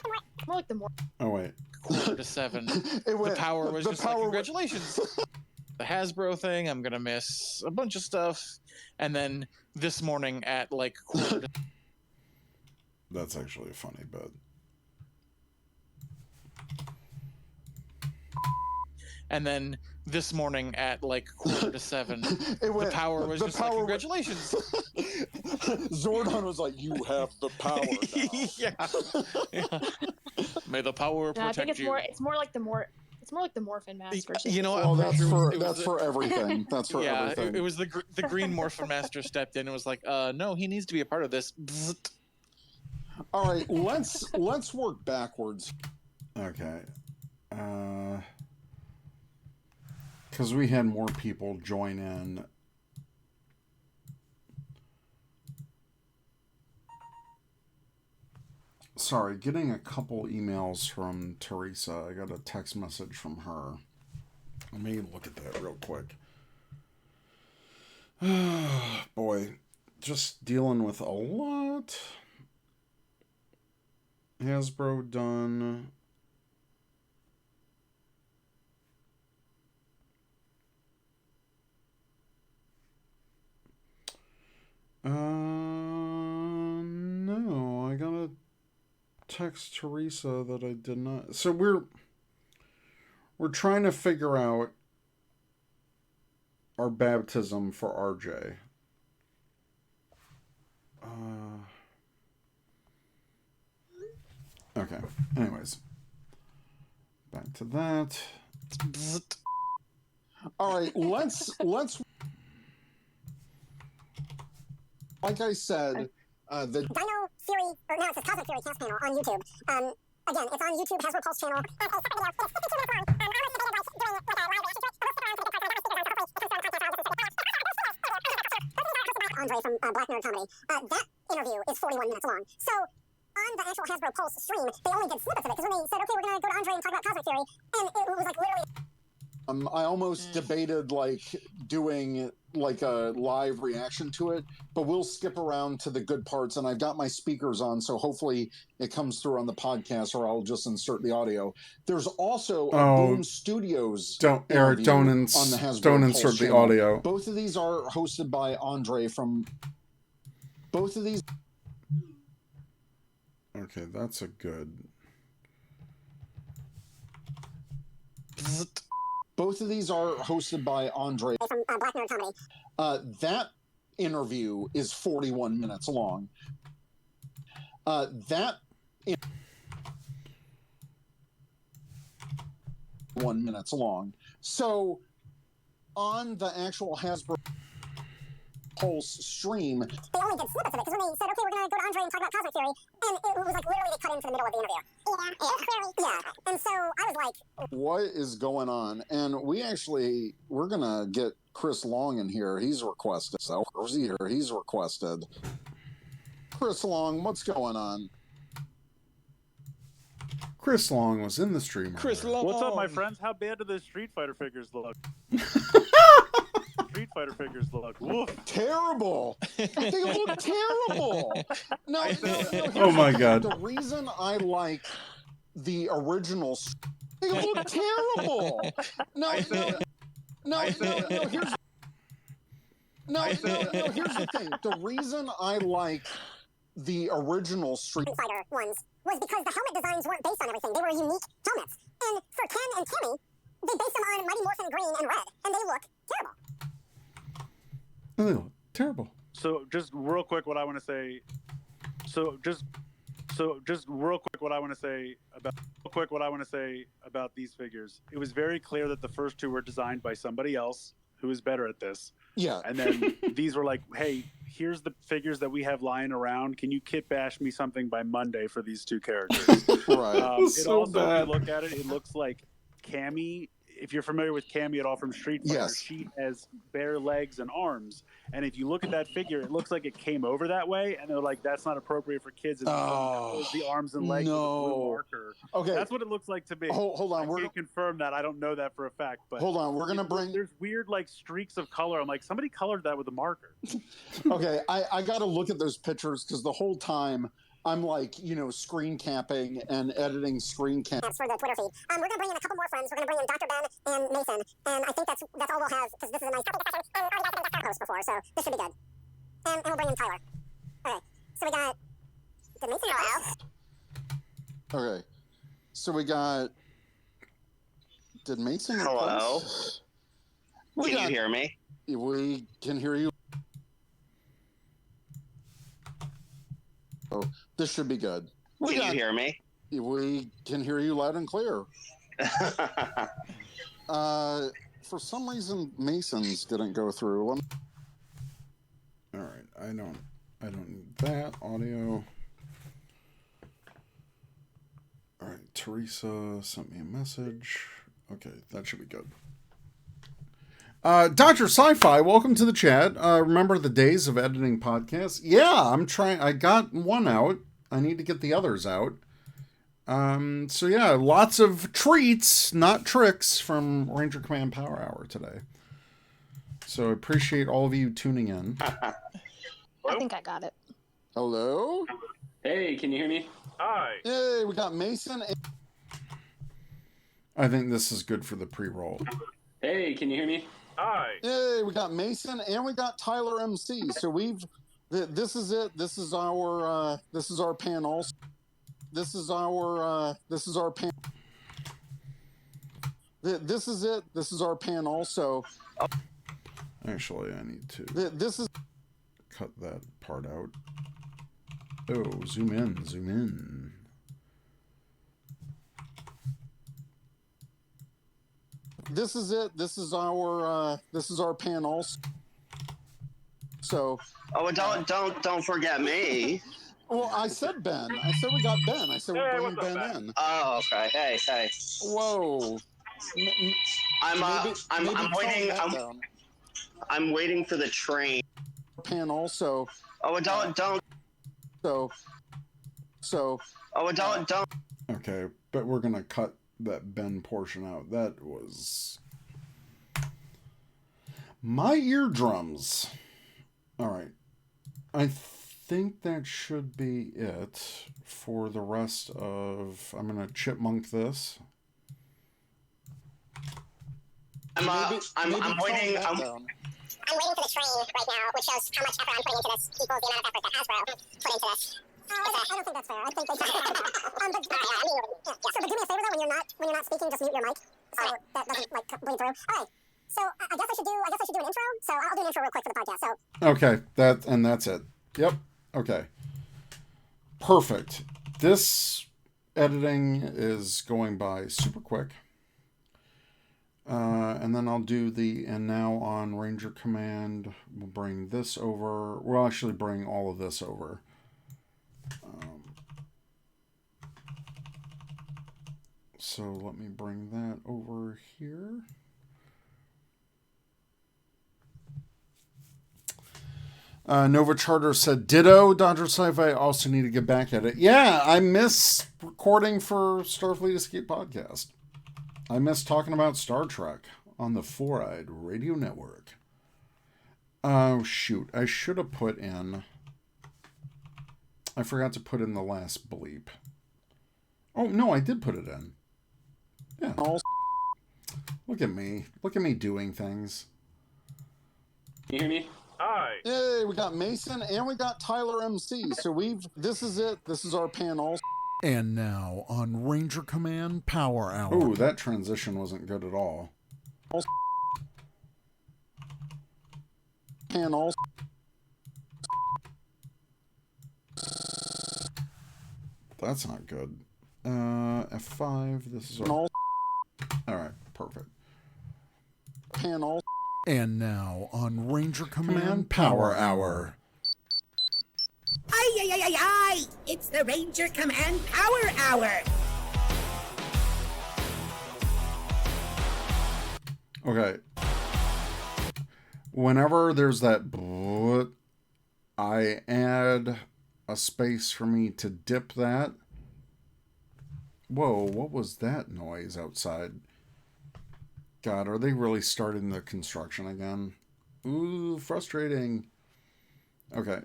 More like the more. Oh wait. 6:45. The power was just like, congratulations. The Hasbro thing, I'm gonna miss a bunch of stuff. And then this morning at like That's actually a funny bit. And then this morning at like 6:45, the power was just like, congratulations. Zordon was like, you have the power now. Yeah. May the power protect I think you. it's more like the Morphin Master. You know, well, that's for everything. That's for everything. It was the Green Morphin Master stepped in and was like, no, he needs to be a part of this. Bzzzt. All right, let's work backwards. Okay. Because we had more people join in. Sorry, getting a couple emails from Teresa. I got a text message from her. Let me look at that real quick. Boy, just dealing with a lot. Hasbro done. No, I gotta text Teresa that I did not. So we're trying to figure out our baptism for RJ. Okay. Anyways, back to that. All right, let's. Like I said, the Dino Theory, or no, it's the Cosmic Theory cast panel on YouTube. Again, it's on YouTube, Hasbro Pulse channel. Andre from Black Nerd Comedy. That interview is 41 minutes long. So on the actual Hasbro Pulse stream, they only did snippets of it because when they said, okay, we're going to go to Andre and talk about Cosmic Theory, and it was like literally. I almost debated like doing like a live reaction to it, but we'll skip around to the good parts, and I've got my speakers on, so hopefully it comes through on the podcast, or I'll just insert the audio. There's also a Boom Studios. Don't Eric, don't insert the audio. Both of these are hosted by Andre from. Both of these. Okay, that's a good. Both of these are hosted by Andre from Black Nerd Comedy. That interview is 41 minutes long. That 1 minutes long. So on the actual Hasbro Pulse stream, they only did snippets of it because when they said, okay, we're going to go to Andre and talk about Cosmic Theory, and it was like literally they cut into the middle of the interview. Yeah, Yeah, and so I was like, what is going on? And we're gonna get Chris Long in here. He's requested. So he's requested. Chris Long, what's going on? Chris Long was in the stream. Chris Long. What's up, my friends? How bad do the Street Fighter figures look? Street Fighter figures look. Woof. Terrible. They look terrible. No, oh my God. The reason I like the original, they look terrible. Here's the thing. The reason I like the original Street Fighter ones was because the helmet designs weren't based on everything. They were unique helmets. And for Ken and Timmy, they based them on Mighty Morphin green and red, and they look terrible. Oh, they look terrible. So just real quick, what I want to say. Real quick, what I want to say about these figures. It was very clear that the first two were designed by somebody else who is better at this. Yeah. And then these were like, hey, here's the figures that we have lying around. Can you kit bash me something by Monday for these two characters? Right. It also, if you look at it, it looks like Cammy. If you're familiar with Cammy at all from Street Fighter, yes. She has bare legs and arms. And if you look at that figure, it looks like it came over that way. And they're like, that's not appropriate for kids. It's the arms and legs with a blue marker. Okay. That's what it looks like to me. Hold on. I can't confirm that. I don't know that for a fact. But hold on. We're going to bring... There's weird like streaks of color. I'm like, somebody colored that with a marker. Okay. I got to look at those pictures because the whole time... I'm like, screen capping and editing screen caps. That's for the Twitter feed. We're going to bring in a couple more friends. We're going to bring in Dr. Ben and Mason. And I think that's all we'll have because this is a nice discussion. And already got the host before, so this should be good. And we'll bring in Tyler. Okay. So we got... Did Mason go out? Okay. So we got... Did Mason... Hello? Can you hear me? We can hear you. Oh, this should be good. Can you hear me? We can hear you loud and clear. For some reason, Mason's didn't go through. All right, I don't need that audio. All right, Teresa sent me a message. Okay, that should be good. Dr. Sci-Fi, welcome to the chat. Remember the days of editing podcasts? Yeah, I'm trying. I got one out. I need to get the others out. So yeah, lots of treats, not tricks, from Ranger Command Power Hour today. So I appreciate all of you tuning in. I think I got it. Hello? Hey, can you hear me? Hi. Hey, we got Mason. I think this is good for the pre-roll. Hey, can you hear me? Hi. Hey, we got Mason and we got Tyler MC. So this is it. This is our panel. This is our panel. This is it. This is our panel. So Actually, I need to this is cut that part out. Oh, zoom in. This is it. This is our panel. So. Oh, don't forget me. Well, I said Ben. I said we got Ben. I said we're bringing Ben in. Oh, okay. Hey. Whoa. I'm waiting. I'm waiting for the train. Panel. So. Oh, don't. So. Oh, don't. Okay, but we're gonna cut that Ben portion out. That was my eardrums. All right, I think that should be it for the rest of. I'm gonna chipmunk this. I'm waiting. I'm waiting for the train right now, which shows how much effort I'm putting into this equals the amount of effort that Hasbro put into this. I don't think that's fair. I think they just so but do me a favor though, when you're not speaking, just mute your mic, so that doesn't bleed through. All right. So I guess I should do an intro. So I'll do an intro real quick for the podcast. So okay, that's it. Yep. Okay. Perfect. This editing is going by super quick. And then I'll do and now on Ranger Command, we'll bring this over. We'll actually bring all of this over. So let me bring that over here. Nova Charter said, ditto, Dodger Sci-Fi. Also need to get back at it. Yeah, I miss recording for Starfleet Escape Podcast. I miss talking about Star Trek on the Four-Eyed Radio Network. Oh, shoot. I should have put in... I forgot to put in the last bleep. Oh, no, I did put it in. Yeah. Look at me. Look at me doing things. Can you hear me? Hi. Yay, we got Mason and we got Tyler MC. So this is it. This is our panel. And now on Ranger Command Power Hour. Oh, that transition wasn't good at all. Panel. That's not good. F5. This is our... All right, perfect. Panel. And now on Ranger Command Power Hour. Aye, aye, aye, aye, aye! It's the Ranger Command Power Hour! Okay. Whenever there's that I add a space for me to dip that. Whoa, what was that noise outside? God, are they really starting the construction again? Ooh, frustrating. Okay.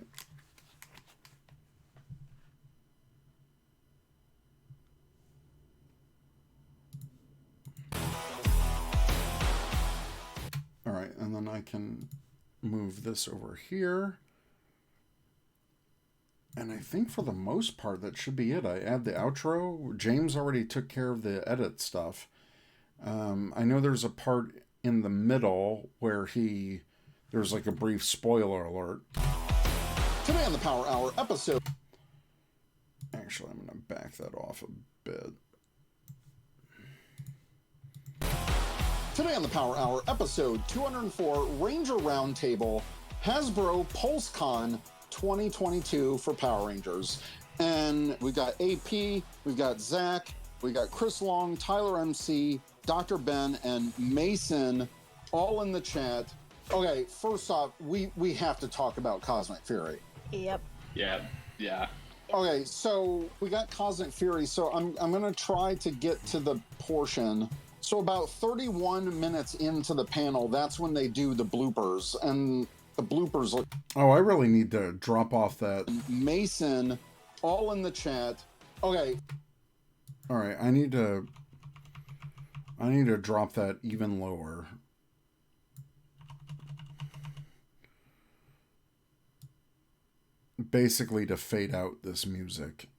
All right, and then I can move this over here. And I think for the most part, that should be it. I add the outro. James already took care of the edit stuff. I know there's a part in the middle where there's like a brief spoiler alert. Today on the Power Hour episode. Actually, I'm going to back that off a bit. Today on the Power Hour episode 204, Ranger Roundtable, Hasbro PulseCon 2022 for Power Rangers. And we've got AP, we've got Zach, we got Chris Long, Tyler MC, Dr. Ben, and Mason all in the chat. Okay, first off, we have to talk about Cosmic Fury. Yep. Yeah. Okay, so we got Cosmic Fury, so I'm going to try to get to the portion. So about 31 minutes into the panel, that's when they do the bloopers, and the bloopers look... Oh, I really need to drop off that. Mason, all in the chat. Okay. All right, I need to drop that even lower. Basically to fade out this music.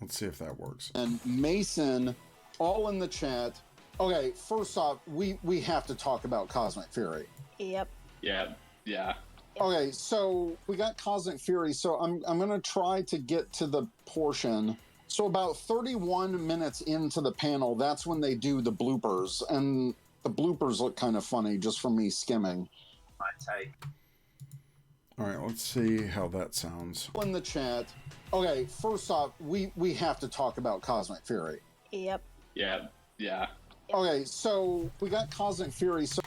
Let's see if that works. And Mason, all in the chat. Okay, first off, we have to talk about Cosmic Fury. Yep. Yeah. Okay, so we got Cosmic Fury, so I'm going to try to get to the portion. So about 31 minutes into the panel, that's when they do the bloopers, and the bloopers look kind of funny just from me skimming. My take. All right, let's see how that sounds. In the chat. Okay, first off, we have to talk about Cosmic Fury. Yep. Yeah. Okay, so we got Cosmic Fury, so...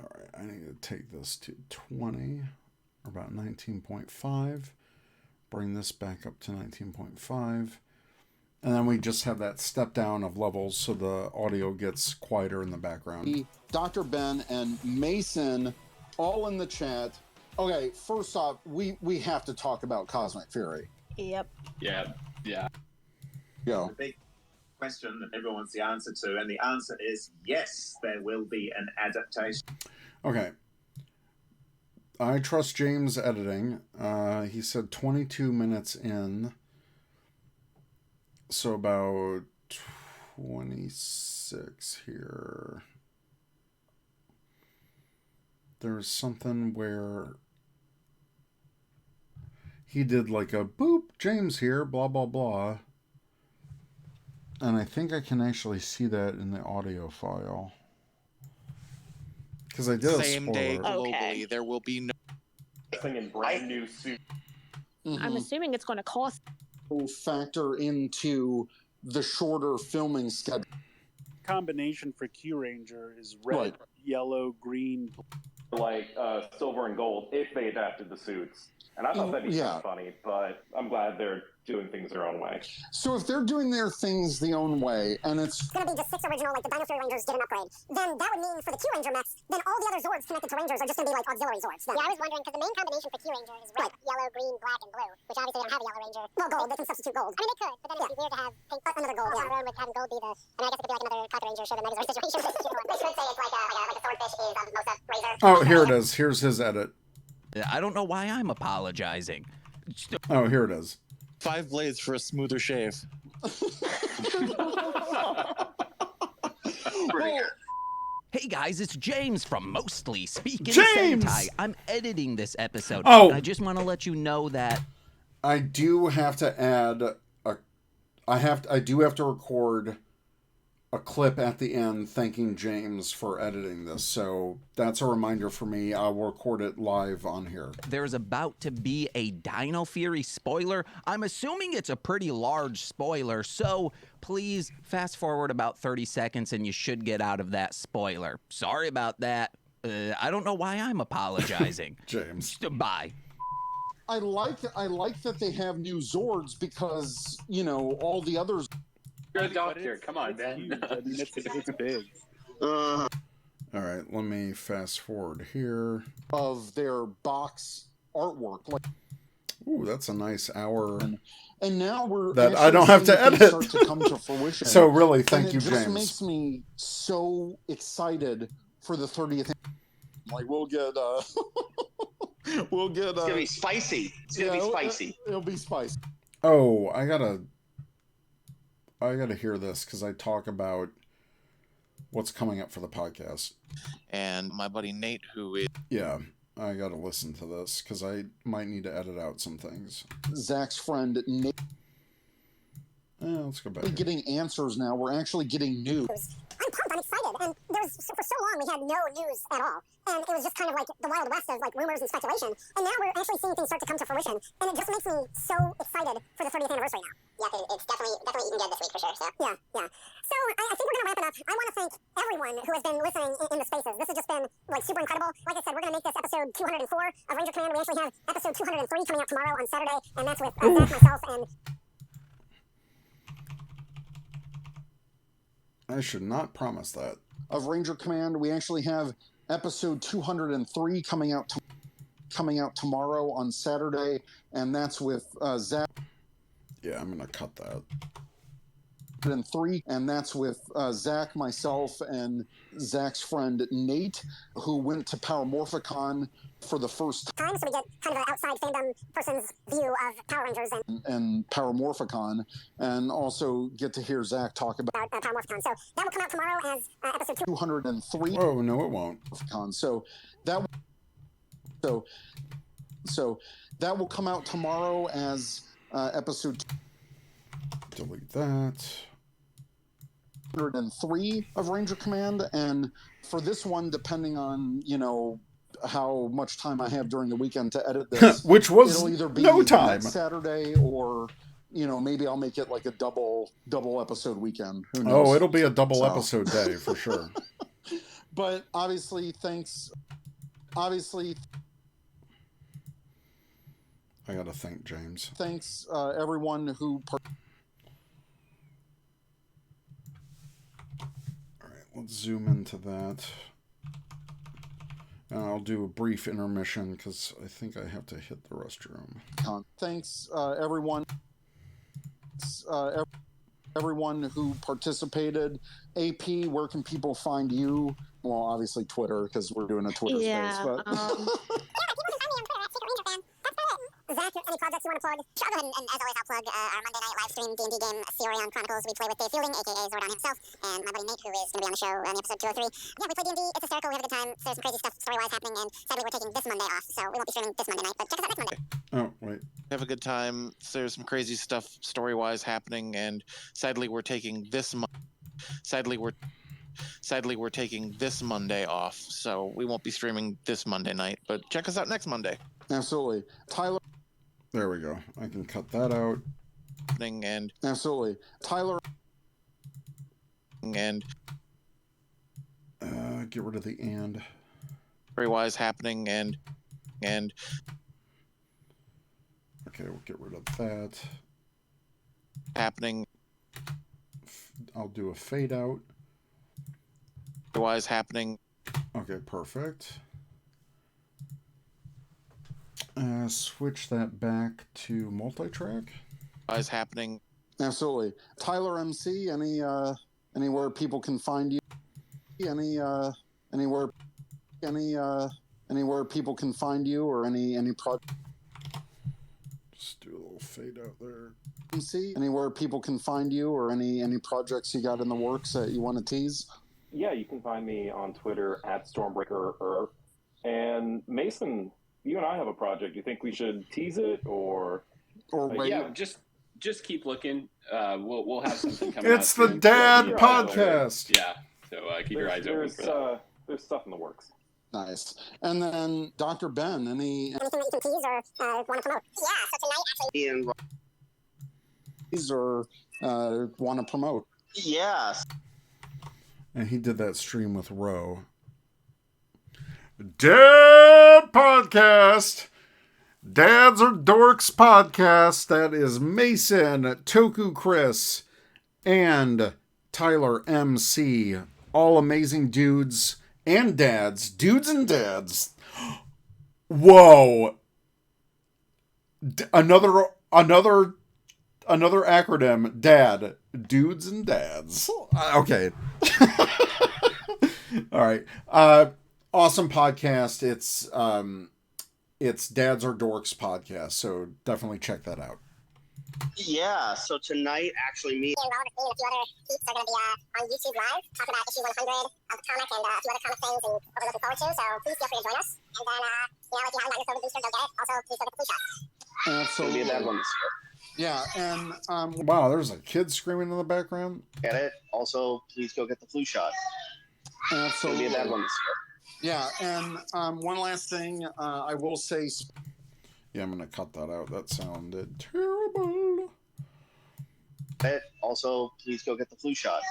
All right, I need to take this to 20, or about 19.5. Bring this back up to 19.5. And then we just have that step down of levels so the audio gets quieter in the background. Dr. Ben and Mason, all in the chat. Okay, first off, we have to talk about Cosmic Fury. Yep. Yeah. Go. The big question that everyone wants the answer to, and the answer is yes, there will be an adaptation. Okay. I trust James' editing. He said 22 minutes in. So about 26 here. There's something where he did like a boop, James here, blah, blah, blah. And I think I can actually see that in the audio file. Because I did Same a day spoiler. globally, there will be no in brand new suit. I'm assuming it's going to cost. Factor into the shorter filming schedule. Combination for Q Ranger is red, yellow, green, like silver and gold if they adapted the suits. And I thought that'd be kind of funny, but I'm glad they're doing things their own way. So if they're doing their things the own way, and it's going to be just 6 original, like the Dino Fury Rangers get an upgrade, then that would mean for the Q Ranger mechs, then all the other Zords connected to Rangers are just going to be like auxiliary Zords. Then. Yeah, I was wondering, because the main combination for Q Ranger is red, yellow, green, black, and blue, which obviously they don't have a Yellow Ranger. Well, gold, they can substitute gold. I mean, they could, but then it'd be weird to have another gold. Yeah. With having gold be the, I mean, I guess it could be like another Cocker Ranger show the Megazord situation. They could say it's like a swordfish is Mosa Razor. Oh, here it is. Here's his edit. I don't know why I'm apologizing. Oh, here it is. 5 blades for a smoother shave. Hey guys, it's James from Mostly Speaking James! Sentai. I'm editing this episode. Oh! And I just want to let you know that I do have to add I do have to record a clip at the end thanking James for editing this. So that's a reminder for me. I'll record it live on here. there's about to be a Dino Fury spoiler. I'm assuming it's a pretty large spoiler, so please fast forward about 30 seconds and you should get out of that spoiler. Sorry about that. I don't know why I'm apologizing. James. Bye. I like that they have new Zords because, you know, all the others. You're a doctor. Come on, man. Huge. I mean, it's big. All right, let me fast forward here. Of their box artwork. Like, ooh, that's a nice hour. And now we're that I don't have to edit. Start to come to fruition. So really, thank you, James. It just James. makes me so excited for the 30th. Like we'll get It's gonna be spicy. It's gonna be spicy. It'll be spicy. Oh, I gotta hear this because I talk about what's coming up for the podcast. And my buddy Nate, who is... Yeah, I gotta listen to this because I might need to edit out some things. Zach's friend Nate. Let's go back. We're getting answers now. We're actually getting news. I'm pumped. I'm excited. And for so long we had no news at all, and it was just kind of like the Wild West of like rumors and speculation. And now we're actually seeing things start to come to fruition, and it just makes me so excited for the 30th anniversary now. Yeah, it's definitely eating good this week for sure. So yeah. So I think we're gonna wrap it up. I want to thank everyone who has been listening in the spaces. This has just been like super incredible. Like I said, we're gonna make this episode 204 of Ranger Command. We actually have episode 203 coming out tomorrow on Saturday, and that's with Zach, myself, and. I should not promise that. Of Ranger Command, we actually have episode 203 coming out tomorrow on Saturday, and that's with Zach. Yeah, I'm gonna cut that. And that's with Zach, myself, and Zach's friend Nate, who went to Power Morphicon for the first time, so we get kind of an outside fandom person's view of Power Rangers and Power Morphicon, and also get to hear Zach talk about Power Morphicon. So that will come out tomorrow as episode 203. Oh no, it won't. So that will come out tomorrow as episode. Delete that. 203 of Ranger Command, and for this one, depending on how much time I have during the weekend to edit this, which was it'll either be no time next Saturday or maybe I'll make it like a double episode weekend. Who knows? Oh, it'll be a double episode day for sure. But obviously, thanks. Obviously, I gotta thank James. Thanks everyone who. Let's zoom into that. And I'll do a brief intermission because I think I have to hit the restroom. Thanks, everyone. Everyone who participated. AP, where can people find you? Well, obviously Twitter, because we're doing a Twitter space. But Zach, any projects you want to plug? Sure, go ahead and as always, I'll plug our Monday night live stream D&D game, Sirion Chronicles. We play with Dave Fielding, a.k.a. Zordon himself, and my buddy Nate, who is going to be on the show in episode 203. Yeah, we play D&D. It's hysterical. We have a good time. There's some crazy stuff story-wise happening, and sadly, we're taking this Monday off, so we won't be streaming this Monday night, but check us out next Monday. Oh, wait. Have a good time. There's some crazy stuff story-wise happening, and sadly, we're taking this Sadly, we're taking this Monday off, so we won't be streaming this Monday night, but check us out next Monday. Absolutely. Tyler. There we go. I can cut that out. And absolutely, Tyler. And get rid of the and. Very wise happening and. Okay, we'll get rid of that. Happening. I'll do a fade out. Very wise happening. Okay, perfect. Switch that back to multi-track. Wise happening. Absolutely, Tyler MC. Anywhere people can find you. Anywhere people can find you, or any project. Just do a little fade out there. MC. Anywhere people can find you, or any projects you got in the works that you want to tease. Yeah, you can find me on Twitter at Stormbreaker. And Mason, you and I have a project. You think we should tease it or wait? Yeah, just keep looking. We'll have something coming. It's the Dad Podcast. Yeah, so keep your eyes open for that. There's stuff in the works. Nice. And then Dr. Ben, anything that you can tease or want to promote? Yeah, so tonight actually. Or want to promote? Yes. And he did that stream with Ro. Dad Podcast. Dads or Dorks Podcast. That is Mason, Toku Chris, and Tyler MC. All amazing dudes and dads. Dudes and dads. Whoa. Another acronym. Dad. Dudes and dads. Okay. All right. Awesome podcast. It's Dads or Dorks Podcast, so definitely check that out. Yeah, so tonight, actually, me and Robert and a few other peeps are going to be on YouTube Live, talking about issue 100 of the comic and a few other comic things and what we're looking forward to, so please feel free to join us. And then, if you haven't got your COVID booster, go get it. Also, please go get the flu shot. Absolutely. It'll be a bad one this year. Yeah, and wow, there's a kid screaming in the background. Get it? Also, please go get the flu shot. Absolutely. It'll be a bad one this year. Yeah, and one last thing I will say. Yeah, I'm going to cut that out. That sounded terrible. Also, please go get the flu shot.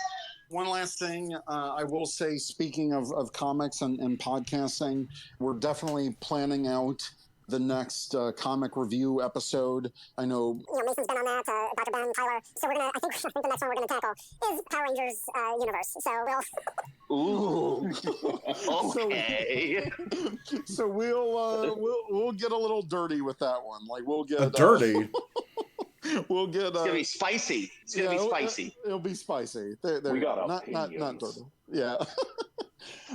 One last thing I will say, speaking of comics and podcasting, we're definitely planning out the next comic review episode. I know Mason's been on that, Dr. Ben, Tyler. So I think the next one we're gonna tackle is Power Rangers universe. So we'll. Ooh. Okay. So we'll get a little dirty with that one. Like we'll get dirty. We'll get. It's gonna be spicy. It's gonna be spicy. It'll be spicy. There we got not dirty. Yeah.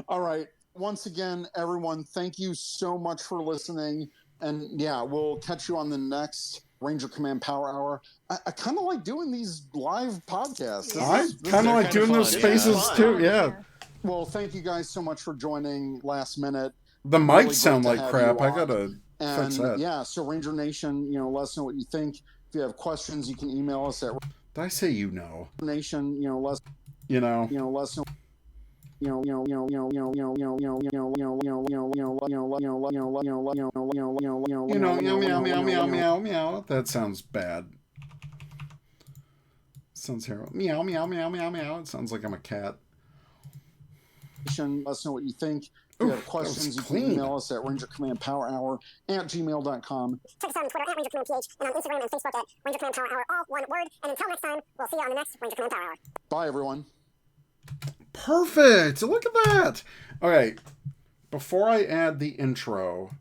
All right. Once again, everyone, thank you so much for listening. And yeah, we'll catch you on the next Ranger Command Power Hour. I kind of like doing these live podcasts. I kind of like doing those spaces too. Yeah. Well, thank you guys so much for joining last minute. The mics sound like crap. I gotta fix that. Yeah, so Ranger Nation, let us know what you think. If you have questions, you can email us at. Did I say Nation? Let us know. Meow. That sounds bad. Sounds terrible. Meow. It sounds like I'm a cat. Let us know what you think. If you have questions, you can email us at rangercommandpowerhour@gmail.com. Check us out on Twitter at Ranger Command PH and on Instagram and Facebook at Ranger Command Power Hour, all one word. And until next time, we'll see you on the next Ranger Command Power Hour. Bye, everyone. Perfect. Look at that. Okay. Before I add the intro,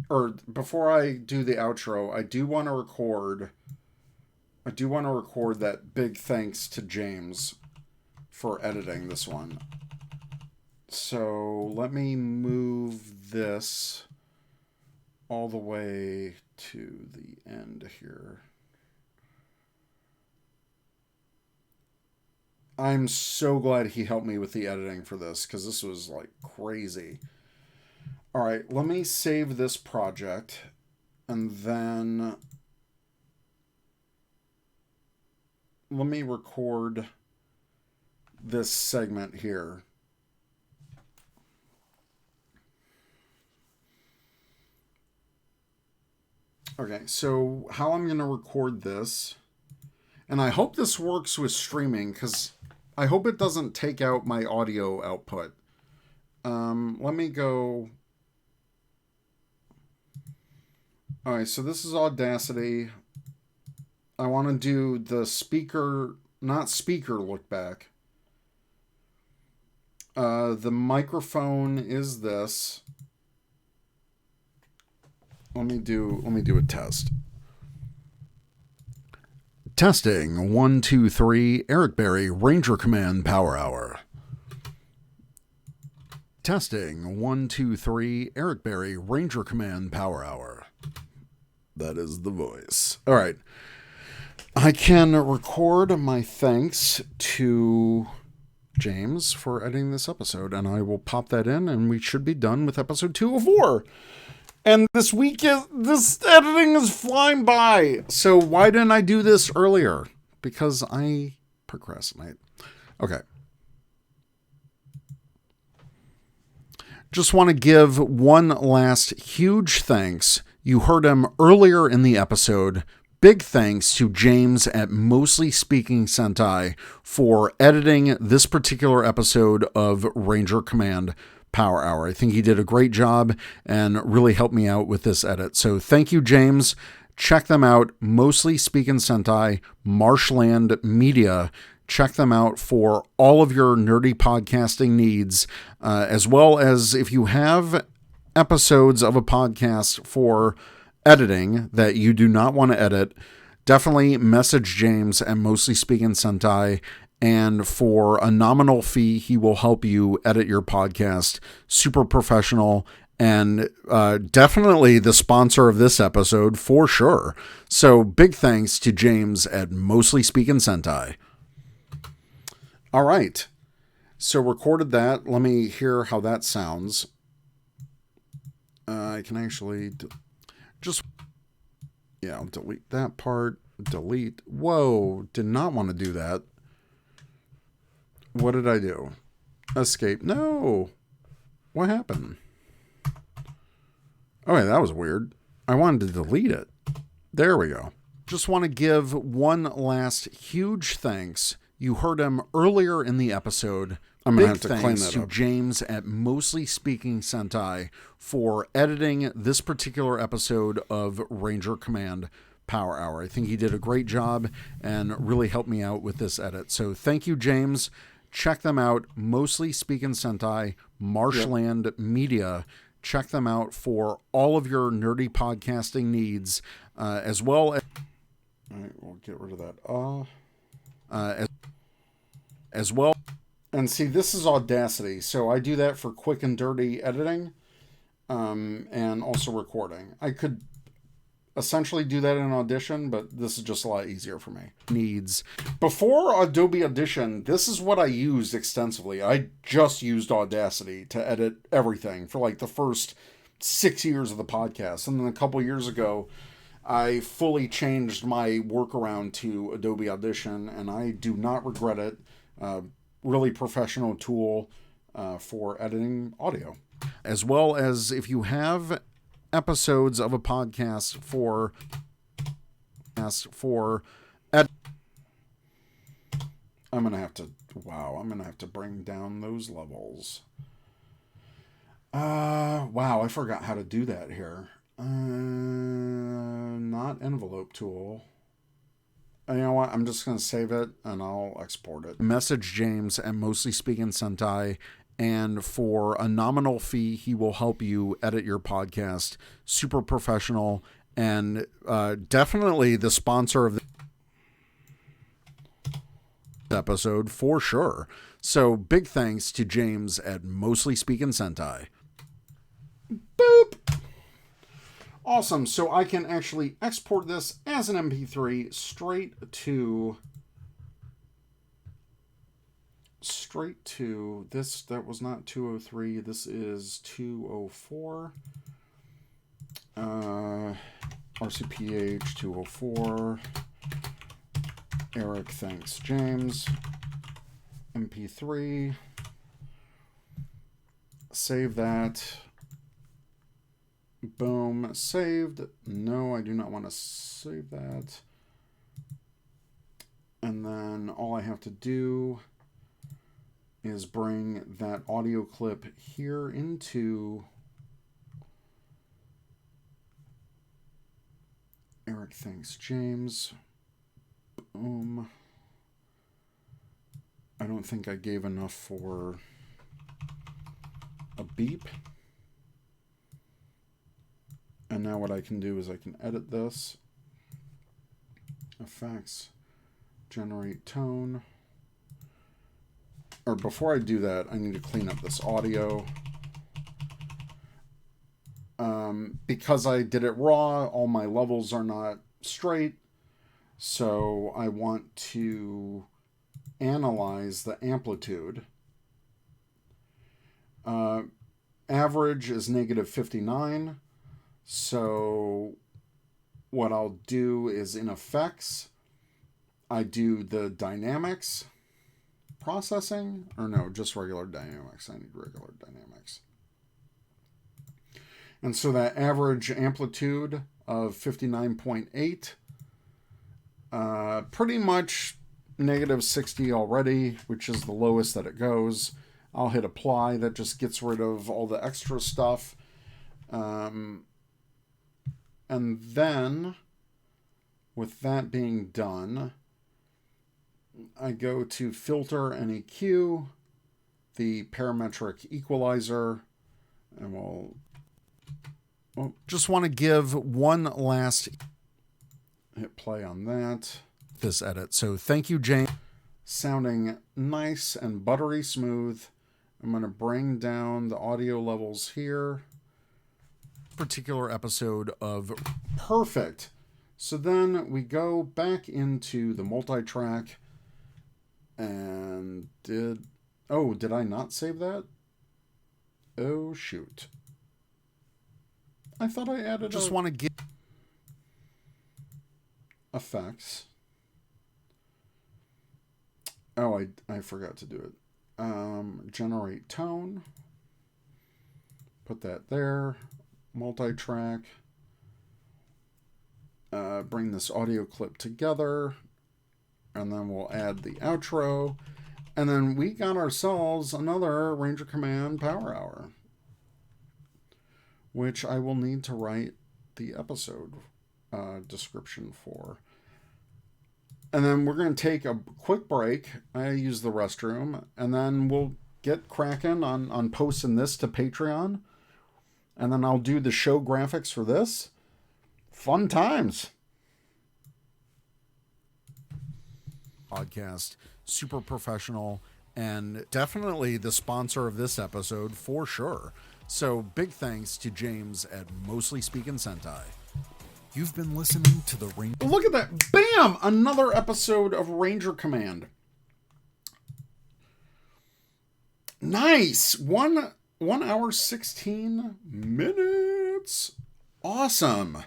or before I do the outro, I do want to record that big thanks to James for editing this one. So let me move this all the way to the end here. I'm so glad he helped me with the editing for this, because this was like crazy. All right, let me save this project, and then let me record this segment here. Okay, so how I'm going to record this, and I hope this works with streaming, because I hope it doesn't take out my audio output. Let me go... Alright, so this is Audacity. I want to do the speaker, not speaker look back. The microphone is this. Let me do a test. Testing 1, 2, 3. Eric Berry, Ranger Command Power Hour. Testing 1, 2, 3. Eric Berry, Ranger Command Power Hour. That is the voice. All right. I can record my thanks to James for editing this episode, and I will pop that in, and we should be done with episode 204. And this editing is flying by. So why didn't I do this earlier? Because I procrastinate. Okay. Just want to give one last huge thanks. You heard him earlier in the episode. Big thanks to James at Mostly Speaking Sentai for editing this particular episode of Ranger Command Power Hour. I think he did a great job and really helped me out with this edit. So thank you, James. Check them out. Mostly Speaking Sentai, Marshland Media. Check them out for all of your nerdy podcasting needs, as well as if you have episodes of a podcast for editing that you do not want to edit, definitely message James at Mostly Speaking Sentai, and for a nominal fee, he will help you edit your podcast. Super professional, and definitely the sponsor of this episode for sure. So big thanks to James at Mostly Speaking Sentai. All right, so recorded that. Let me hear how that sounds. I can actually I'll delete that part. Delete. Whoa, did not want to do that. What did I do? Escape. No. What happened? Okay, that was weird. I wanted to delete it. There we go. Just want to give one last huge thanks. You heard him earlier in the episode. I'm going to have to clean that up. James at Mostly Speaking Sentai for editing this particular episode of Ranger Command Power Hour. I think he did a great job and really helped me out with this edit. So thank you, James. Check them out. Mostly Speaking Sentai, Marshland Media. Check them out for all of your nerdy podcasting needs, as well as... All right, we'll get rid of that. As well... And see, this is Audacity, so I do that for quick and dirty editing, and also recording. I could essentially do that in Audition, but this is just a lot easier for me. Needs. Before Adobe Audition, this is what I used extensively. I just used Audacity to edit everything for like the first 6 years of the podcast. And then a couple years ago, I fully changed my workaround to Adobe Audition, and I do not regret it. Really professional tool for editing audio. As well as if you have episodes of a podcast I'm gonna have to bring down those levels. Wow, I forgot how to do that here. Not envelope tool. You know what? I'm just going to save it and I'll export it. Message James at Mostly Speaking Sentai, and for a nominal fee, he will help you edit your podcast. Super professional, and definitely the sponsor of the episode for sure. So big thanks to James at Mostly Speaking Sentai. Boop. Awesome. So I can actually export this as an MP3 straight to this. That was not 203. This is 204. RCPH 204. Eric thanks James. MP3. Save that. Boom, saved. No, I do not want to save that. And then all I have to do is bring that audio clip here into Eric Thanks James. Boom. I don't think I gave enough for a beep. And now what I can do is I can edit this. Effects. Generate tone. Or before I do that, I need to clean up this audio. Because I did it raw, all my levels are not straight. So I want to analyze the amplitude. Average is -59. So what I'll do is in effects, I do the dynamics processing, or no, just regular dynamics. I need regular dynamics. And so that average amplitude of 59.8, pretty much -60 already, which is the lowest that it goes. I'll hit apply. That just gets rid of all the extra stuff. And then, with that being done, I go to Filter and EQ, the parametric equalizer, and we'll just want to give one last hit play on that. This edit. So thank you, James. Sounding nice and buttery smooth. I'm going to bring down the audio levels here. Particular episode of perfect. So then we go back into the multi-track and did I not save that? Oh shoot. I thought I added just want to get effects. Oh, I forgot to do it. Generate tone. Put that there. Multi-track. Bring this audio clip together. And then we'll add the outro. And then we got ourselves another Ranger Command Power Hour, which I will need to write the episode description for. And then we're going to take a quick break. I use the restroom. And then we'll get cracking on posting this to Patreon. And then I'll do the show graphics for this. Fun times. Podcast. Super professional. And definitely the sponsor of this episode for sure. So big thanks to James at Mostly Speakin' Sentai. You've been listening to the Ranger. Look at that. Bam! Another episode of Ranger Command. Nice. 1 hour 16 minutes. Awesome.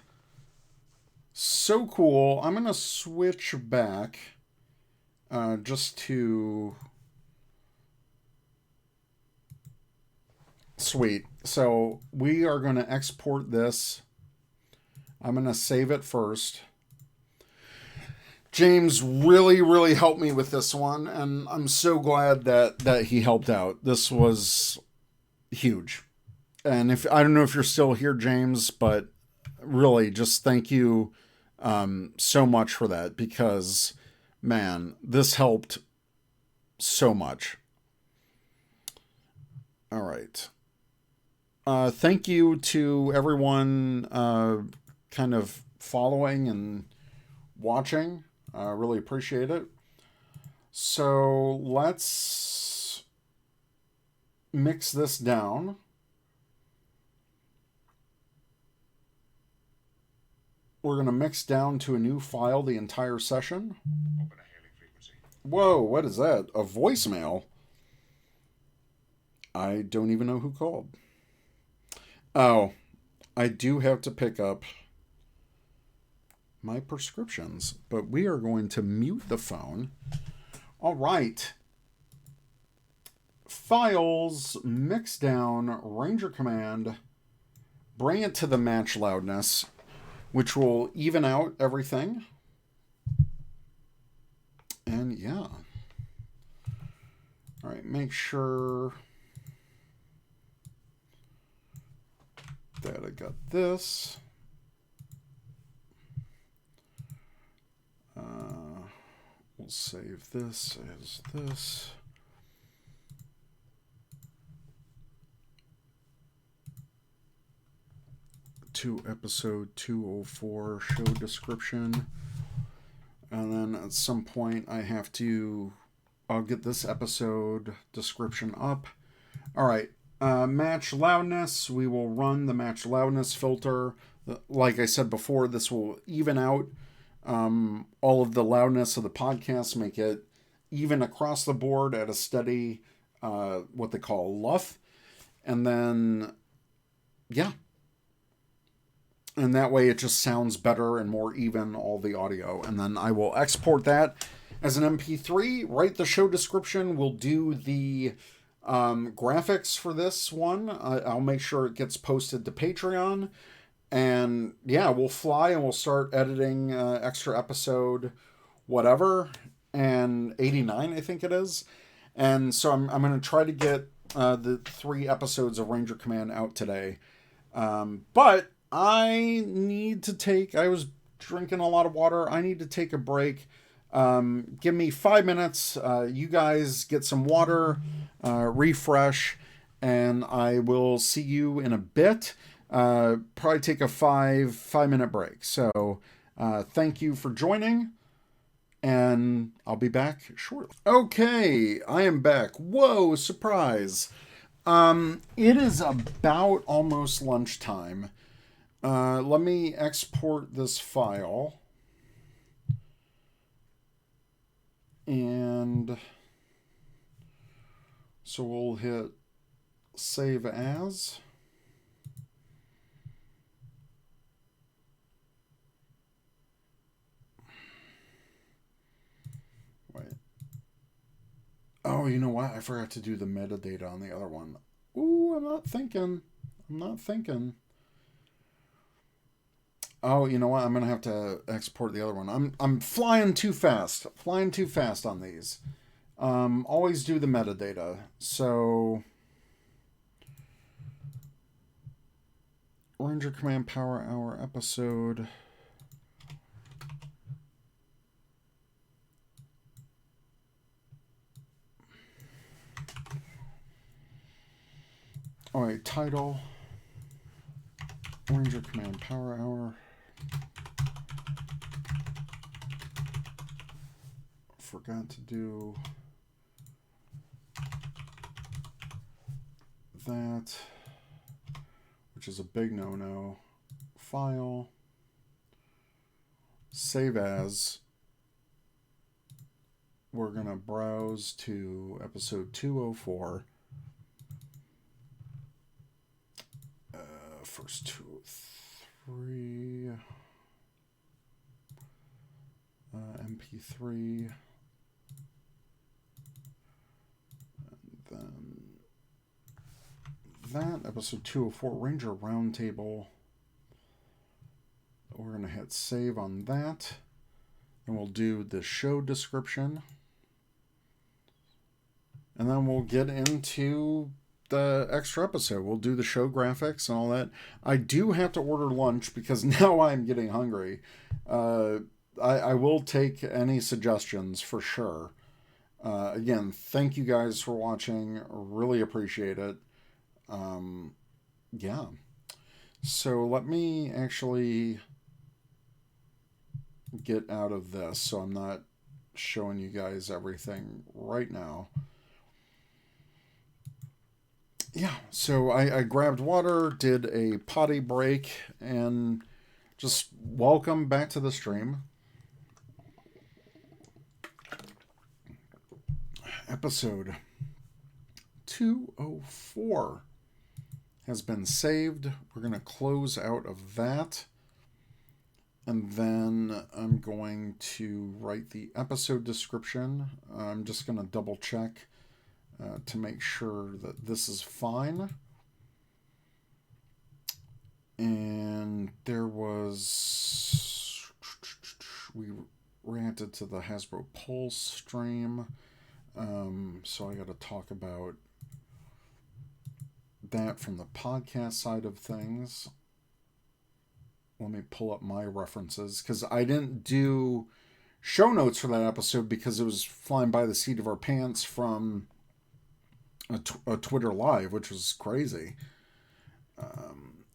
So cool. I'm going to switch back just to... Sweet. So we are going to export this. I'm going to save it first. James really helped me with this one, and I'm so glad that he helped out. This was huge. And if I don't know if you're still here, James, but really just thank you so much for that, because man, this helped so much. All right. Thank you to everyone kind of following and watching. I really appreciate it. So let's mix this down. We're going to mix down to a new file the entire session. Whoa, what is that? A voicemail? I don't even know who called. Oh, I do have to pick up my prescriptions, but we are going to mute the phone. All right. Files, mix down, Ranger Command, bring it to the match loudness, which will even out everything. And yeah. All right, make sure that I got this. We'll save this as this. To episode 204 show description. And then at some point I'll get this episode description up. All right, match loudness. We will run the match loudness filter. Like I said before, this will even out all of the loudness of the podcast, make it even across the board at a steady, what they call luff. And then, yeah. And that way it just sounds better and more even, all the audio. And then I will export that as an MP3, write the show description. We'll do the graphics for this one. I'll make sure it gets posted to Patreon. And yeah, we'll fly and we'll start editing extra episode whatever. And 89, I think it is. And so I'm going to try to get the 3 episodes of Ranger Command out today. But I was drinking a lot of water. I need to take a break. Give me 5 minutes. You guys get some water, refresh, and I will see you in a bit. Probably take a 5-minute break. So, thank you for joining, and I'll be back shortly. Okay, I am back. Whoa, surprise. It is about almost lunchtime. Let me export this file. And so we'll hit save as. Wait. Oh, you know what? I forgot to do the metadata on the other one. Ooh, I'm not thinking. Oh, you know what? I'm gonna have to export the other one. I'm flying too fast. On these. Always do the metadata. So Ranger Command Power Hour episode. All right, title. Ranger Command Power Hour. Forgot to do that, which is a big no-no. File. Save as. We're going to browse to episode 204. First 2, 3. MP3. Then that, episode 204, Ranger Roundtable. We're going to hit save on that. And we'll do the show description. And then we'll get into the extra episode. We'll do the show graphics and all that. I do have to order lunch because now I'm getting hungry. I will take any suggestions for sure. Again, thank you guys for watching. Really appreciate it. Yeah. So let me actually get out of this so I'm not showing you guys everything right now. Yeah, so I grabbed water, did a potty break, and just welcome back to the stream. Episode 204 has been saved. We're going to close out of that. And then I'm going to write the episode description. I'm just going to double check to make sure that this is fine. And there was... We ranted to the Hasbro Pulse stream. So I got to talk about that from the podcast side of things. Let me pull up my references, because I didn't do show notes for that episode because it was flying by the seat of our pants from a Twitter live, which was crazy.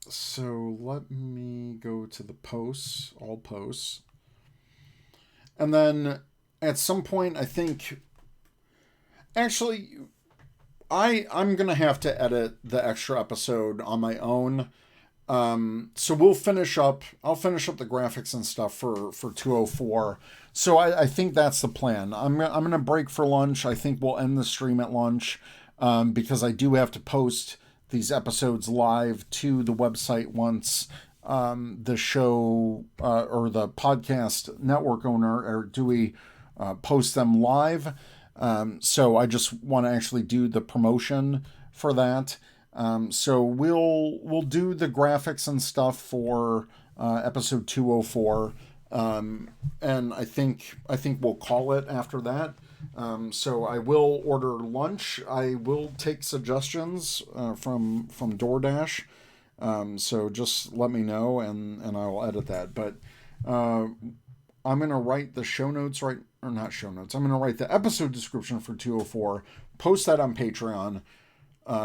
So let me go to the posts, all posts. And then at some point, I think, actually, I'm going to have to edit the extra episode on my own. So I'll finish up the graphics and stuff for 204. So I think that's the plan. I'm going to break for lunch. I think we'll end the stream at lunch, because I do have to post these episodes live to the website once the show or the podcast network owner or Dewey post them live. So I just want to actually do the promotion for that. So we'll do the graphics and stuff for episode 204. And I think we'll call it after that. So I will order lunch. I will take suggestions from DoorDash. So just let me know and I will edit that. But I'm going to write the show notes I'm going to write the episode description for 204, post that on Patreon,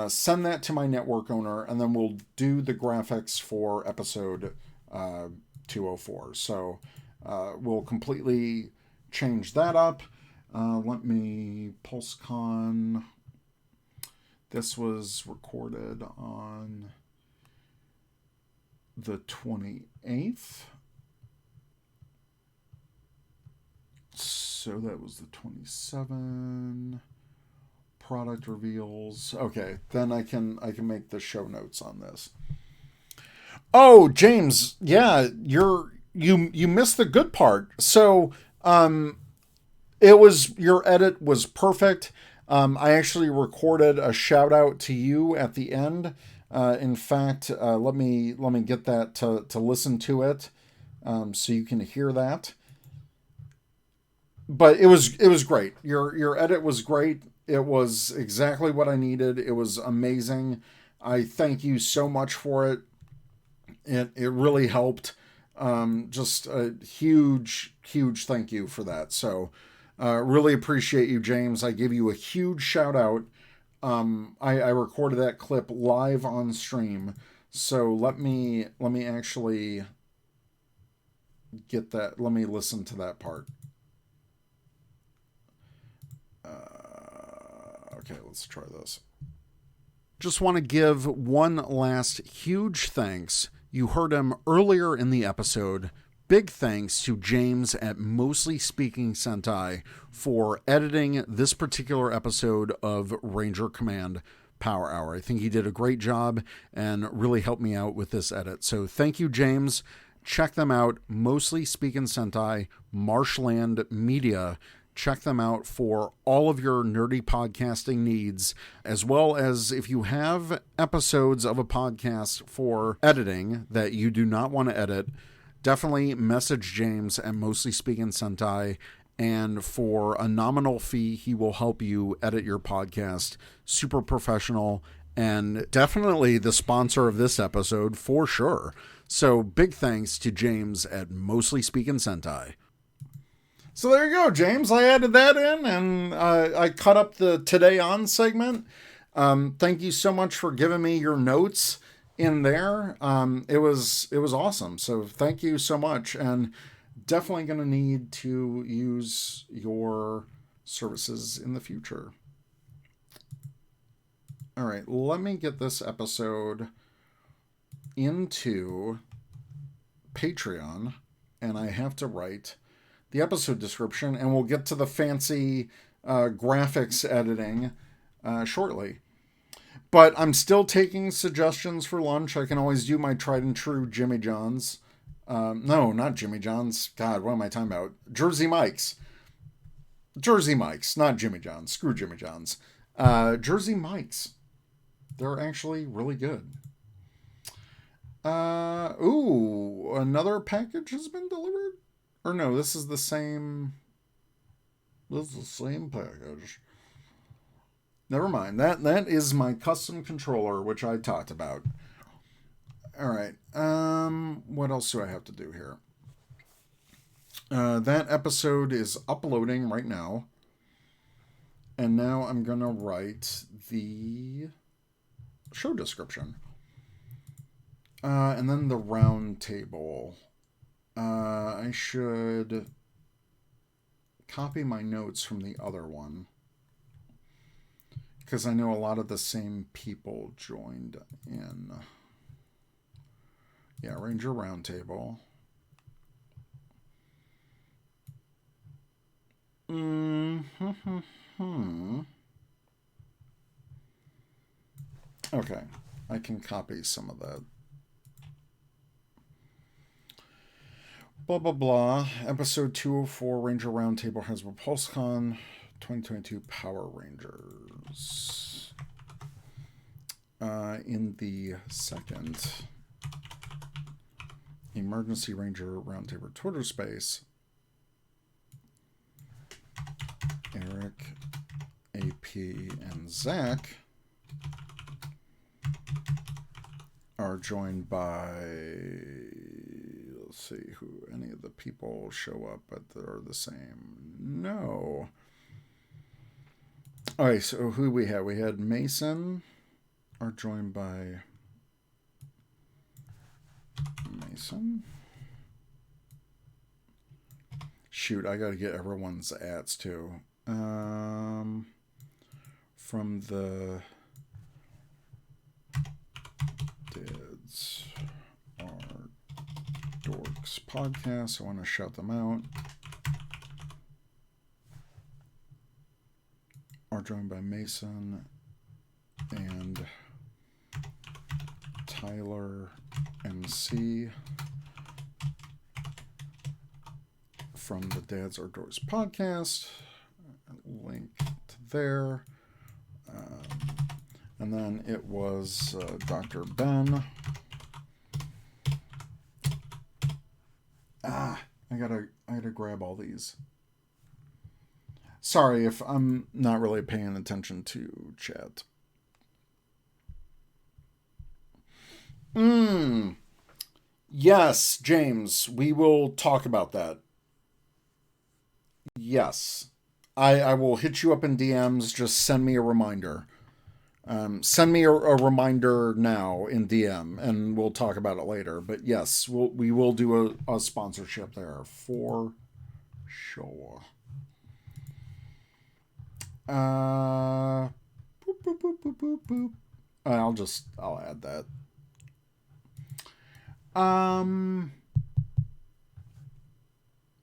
send that to my network owner, and then we'll do the graphics for episode 204. So we'll completely change that up. Let me PulseCon. This was recorded on the 28th. So that was the 27 product reveals. Okay, then I can make the show notes on this. Oh, James, yeah, you missed the good part. So, your edit was perfect. I actually recorded a shout out to you at the end. In fact, let me get that to listen to it, so you can hear that. But it was great. Your edit was great. It was exactly what I needed. It was amazing. I thank you so much for it. It really helped. Just a huge thank you for that. So really appreciate you, James. I give you a huge shout out. I recorded that clip live on stream. So let me actually get that. Let me listen to that part. Okay, let's try this. Just want to give one last huge thanks. You heard him earlier in the episode. Big thanks to James at Mostly Speaking Sentai for editing this particular episode of Ranger Command Power Hour. I think he did a great job and really helped me out with this edit. So thank you, James. Check them out. Mostly Speaking Sentai, Marshland Media. Check them out for all of your nerdy podcasting needs, as well as if you have episodes of a podcast for editing that you do not want to edit, definitely message James at Mostly Speaking Sentai, and for a nominal fee, he will help you edit your podcast. Super professional, and definitely the sponsor of this episode for sure. So big thanks to James at Mostly Speaking Sentai. So there you go, James. I added that in, and I cut up the Today On segment. Thank you so much for giving me your notes in there. It was awesome. So thank you so much, and definitely going to need to use your services in the future. All right, let me get this episode into Patreon, and I have to write the episode description, and we'll get to the fancy graphics editing shortly. But I'm still taking suggestions for lunch. I can always do my tried and true Jimmy John's. No, not Jimmy John's. God, what am I talking about? Jersey Mike's. Jersey Mike's, not Jimmy John's. Screw Jimmy John's. Jersey Mike's. They're actually really good. Ooh, another package has been delivered? Or no, this is the same. This is the same package. Never mind. That is my custom controller, which I talked about. All right. What else do I have to do here? That episode is uploading right now. And now I'm going to write the show description. And then the round table. I should copy my notes from the other one. Because I know a lot of the same people joined in. Yeah, Ranger Roundtable. Okay, I can copy some of that. Blah, blah, blah. Episode 204, Ranger Roundtable has RepulseCon 2022 Power Rangers. In the second Emergency Ranger Roundtable Twitter space, Eric, AP, and Zach are joined by, let's see who any of the people show up, but they're the same. No. All right, so who we had? We had Mason are joined by Mason. Shoot, I got to get everyone's ats too. From the Dads Are Dorks podcast, I want to shout them out. Are joined by Mason and Tyler MC from the Dads Are Dorks podcast. Link to there. And then it was Dr. Ben. I gotta grab all these. Sorry if I'm not really paying attention to chat. Yes, James, we will talk about that. Yes. I will hit you up in DMs. Just send me a reminder. Send me a reminder now in DM, and we'll talk about it later. But yes, we will do a sponsorship there for sure. Boop, boop, boop, boop, boop, boop. I'll add that.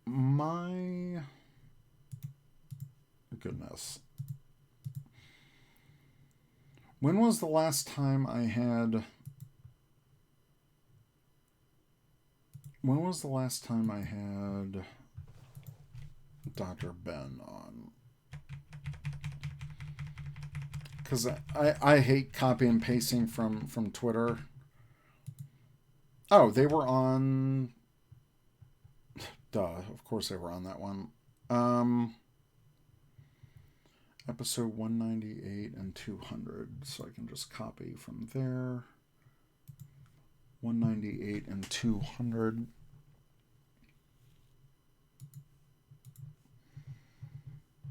My goodness. When was the last time I had Dr. Ben on? Because I hate copy and pasting from Twitter. Oh, they were on. Duh, of course they were on that one. Episode 198 and 200. So I can just copy from there. 198 and 200.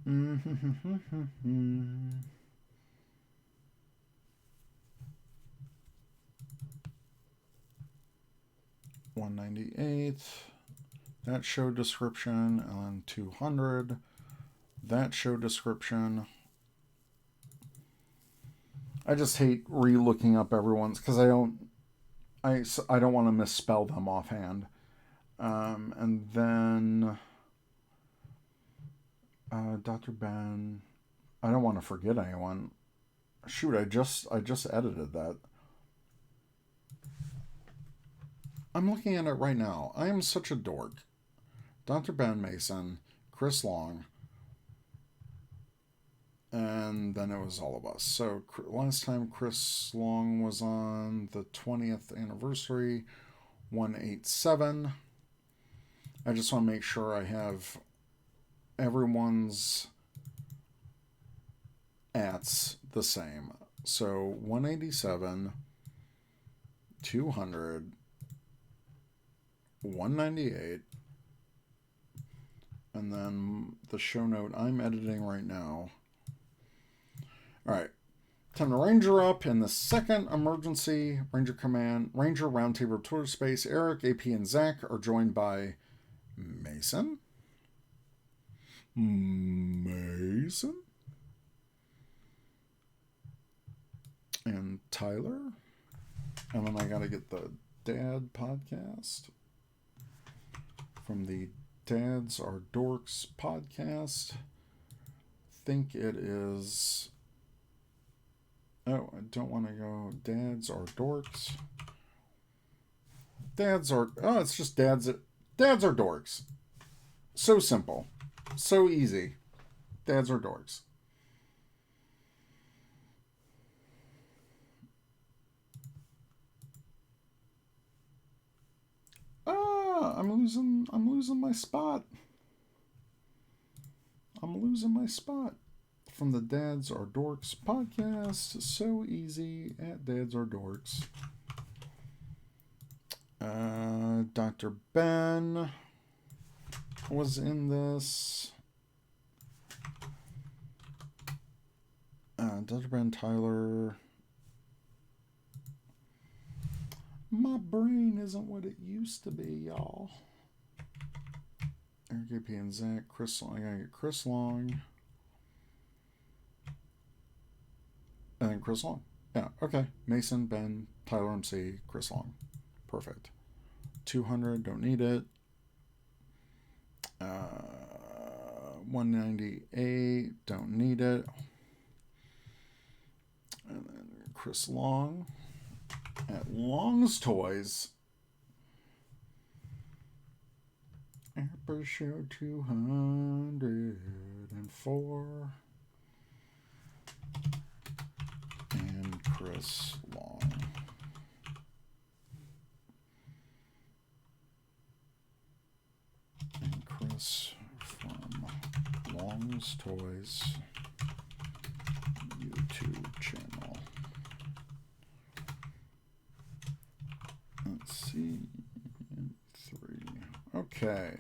Mm-hmm. 198, that show description, and then 200, that show description. I just hate re-looking up everyone's because I don't want to misspell them offhand. And then Dr. Ben, I don't want to forget anyone. Shoot, I just edited that. I'm looking at it right now. I am such a dork. Dr. Ben Mason, Chris Long, And then it was all of us. So last time Chris Long was on, the 20th anniversary, 187. I just want to make sure I have everyone's ats the same. So 187, 200, 198, and then the show note I'm editing right now. All right, time to Ranger up in the second emergency Ranger Command Ranger Roundtable Twitter Space. Eric, AP, and Zach are joined by Mason, and Tyler, and then I gotta get the Dad podcast from the Dads Are Dorks podcast. Think it is. Oh, I don't want to go. Dads Are Dorks. Oh, it's just Dads Are Dorks. So simple. So easy. Dads Are Dorks. I'm losing my spot. From the Dads Are Dorks podcast. So easy at Dads Are Dorks. Dr. Ben was in this. Dr. Ben, Tyler. My brain isn't what it used to be, y'all. Eric, AP, and Zach. Chris Long. I gotta get Chris Long. And then Chris Long. Yeah, okay. Mason, Ben, Tyler MC, Chris Long. Perfect. 200, don't need it. 198, don't need it. And then Chris Long at Long's Toys. Episode 204. And Chris Long. And Chris from Long's Toys YouTube channel. Let's see. 3. Okay.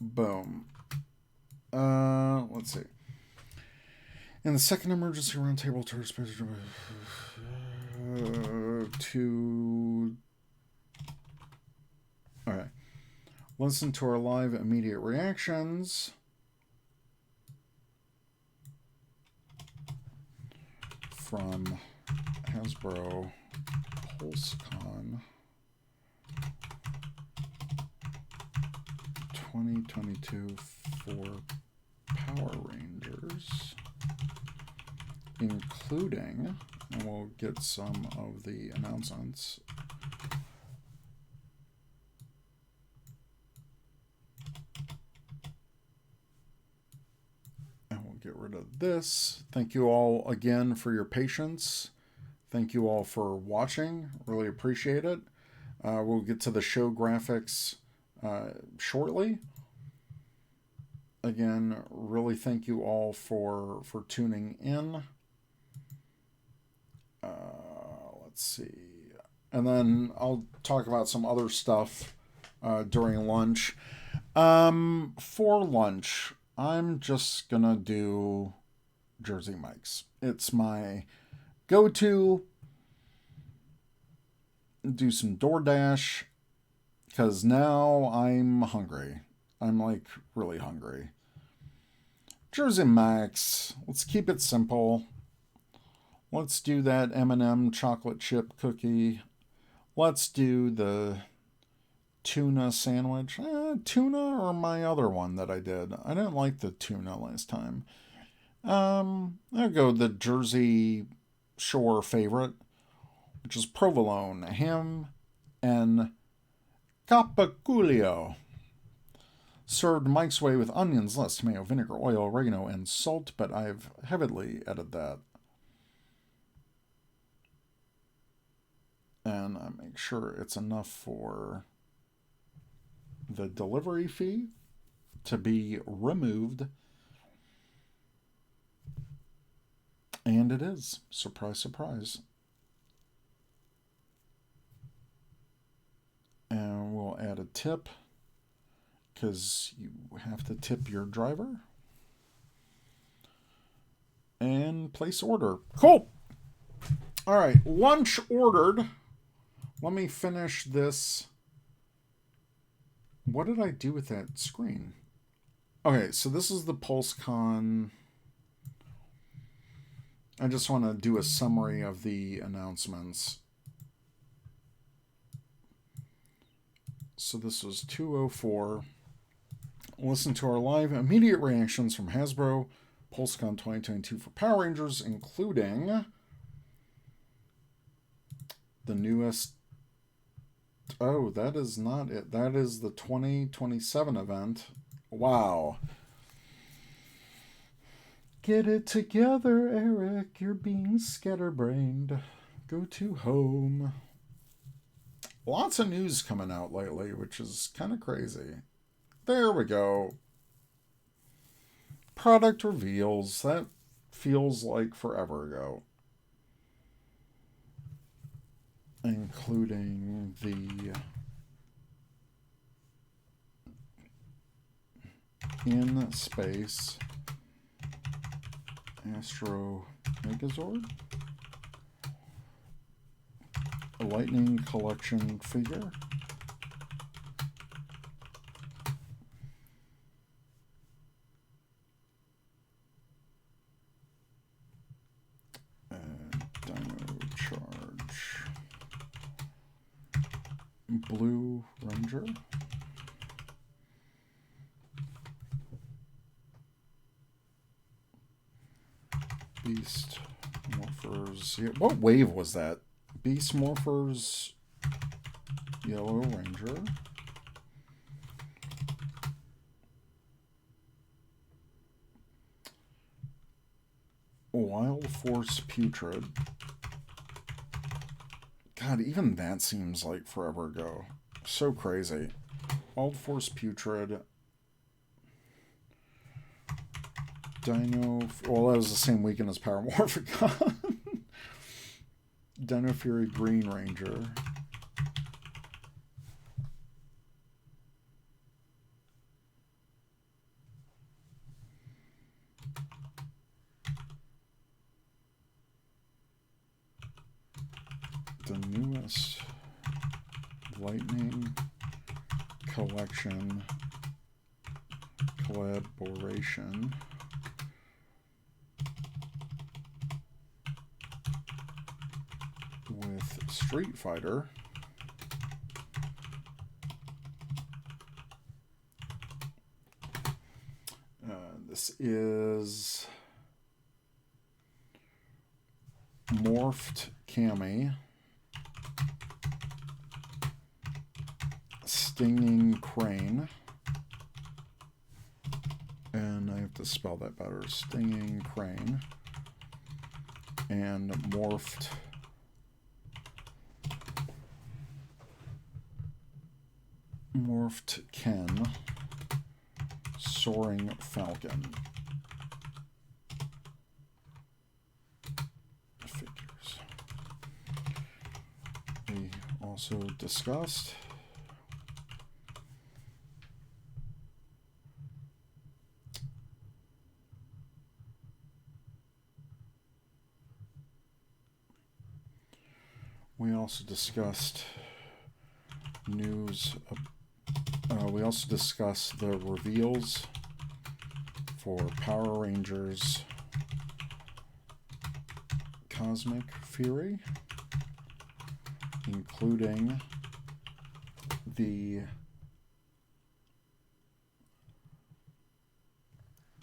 Boom. Let's see. In the second emergency roundtable to all right. Listen to our live immediate reactions. From Hasbro PulseCon 2022 for Power Rangers, including, and we'll get some of the announcements. And we'll get rid of this. Thank you all again for your patience. Thank you all for watching. Really appreciate it. We'll get to the show graphics shortly. Again, really thank you all for tuning in. Let's see. And then I'll talk about some other stuff during lunch. For lunch, I'm just going to do Jersey Mike's. It's my go-to. Do some DoorDash, because now I'm hungry. I'm like really hungry. Jersey Mike's. Let's keep it simple. Let's do that M&M chocolate chip cookie. Let's do the tuna sandwich. Tuna or my other one that I did. I didn't like the tuna last time. I'll go the Jersey Shore favorite, which is provolone, ham, and capiculio. served Mike's way with onions, lettuce, tomato, vinegar, oil, oregano, and salt, but I've heavily edited that. And I make sure it's enough for the delivery fee to be removed. And it is. Surprise, surprise. And we'll add a tip, because you have to tip your driver. And place order. Cool. All right, lunch ordered. Let me finish this. What did I do with that screen? Okay, so this is the PulseCon. I just want to do a summary of the announcements. So this was 2:04. Listen to our live immediate reactions from Hasbro PulseCon 2022 for Power Rangers, including the newest. Oh, that is not it. That is the 2027 event. Wow. Get it together, Eric. You're being scatterbrained. Go to home. Lots of news coming out lately, which is kind of crazy. There we go. Product reveals. That feels like forever ago. Including the In Space Astro Megazord, a Lightning Collection figure, Dino Charge, Blue Ranger, Beast Morphers. Yeah, what wave was that? Beast Morphers, Yellow Ranger, Wild Force Putrid. God, even that seems like forever ago. So crazy. Wild Force Putrid. Dino... Well, that was the same weekend as Power Morphicon. Dino Fury Green Ranger. The newest Lightning Collection collaboration with Street Fighter. This is Morphed Cammy, Stinging Crane, and I have to spell that better, Stinging Crane, and Morphed Ken, Soaring Falcon. Figures. We also discussed news. We also discussed the reveals for Power Rangers Cosmic Fury, including the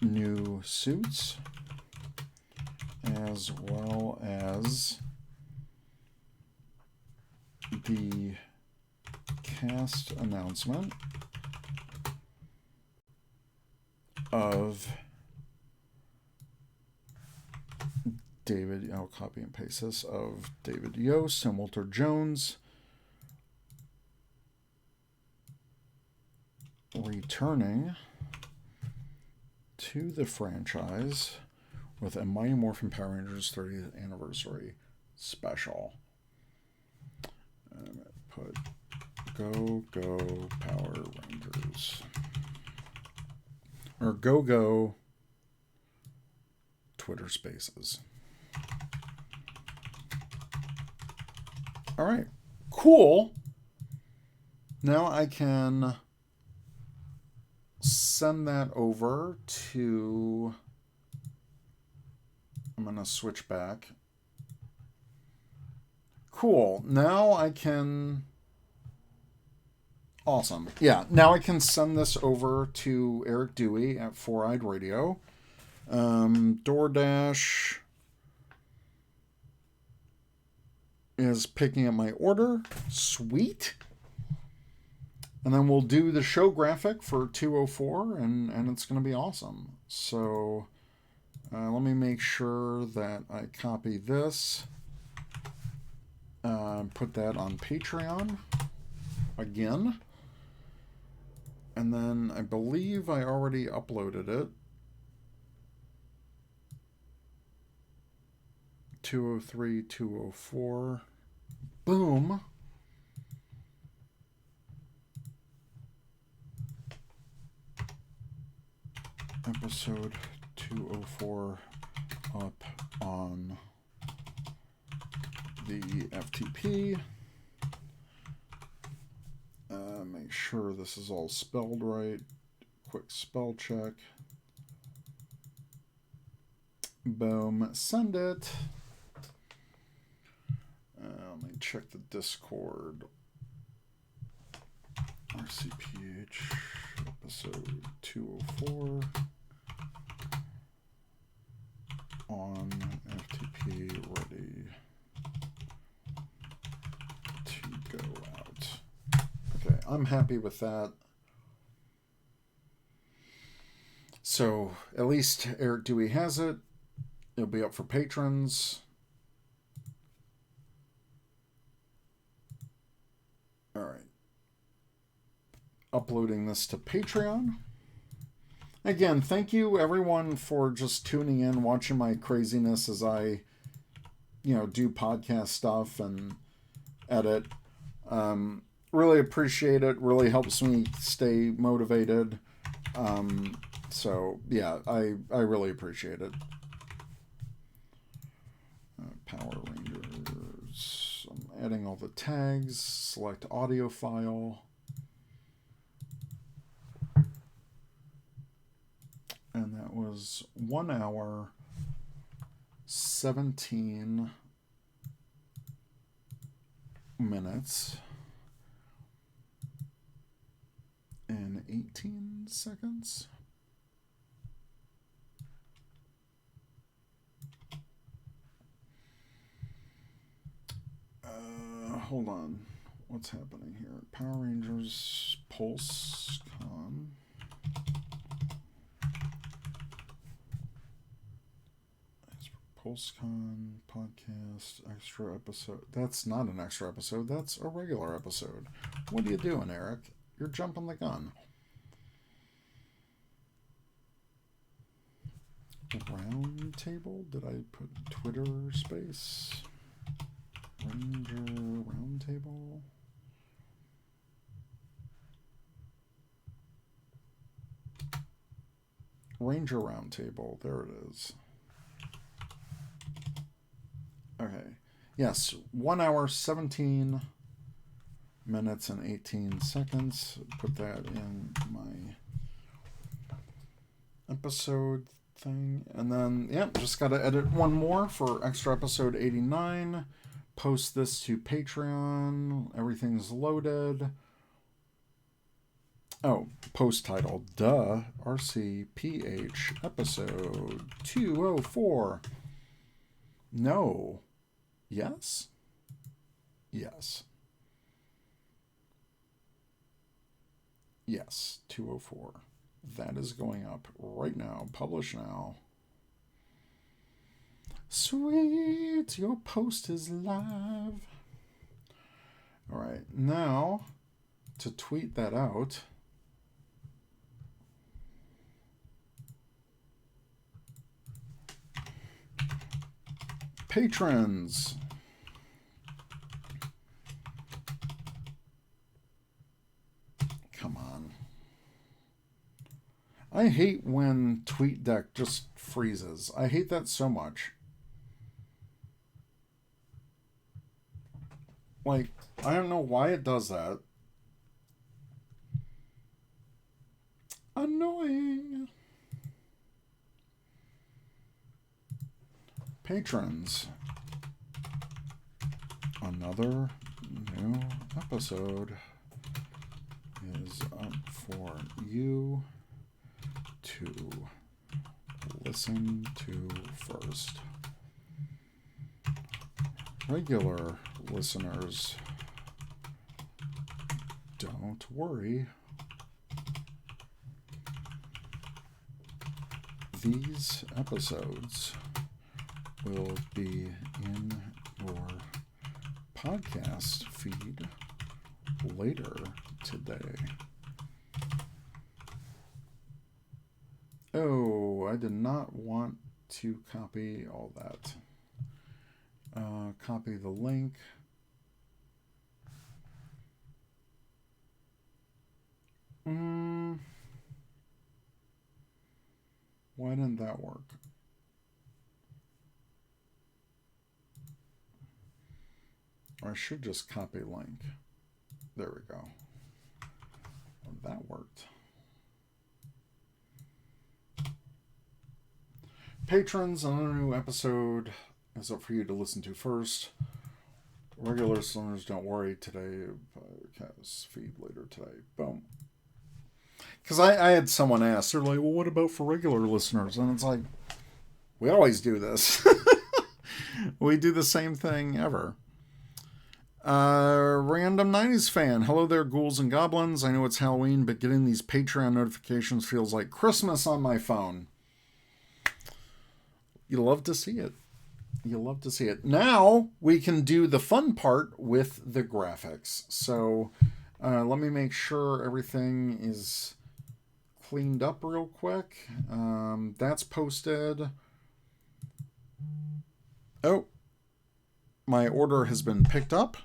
new suits, as well as the cast announcement of David, I'll copy and paste this, of David Yost and Walter Jones returning to the franchise with a Mighty Morphin Power Rangers 30th anniversary special. I'm going to put Go Power Rangers. Or Go Twitter Spaces. All right, cool. Now I can send that over to, I'm going to switch back. Cool. Now I can, awesome. Yeah, now I can send this over to Eric Dewey at Four Eyed Radio. DoorDash is picking up my order. Sweet. And then we'll do the show graphic for 204, and it's going to be awesome. So let me make sure that I copy this. Put that on Patreon again. And then I believe I already uploaded it. 203, 204. Boom. Episode 204 up on the FTP. Make sure this is all spelled right. Quick spell check. Boom. Send it. Let me check the Discord. RCPH episode 204 on FTP ready to go out. Okay, I'm happy with that. So at least Eric Dewey has it. It'll be up for patrons. All right. Uploading this to Patreon. Again, thank you everyone for just tuning in, watching my craziness as I, do podcast stuff and edit. Really appreciate it. Really helps me stay motivated. So yeah, I really appreciate it. Power Rangers. I'm adding all the tags. Select audio file. And that was 1 hour, 17 minutes, and 18 seconds. Hold on. What's happening here? Power Rangers Pulse Con. PulseCon podcast extra episode. That's not an extra episode. That's a regular episode. What are you doing, Eric? You're jumping the gun. Round table? Did I put Twitter space? Ranger round table? Ranger round table. There it is. Okay. Yes, 1 hour, 17 minutes and 18 seconds. Put that in my episode thing. And then, just got to edit one more for extra episode 89. Post this to Patreon. Everything's loaded. Oh, post title. Duh. RCPH episode 204. No. Yes? Yes. Yes, 204. That is going up right now. Publish now. Sweet, your post is live. All right, now to tweet that out. Patrons. Come on. I hate when TweetDeck just freezes. I hate that so much. Like, I don't know why it does that. Annoying. Patrons. Another new episode is up for you to listen to first. Regular listeners, don't worry. These episodes will be in your podcast feed later today. Oh, I did not want to copy all that. Copy the link. Why didn't that work? Or I should just copy link. There we go. Well, that worked. Patrons, another new episode is up for you to listen to first. Regular listeners, don't worry. Today, podcast feed later today. Boom. Because I had someone ask, they're like, well, what about for regular listeners? And it's like, we always do this. We do the same thing ever. Random 90s fan. Hello there, ghouls and goblins. I know it's Halloween, but getting these Patreon notifications feels like Christmas on my phone. You love to see it. You love to see it. Now we can do the fun part with the graphics. So let me make sure everything is cleaned up real quick. That's posted. Oh, my order has been picked up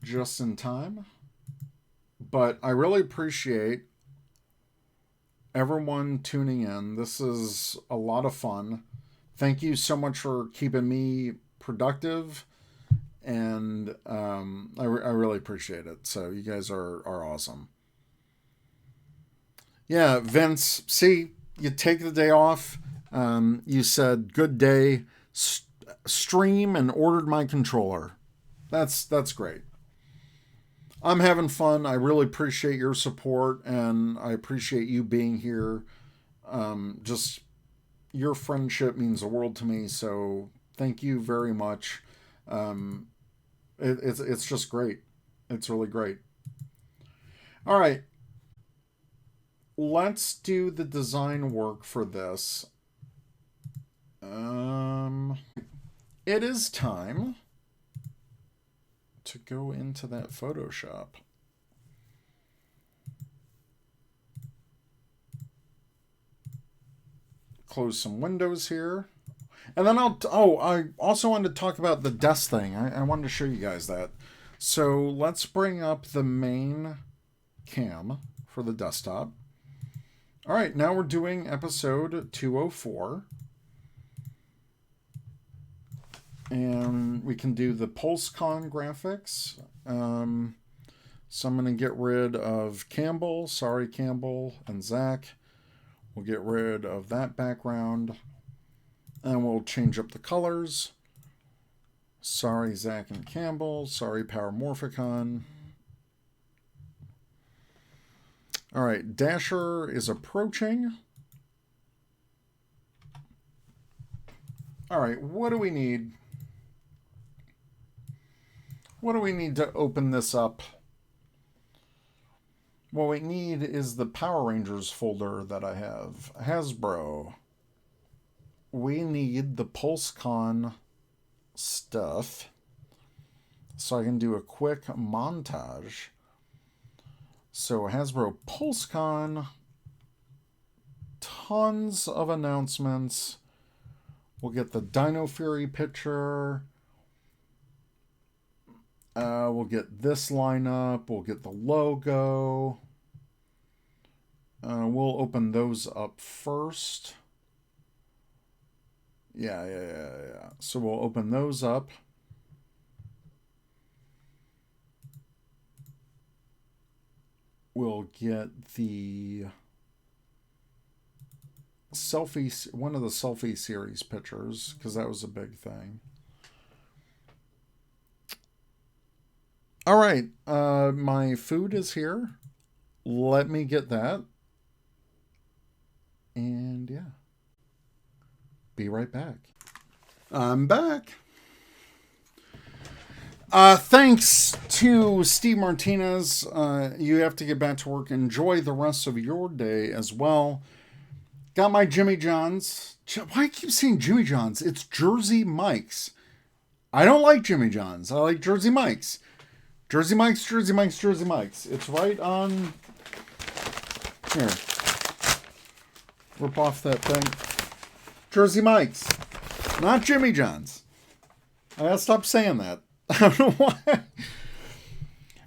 just in time. But I really appreciate everyone tuning in. This is a lot of fun. Thank you so much for keeping me productive. And I really appreciate it. So you guys are awesome. Yeah, Vince, see, you take the day off. You said, good day, stream, and ordered my controller. That's great. I'm having fun. I really appreciate your support, and I appreciate you being here. Just your friendship means the world to me, so thank you very much. It's just great. It's really great. All right. Let's do the design work for this. It is time to go into that Photoshop. Close some windows here. And then I also wanted to talk about the desk thing. I wanted to show you guys that. So let's bring up the main cam for the desktop. All right, now we're doing episode 204. And we can do the PulseCon graphics. So I'm going to get rid of Campbell. Sorry, Campbell and Zach. We'll get rid of that background. And we'll change up the colors. Sorry, Zach and Campbell. Sorry, Powermorphicon. All right, Dasher is approaching. All right, what do we need? What do we need to open this up? What we need is the Power Rangers folder that I have. Hasbro. We need the PulseCon stuff so I can do a quick montage. So Hasbro PulseCon, tons of announcements. We'll get the Dino Fury picture. We'll get this lineup. We'll get the logo. We'll open those up first. Yeah. So we'll open those up. We'll get the one of the selfie series pictures, because that was a big thing. All right, my food is here. Let me get that. And yeah, be right back. I'm back. Thanks to Steve Martinez. You have to get back to work. Enjoy the rest of your day as well. Got my Jimmy John's. Why I keep saying Jimmy John's? It's Jersey Mike's. I don't like Jimmy John's. I like Jersey Mike's. Jersey Mike's, Jersey Mike's, Jersey Mike's. It's right on... Here. Rip off that thing. Jersey Mike's. Not Jimmy John's. I gotta stop saying that. I don't know why.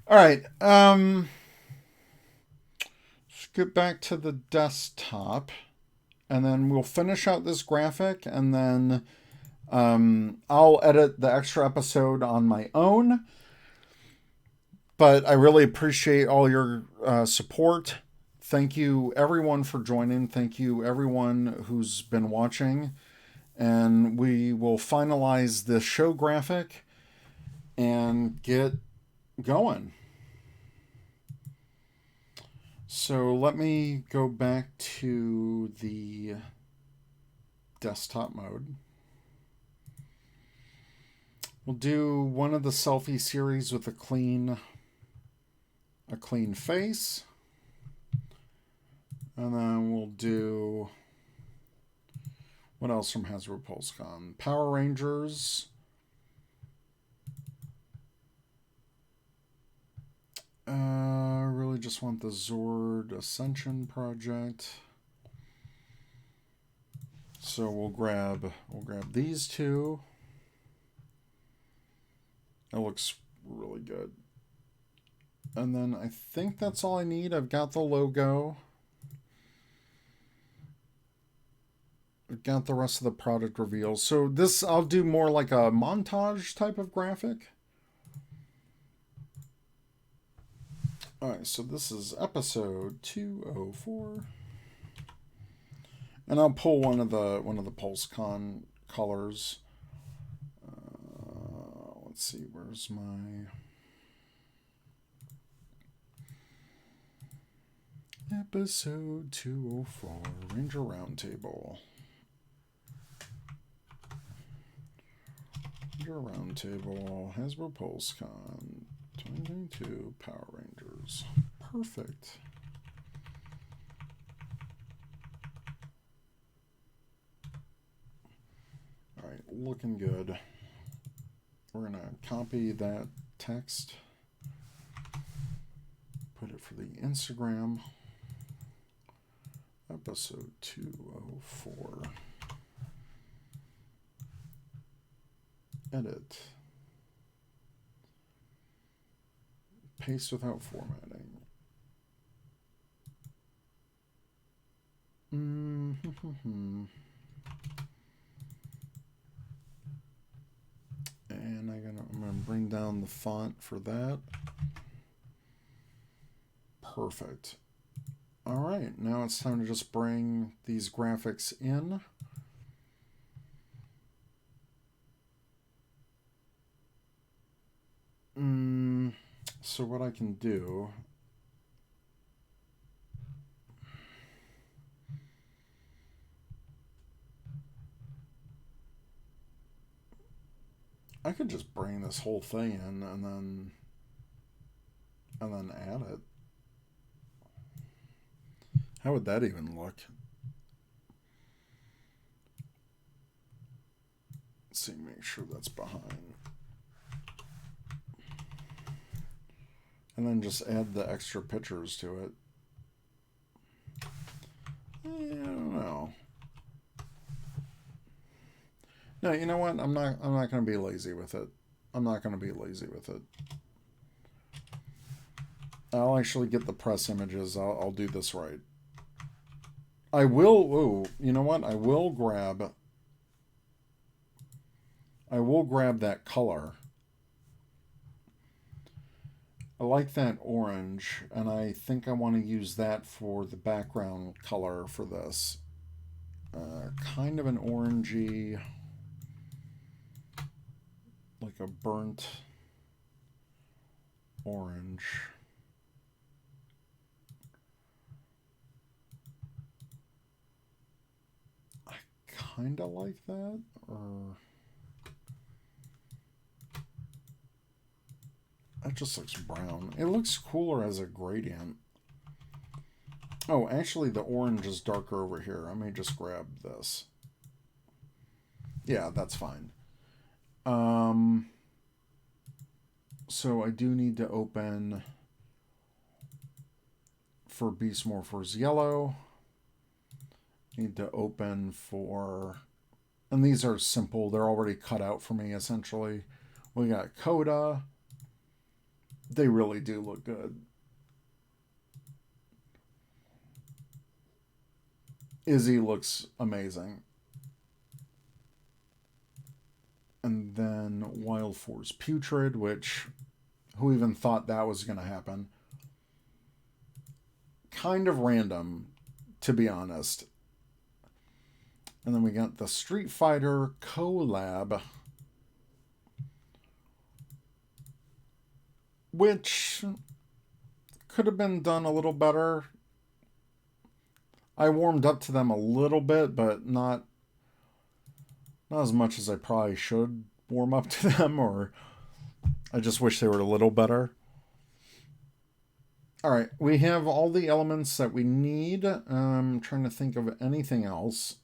All right. Let's get back to the desktop. And then we'll finish out this graphic. And then I'll edit the extra episode on my own. But I really appreciate all your support. Thank you, everyone, for joining. Thank you, everyone who's been watching. And we will finalize this show graphic and get going. So let me go back to the desktop mode. We'll do one of the selfie series with a clean face. And then we'll do, what else from Hasbro PulseCon? Power Rangers. Really just want the Zord Ascension project. So we'll grab these two. It looks really good. And then I think that's all I need. I've got the logo. I've got the rest of the product reveals. So this, I'll do more like a montage type of graphic. All right, so this is episode 204. And I'll pull one of the PulseCon colors. Let's see, where's my episode 204 Ranger Roundtable. Ranger Roundtable, Hasbro PulseCon 2022 Power Rangers. Perfect. All right, looking good. We're gonna copy that text, put it for the Instagram. Episode 204. Edit. Paste without formatting. And I'm gonna bring down the font for that. Perfect. All right, now it's time to just bring these graphics in. So what I can do, I could just bring this whole thing in and then add it. How would that even look? Let's see, make sure that's behind. And then just add the extra pictures to it. I don't know. No, you know what? I'm not going to be lazy with it. I'm not going to be lazy with it. I'll actually get the press images. I'll do this right. I will. Oh, you know what? I will grab that color. I like that orange, and I think I want to use that for the background color for this. Kind of an orangey, like a burnt orange. I kind of like that, or that just looks brown. It looks cooler as a gradient. Oh, actually the orange is darker over here. I may just grab this. Yeah, that's fine. So I do need to open for Beast Morphers Yellow. Need to open for, and these are simple. They're already cut out for me, essentially. We got Coda. They really do look good. Izzy looks amazing. And then Wild Force Putrid, which, who even thought that was going to happen? Kind of random, to be honest. And then we got the Street Fighter collab, which could have been done a little better. I warmed up to them a little bit, but not as much as I probably should warm up to them, or I just wish they were a little better. All right, we have all the elements that we need. I'm trying to think of anything else.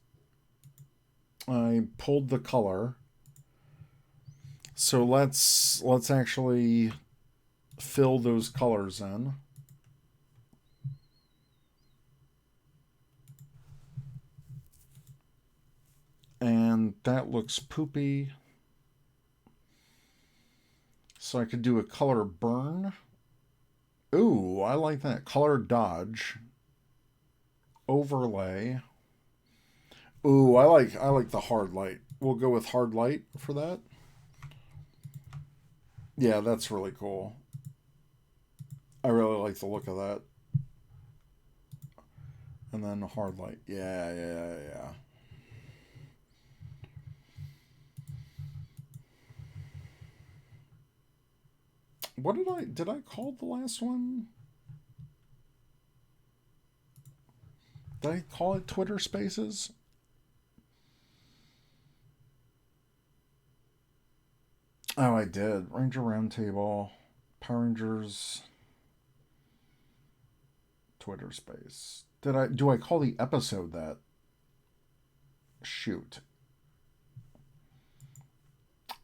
I pulled the color. So let's actually fill those colors in. And that looks poopy. So I could do a color burn. Ooh, I like that. Color dodge. Overlay. Ooh, I like the hard light. We'll go with hard light for that. Yeah, that's really cool. I really like the look of that. And then hard light. Yeah. What did I call the last one? Did I call it Twitter Spaces? Oh, I did. Ranger Roundtable, Power Rangers, Twitter Space. Do I call the episode that? Shoot.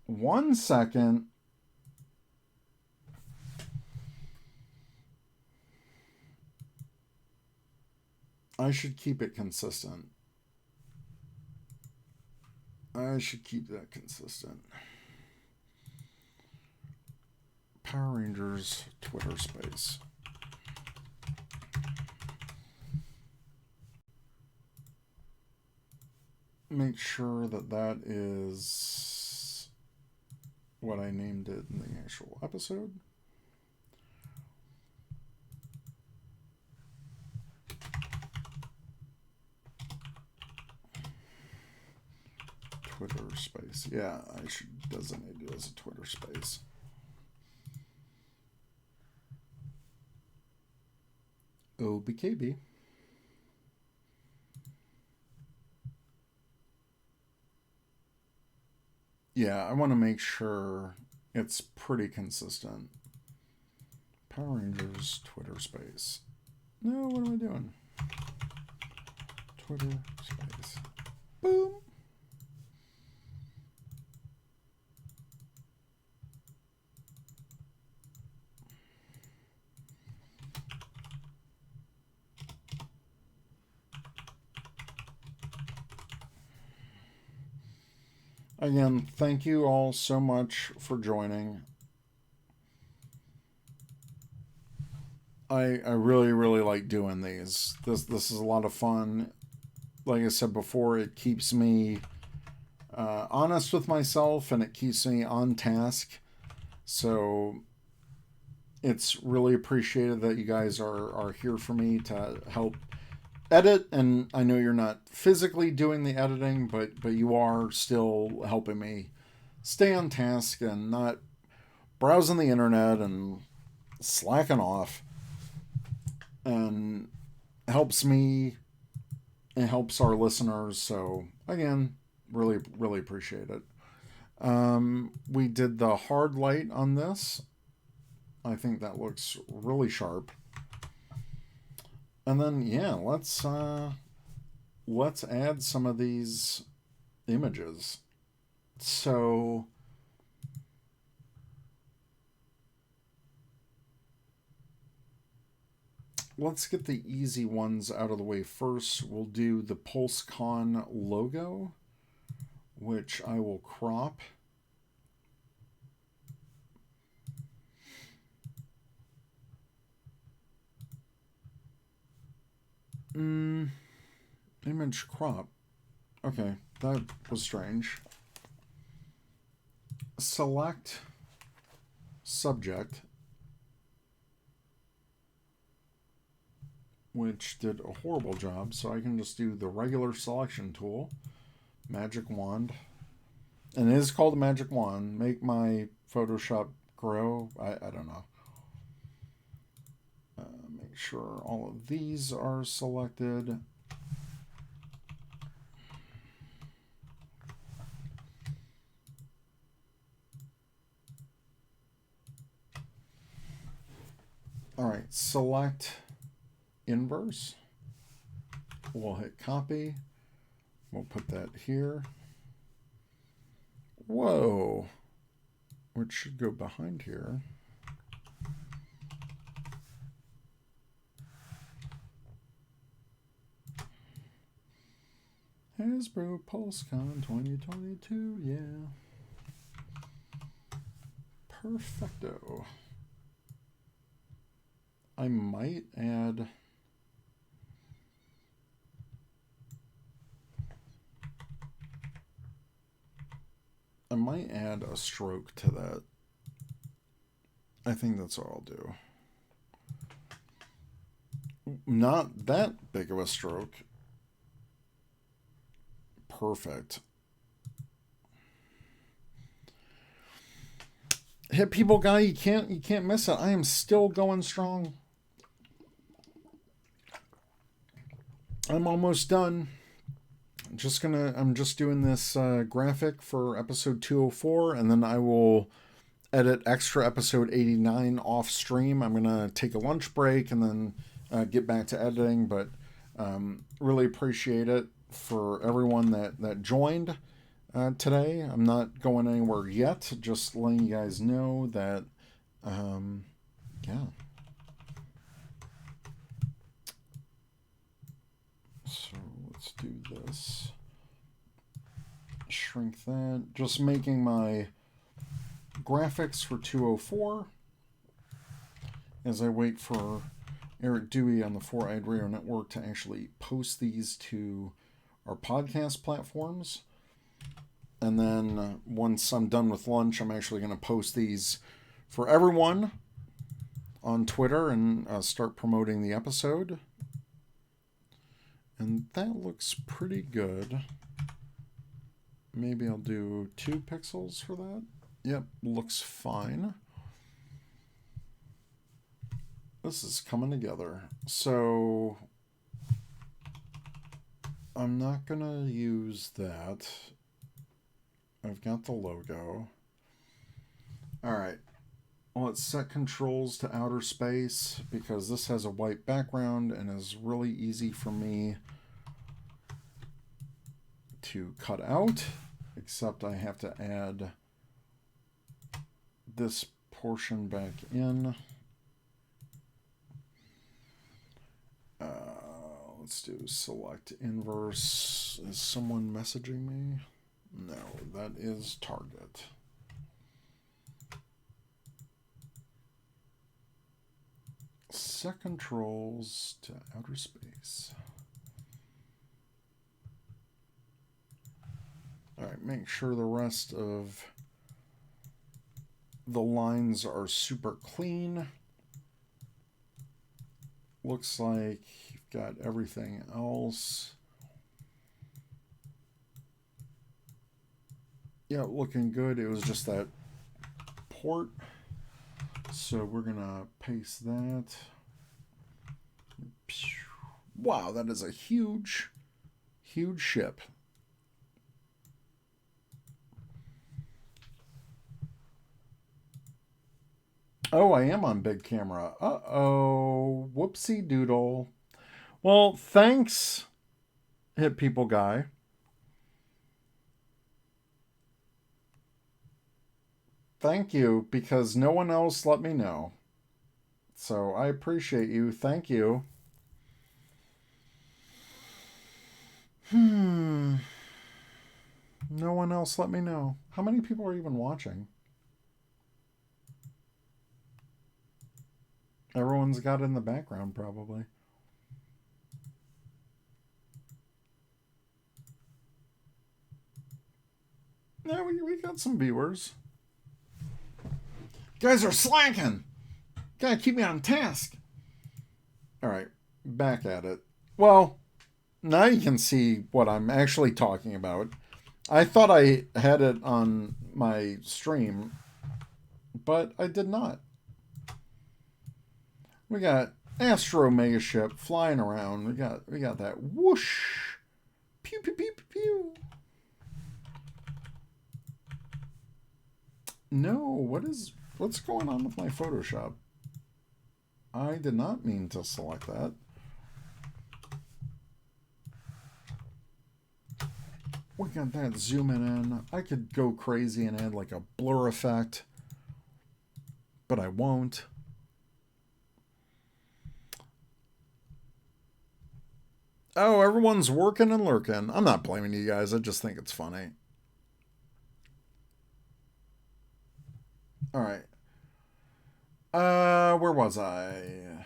1 second. I should keep it consistent. I should keep that consistent. Power Rangers Twitter Space. Make sure that is what I named it in the actual episode. Twitter Space. Yeah, I should designate it as a Twitter Space. OBKB. Yeah, I want to make sure it's pretty consistent. Power Rangers Twitter Space. No, what am I doing? Twitter space. Boom. Again, thank you all so much for joining. I really, really like doing these. This is a lot of fun. Like I said before, it keeps me honest with myself, and it keeps me on task. So it's really appreciated that you guys are here for me to help edit. And I know you're not physically doing the editing, but you are still helping me stay on task and not browsing the internet and slacking off. And helps me, it helps our listeners. So again, really, really appreciate it. We did the hard light on this. I think that looks really sharp. And then, yeah, let's add some of these images. So let's get the easy ones out of the way first. We'll do the PulseCon logo, which I will crop. Image crop. Okay, that was strange. Select subject, which did a horrible job, so I can just do the regular selection tool, magic wand, and it is called a magic wand. Make my Photoshop grow. I don't know. Make sure all of these are selected. All right, select inverse. We'll hit copy. We'll put that here. Whoa. Which should go behind here. Hasbro PulseCon 2022, yeah. Perfecto. I might add a stroke to that. I think that's what I'll do. Not that big of a stroke. Perfect. Hit people guy, you can't miss it. I am still going strong. I'm almost done. I'm just doing this graphic for episode 204, and then I will edit extra episode 89 off stream. I'm gonna take a lunch break and then get back to editing, but really appreciate it for everyone that joined today. I'm not going anywhere yet, just letting you guys know that yeah. So let's do this. Shrink that. Just making my graphics for 204 as I wait for Eric Dewey on the Four Eyed Radio Network to actually post these to our podcast platforms. And then once I'm done with lunch, I'm actually going to post these for everyone on Twitter and start promoting the episode. And that looks pretty good. Maybe I'll do 2 pixels for that. Yep, looks fine. This is coming together. So I'm not going to use that. I've got the logo. All right. Let's set controls to outer space because this has a white background and is really easy for me to cut out, except I have to add this portion back in. Let's do select inverse. Is someone messaging me? No, that is target. Set controls to outer space. All right, make sure the rest of the lines are super clean. Looks like you've got everything else. Yeah, looking good. It was just that port. So we're gonna paste that. Wow, that is a huge, huge ship. Oh, I am on big camera. Uh-oh. Whoopsie doodle. Well, thanks, Hit People Guy. Thank you, because no one else let me know. So I appreciate you. Thank you. No one else let me know. How many people are even watching? Everyone's got it in the background, probably. Yeah, we got some viewers. Guys are slacking. Gotta keep me on task. All right, back at it. Well, now you can see what I'm actually talking about. I thought I had it on my stream, but I did not. We got Astro Mega Ship flying around. We got that whoosh. Pew pew pew pew pew. No, what's going on with my Photoshop? I did not mean to select that. We got that zooming in. I could go crazy and add like a blur effect, but I won't. Oh, everyone's working and lurking. I'm not blaming you guys. I just think it's funny. All right. Where was I?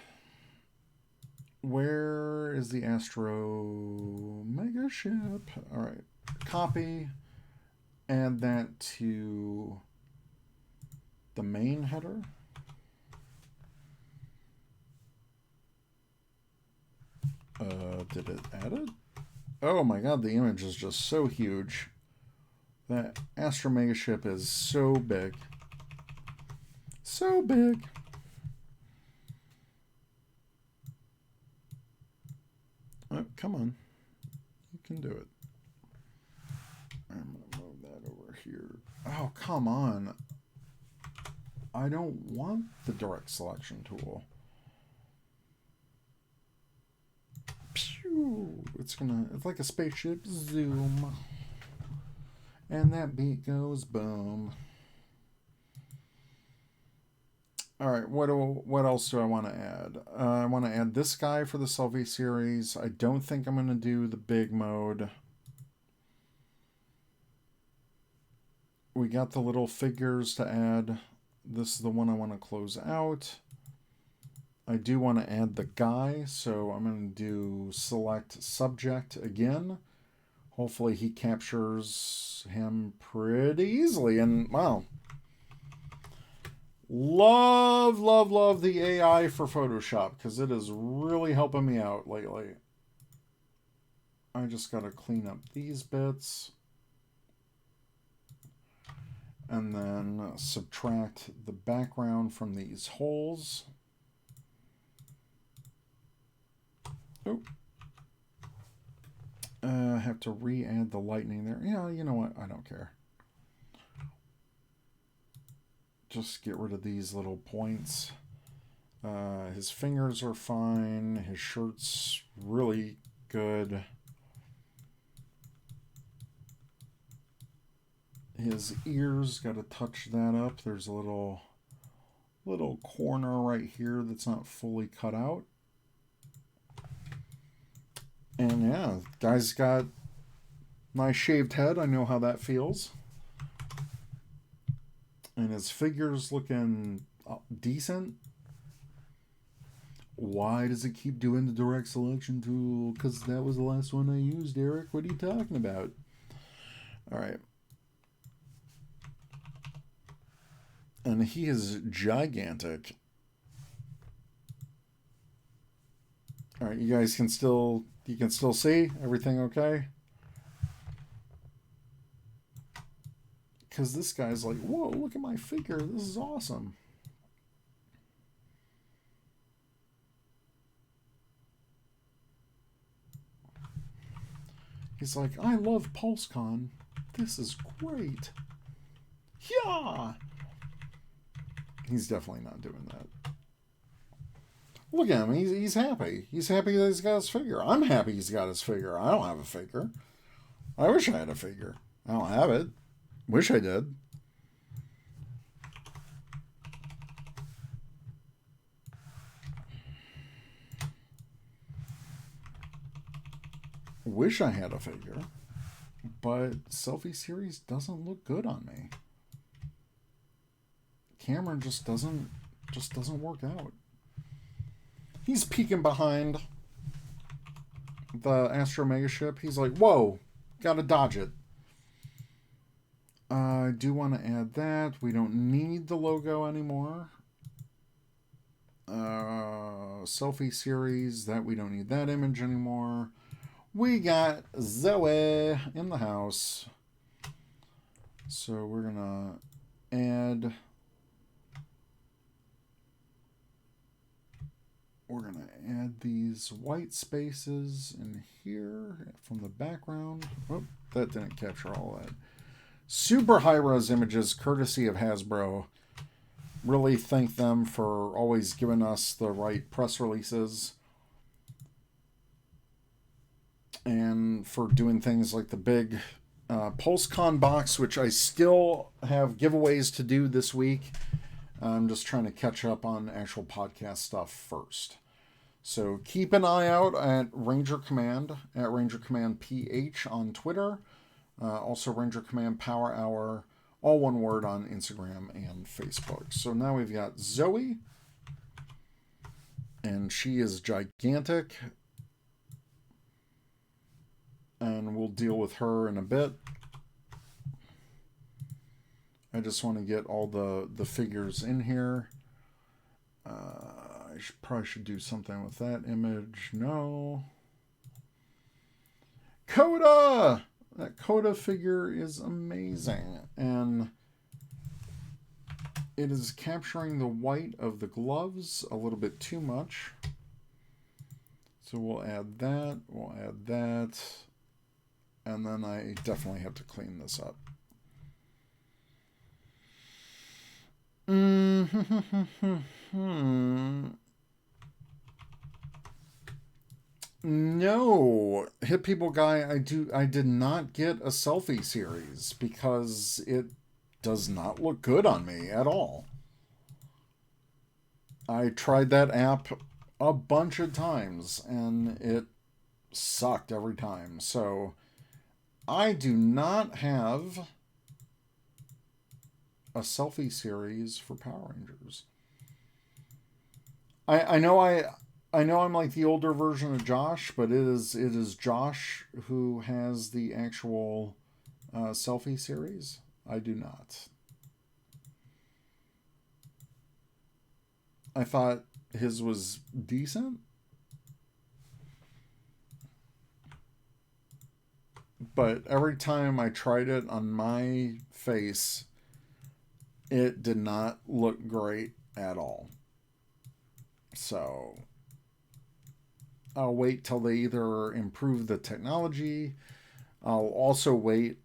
Where is the Astro Mega Ship? All right. Copy. Add that to the main header. Did it add it? Oh my god, the image is just so huge. That Astro Mega Ship is so big. So big. Oh, come on. You can do it. I'm going to move that over here. Oh, come on. I don't want the direct selection tool. Pew! It's like a spaceship. Zoom. And that beat goes boom. All right, what else do I want to add? I want to add this guy for the Selfie series. I don't think I'm going to do the big mode. We got the little figures to add. This is the one I want to close out. I do want to add the guy, so I'm going to do select subject again. Hopefully he captures him pretty easily. And wow. Love the AI for Photoshop because it is really helping me out lately. I just got to clean up these bits. And then subtract the background from these holes. Oh. I have to re-add the lightning there. Yeah, you know what? I don't care. Just get rid of these little points. His fingers are fine. His shirt's really good. His ears, got to touch that up. There's a little corner right here that's not fully cut out. And yeah, guy's got nice shaved head. I know how that feels. And his figure's looking decent. Why does it keep doing the direct selection tool? Because that was the last one I used, Eric. What are you talking about? All right. And he is gigantic. All right, you guys can still see everything okay? Because this guy's like, whoa, look at my figure. This is awesome. He's like, I love PulseCon. This is great. Yeah. He's definitely not doing that. Look at him. He's happy. He's happy that he's got his figure. I'm happy he's got his figure. I don't have a figure. I wish I had a figure. I don't have it. Wish I did. Wish I had a figure. But Selfie Series doesn't look good on me. Camera just doesn't work out. He's peeking behind the Astro Mega ship. He's like, whoa, gotta dodge it. I do want to add that. We don't need the logo anymore. Selfie Series, that we don't need that image anymore. We got Zoe in the house. So we're going to add... We're going to add these white spaces in here from the background. Oh, that didn't capture all that. Super high-res images, courtesy of Hasbro. Really thank them for always giving us the right press releases. And for doing things like the big PulseCon box, which I still have giveaways to do this week. I'm just trying to catch up on actual podcast stuff first. So keep an eye out at Ranger Command, at Ranger Command PH on Twitter. Also Ranger Command Power Hour, all one word, on Instagram and Facebook. So now we've got Zoe, and she is gigantic. And we'll deal with her in a bit. I just want to get all the figures in here. I probably should do something with that image. No. Coda! That Coda figure is amazing. And it is capturing the white of the gloves a little bit too much. So we'll add that. We'll add that. And then I definitely have to clean this up. No, Hit People Guy, I did not get a Selfie Series because it does not look good on me at all. I tried that app a bunch of times and it sucked every time. So I do not have a Selfie Series for Power Rangers. I know I'm like the older version of Josh, but it is Josh who has the actual Selfie Series. I do not. I thought his was decent. But every time I tried it on my face, it did not look great at all. So I'll wait till they either improve the technology. I'll also wait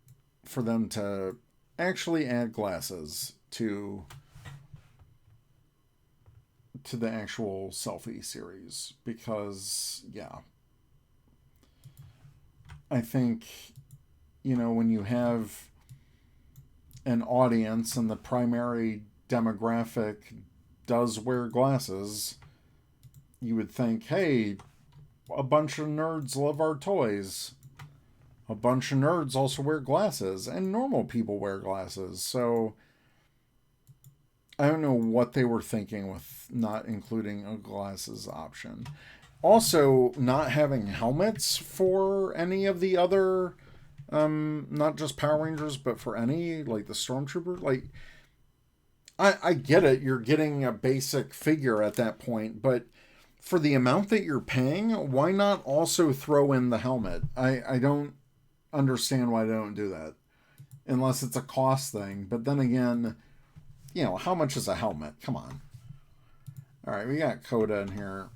for them to actually add glasses to the actual Selfie Series. Because, yeah, I think, when you have an audience and the primary demographic does wear glasses, you would think, hey, a bunch of nerds love our toys. A bunch of nerds also wear glasses, and normal people wear glasses. So I don't know what they were thinking with not including a glasses option. Also, not having helmets for any of the other, not just Power Rangers, but for any, like the Stormtrooper. Like, I get it, you're getting a basic figure at that point, but for the amount that you're paying, why not also throw in the helmet? I don't understand why they don't do that. Unless it's a cost thing. But then again, you know, how much is a helmet? Come on. Alright, we got Coda in here.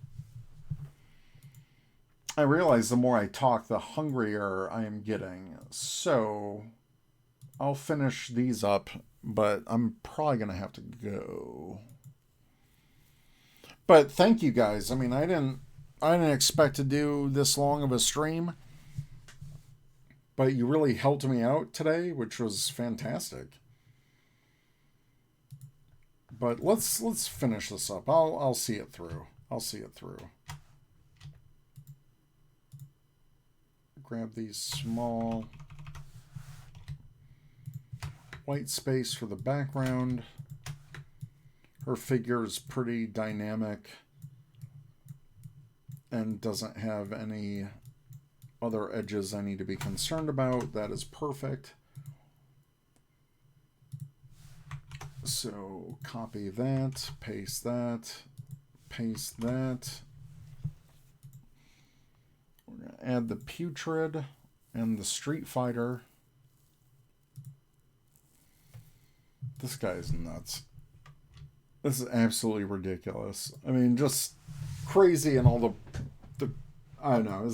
I realize the more I talk, the hungrier I am getting. So, I'll finish these up, but I'm probably going to have to go. But thank you guys. I mean, I didn't expect to do this long of a stream. But you really helped me out today, which was fantastic. But let's finish this up. I'll see it through. I'll see it through. Grab these small white space for the background. Her figure is pretty dynamic and doesn't have any other edges I need to be concerned about. That is perfect. So copy that, paste that, paste that. We're going to add the Putrid and the Street Fighter. This guy's nuts. This is absolutely ridiculous. I mean, just crazy and all the I don't know,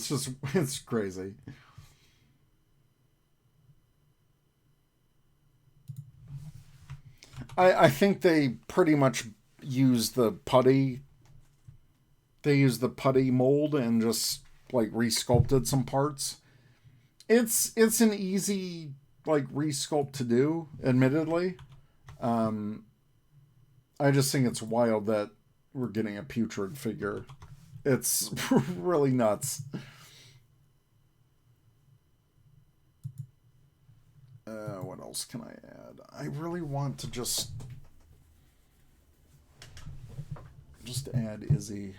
it's crazy. I think they pretty much use the putty. They use the putty mold and just like resculpted some parts. It's an easy like resculpt to do, admittedly. I just think it's wild that we're getting a Putrid figure. It's really nuts. What else can I add? I really want to just add Izzy.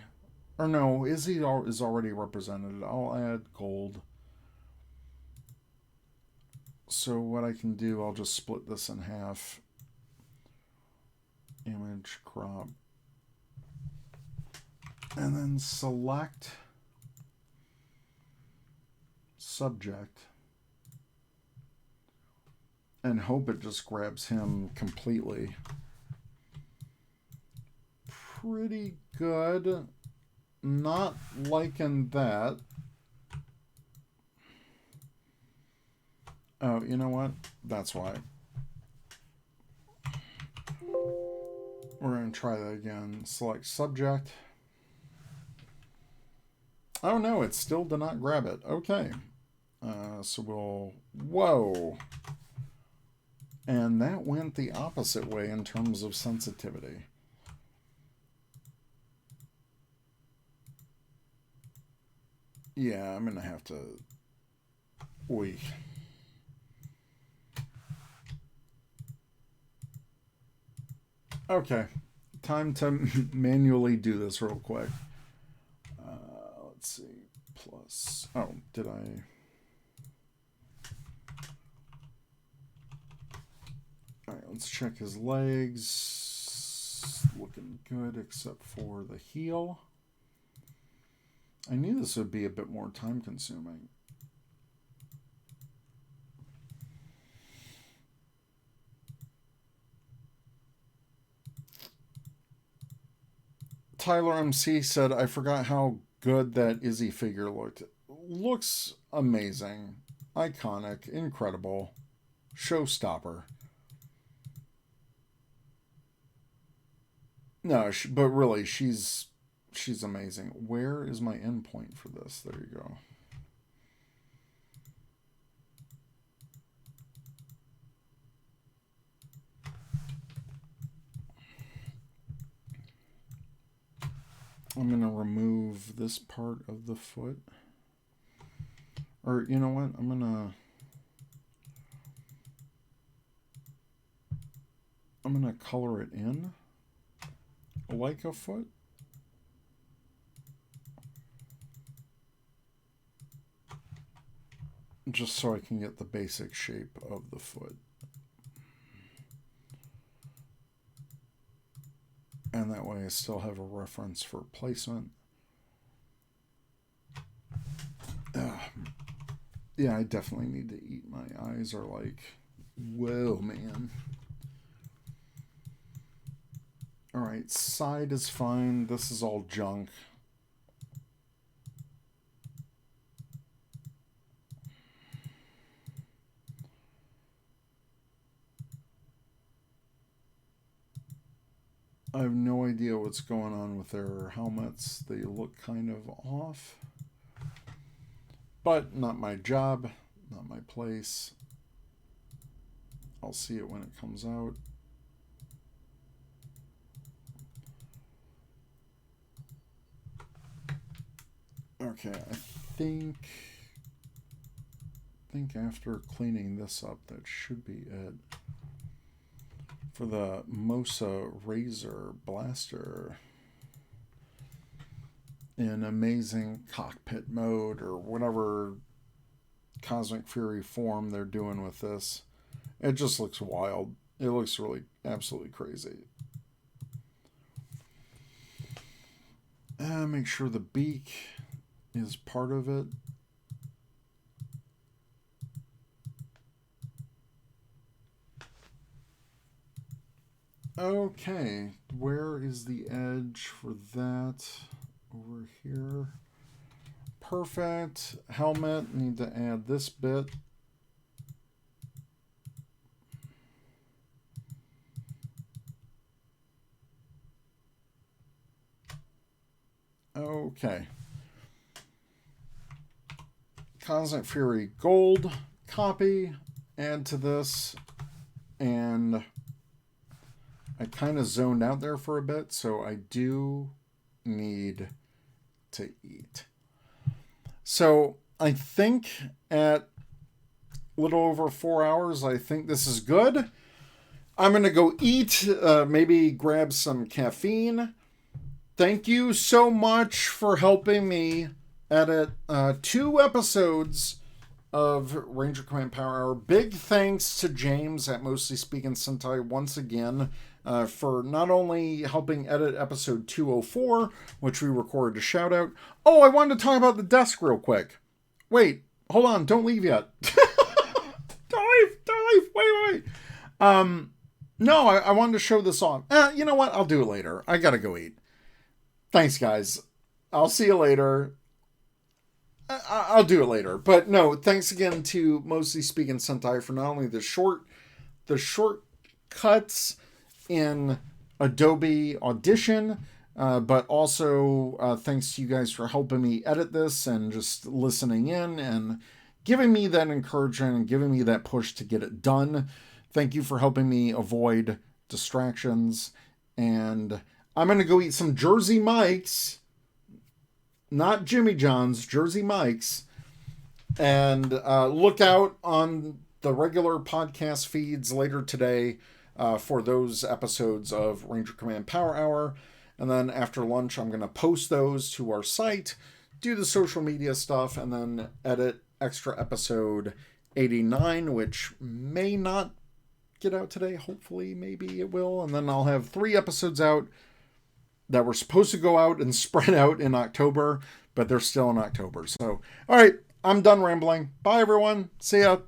Or no, Izzy is already represented. I'll add gold. So what I can do, I'll just split this in half. Image, crop. And then select subject and hope it just grabs him completely. Pretty good. Not liking that. Oh, you know what? That's why. We're going to try that again. Select subject. Oh no, it still did not grab it. Okay. So we'll... Whoa. And that went the opposite way in terms of sensitivity. Yeah, I'm going to have to... Wait. Okay. Time to manually do this real quick. Let's see. Plus... Oh, did I... Alright, let's check his legs. Looking good except for the heel. I knew this would be a bit more time consuming. Tyler MC said, I forgot how good that Izzy figure looked. Looks amazing. Iconic. Incredible. Showstopper. No, but really, she's amazing. Where is my endpoint for this? There you go. I'm going to remove this part of the foot. Or, you know what? I'm going to color it in like a foot. Just so I can get the basic shape of the foot. And that way I still have a reference for placement. Yeah, I definitely need to eat. My eyes are like, whoa, man. All right, side is fine. This is all junk. I have no idea what's going on with their helmets. They look kind of off. But not my job, not my place. I'll see it when it comes out. Okay, I think after cleaning this up, that should be it. For the Mosa Razor Blaster in amazing cockpit mode or whatever Cosmic Fury form they're doing with this. It just looks wild. It looks really absolutely crazy. Make sure the beak is part of it. Okay, where is the edge for that? Over here. Perfect. Helmet, need to add this bit. Okay. Cosmic Fury Gold copy. Add to this. And I kind of zoned out there for a bit, so I do need to eat. So I think at a little over 4 hours, I think this is good. I'm going to go eat, maybe grab some caffeine. Thank you so much for helping me edit 2 episodes of Ranger Command Power Hour. Big thanks to James at Mostly Speaking Sentai once again for not only helping edit episode 204, which we recorded a shout out. Oh, I wanted to talk about the desk real quick. Wait, hold on, don't leave yet. Don't leave, wait. No, I wanted to show this off. You know what, I'll do it later. I gotta go eat. Thanks, guys. I'll see you later. I'll do it later. But no, thanks again to Mostly Speaking Sentai for not only the shortcuts in Adobe Audition, but also thanks to you guys for helping me edit this and just listening in and giving me that encouragement and giving me that push to get it done. Thank you for helping me avoid distractions. And I'm going to go eat some Jersey Mike's. Not Jimmy John's, Jersey Mike's. And look out on the regular podcast feeds later today for those episodes of Ranger Command Power Hour. And then after lunch, I'm going to post those to our site, do the social media stuff, and then edit extra episode 89, which may not get out today. Hopefully, maybe it will. And then I'll have 3 episodes out that were supposed to go out and spread out in October, but they're still in October. So, all right, I'm done rambling. Bye, everyone. See ya.